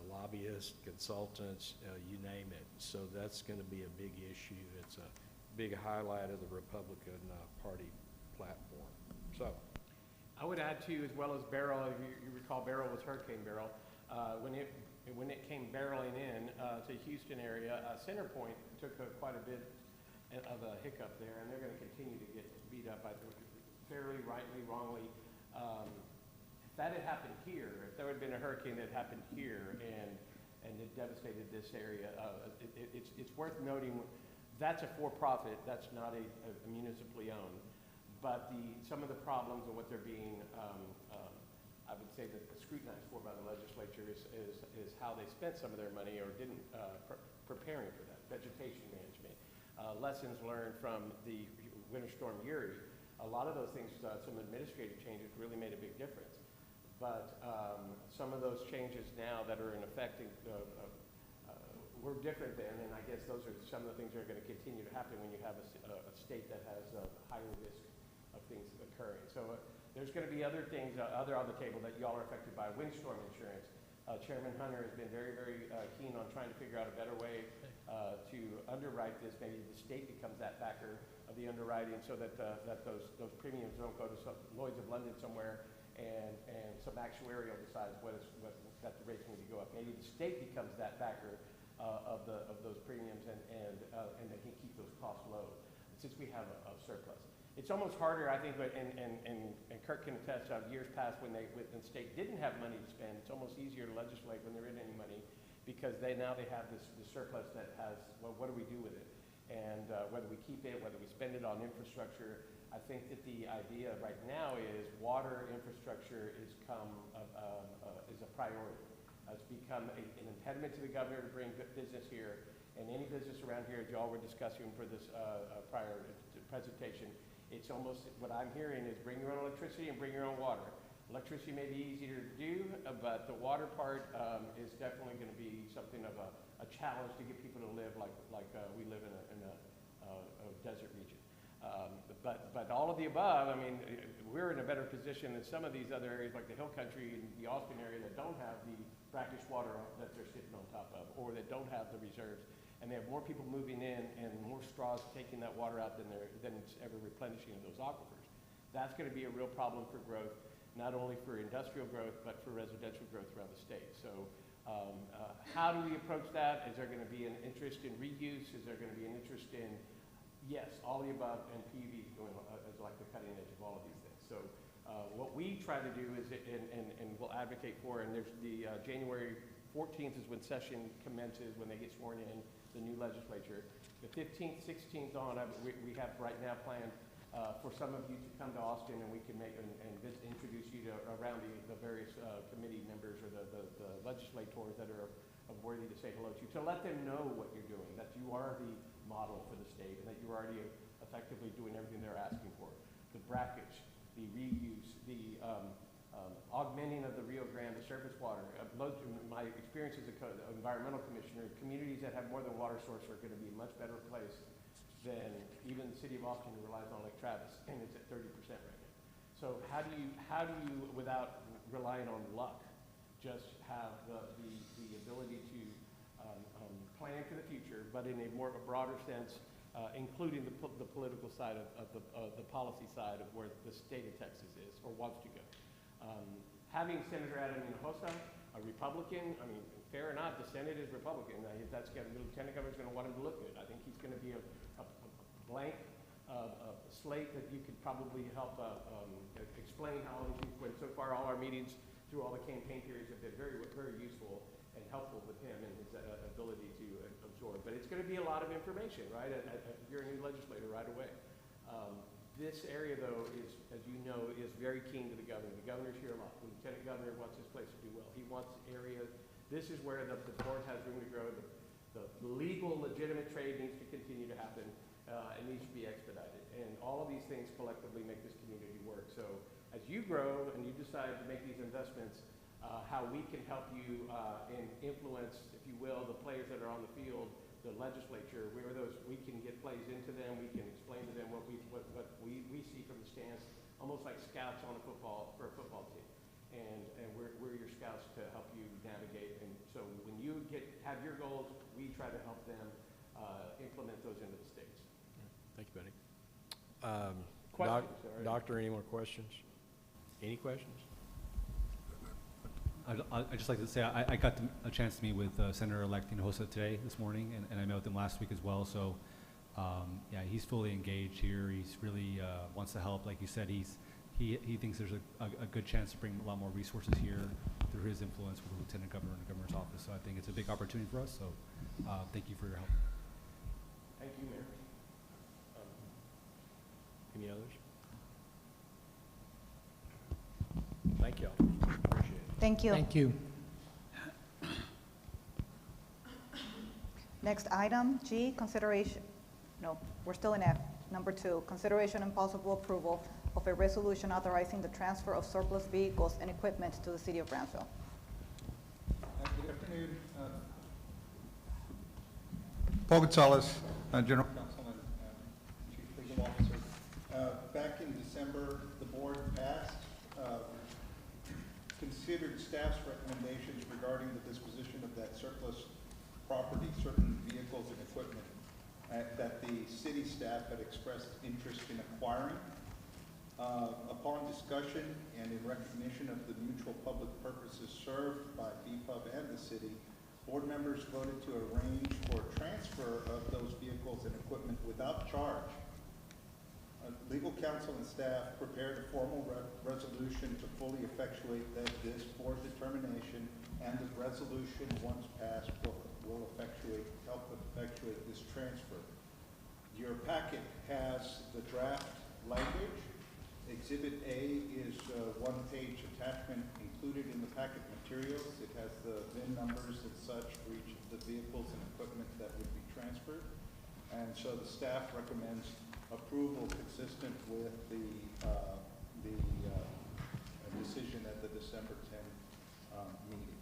lobbyists, consultants, you name it. So that's going to be a big issue. It's a big highlight of the Republican Party platform. So, I would add too, as well as Beryl, if you recall, Beryl was Hurricane Beryl. When it came barreling in to Houston area, CenterPoint took quite a bit of a hiccup there, and they're going to continue to get beat up, I think, fairly, rightly, wrongly. If that had happened here, if there had been a hurricane that happened here and it devastated this area, it's worth noting that's a for-profit, that's not a municipally owned. But some of the problems and what they're being, I would say that scrutinized for by the legislature is how they spent some of their money or didn't preparing for that. Vegetation management, lessons learned from the Winter Storm Uri. A lot of those things, some administrative changes really made a big difference. But some of those changes now that are in effect were different then, and I guess those are some of the things that are going to continue to happen when you have a state that has a higher risk of things occurring. So there's going to be other things, other on the table that y'all are affected by. Windstorm insurance. Chairman Hunter has been very, very keen on trying to figure out a better way to underwrite this. Maybe the state becomes that backer of the underwriting so that those premiums don't go to Lloyd's of London somewhere and some actuarial decides that the rates need to go up. Maybe the state becomes that backer of those premiums and they can keep those costs low since we have a surplus. It's almost harder, I think, and Kirk can attest of years past when the state didn't have money to spend. It's almost easier to legislate when there isn't any money because now they have this surplus that has, well, what do we do with it? And whether we keep it, whether we spend it on infrastructure. I think that the idea right now is water infrastructure is a priority. It's become an impediment to the governor to bring business here. And any business around here, as y'all were discussing for this prior presentation, it's almost, what I'm hearing is bring your own electricity and bring your own water. Electricity may be easier to do, but the water part is definitely going to be something of a challenge to get people to live like we live in a desert region. But all of the above, I mean, we're in a better position than some of these other areas like the Hill Country and the Austin area that don't have the brackish water that they're sitting on top of or that don't have the reserves. And they have more people moving in and more straws taking that water out than it's ever replenishing of those aquifers. That's going to be a real problem for growth, not only for industrial growth, but for residential growth around the state. So how do we approach that? Is there going to be an interest in reuse? Is there going to be an interest in, yes, all the above, and PUV is going as like the cutting edge of all of these things. So what we try to do is, and we'll advocate for, and there's the January 14th is when session commences, when they get sworn in, the new legislature. The 15th, 16th on, we have right now planned for some of you to come to Austin and we can make and introduce you to around the various committee members or the legislators that are worthy to say hello to, to let them know what you're doing, that you are the model for the state and that you're already effectively doing everything they're asking for. The brackage, the reuse, the augmenting of the Rio Grande, the surface water. My experience as an environmental commissioner, communities that have more than water source are going to be a much better place than even the city of Austin who relies on Lake Travis, and it's at 30% right now. So how do you, without relying on luck, just have the ability to plan for the future, but in a more of a broader sense, including the political side of the policy side of where the state of Texas is or wants to go. Having Senator Adam Hinojosa, a Republican, I mean, fair or not, the Senate is Republican. That's got the lieutenant governor's going to want him to look good. I think he's going to be a blank slate that you could probably help explain how all these things went. So far, all our meetings through all the campaign periods have been very, very useful and helpful with him and his ability to absorb. But it's going to be a lot of information, right? You're a new legislator right away. This area, though, is, as you know, is very keen to the governor. The governor's here a lot. The lieutenant governor wants this place to do well. He wants the area, this is where the port has room to grow. The legal, legitimate trade needs to continue to happen. It needs to be expedited. And all of these things collectively make this community work. So as you grow and you decide to make these investments, how we can help you and influence, if you will, the players that are on the field, the legislature, we can get plays into them, we can explain to them what we see from the stands, almost like scouts on for a football team. And we're your scouts to help you navigate. And so when you have your goals, we try to help them implement those into the states. Thank you, Benny. Questions, all right. Doctor, any more questions? Any questions? I'd just like to say I got a chance to meet with Senator-elect Hinojosa this morning, and I met with him last week as well. So, yeah, he's fully engaged here. He's really wants to help. Like you said, he thinks there's a good chance to bring a lot more resources here through his influence with the Lieutenant Governor and the Governor's office. So I think it's a big opportunity for us. So, thank you for your help. Thank you, Mayor. Any others? Thank you all. Appreciate it. Thank you. Thank you. Next item, G, consideration, no, we're still in F. Number 2, consideration and possible approval of a resolution authorizing the transfer of surplus vehicles and equipment to the city of Brownsville. Good afternoon. Paul Gonzalez, General Counsel and Chief Legal Officer. Back in December, the board passed, considered staff's recommendations regarding the disposition of that surplus property, certain vehicles and equipment that the city staff had expressed interest in acquiring. Upon discussion and in recognition of the mutual public purposes served by BPUB and the city, board members voted to arrange for transfer of those vehicles and equipment without charge. Legal counsel and staff prepared a formal resolution to fully effectuate this board determination, and the resolution, once passed, will help effectuate this transfer. Your packet has the draft language. Exhibit A is a one-page attachment included in the packet materials. It has the VIN numbers and such for each of the vehicles and equipment that would be transferred. And so the staff recommends approval consistent with the decision at the December 10 meeting.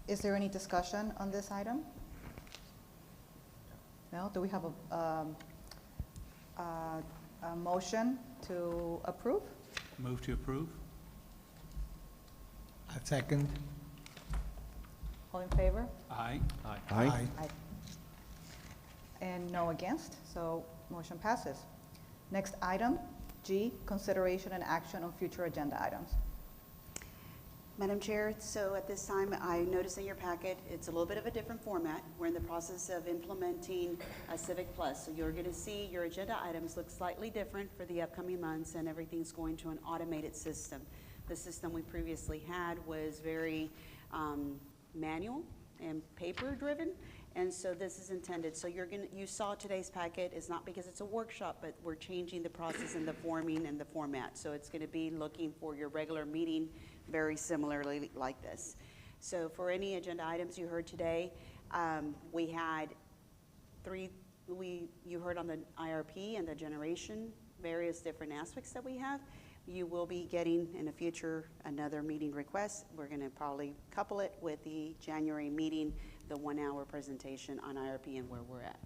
Is there any discussion on this item? No? Do we have a motion to approve? Move to approve. A second. All in favor? Aye. Aye. Aye. Aye. And no against, so motion passes. Next item, G, consideration and action on future agenda items. Madam Chair, so at this time, I noticed in your packet, it's a little bit of a different format. We're in the process of implementing Civic Plus. So you're going to see your agenda items look slightly different for the upcoming months, and everything's going to an automated system. The system we previously had was very manual and paper-driven, and so this is intended. So you saw today's packet. It's not because it's a workshop, but we're changing the process and the forming and the format. So it's going to be looking for your regular meeting very similarly like this. So for any agenda items you heard today, we had you heard on the IRP and the generation, various different aspects that we have. You will be getting in the future another meeting request. We're going to probably couple it with the January meeting, the 1-hour presentation on IRP and where we're at.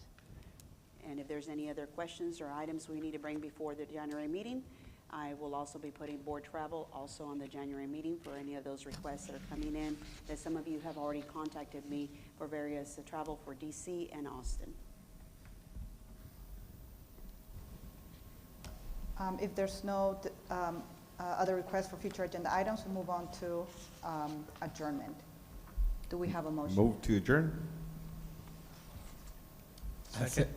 And if there's any other questions or items we need to bring before the January meeting, I will also be putting board travel also on the January meeting for any of those requests that are coming in, that some of you have already contacted me for various travel for DC and Austin. If there's no other requests for future agenda items, we'll move on to adjournment. Do we have a motion? Move to adjourn. Second.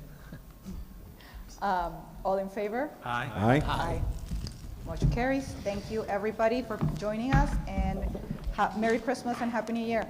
All in favor? Aye. Aye. Aye. Motion carries. Thank you, everybody, for joining us, and Merry Christmas and Happy New Year.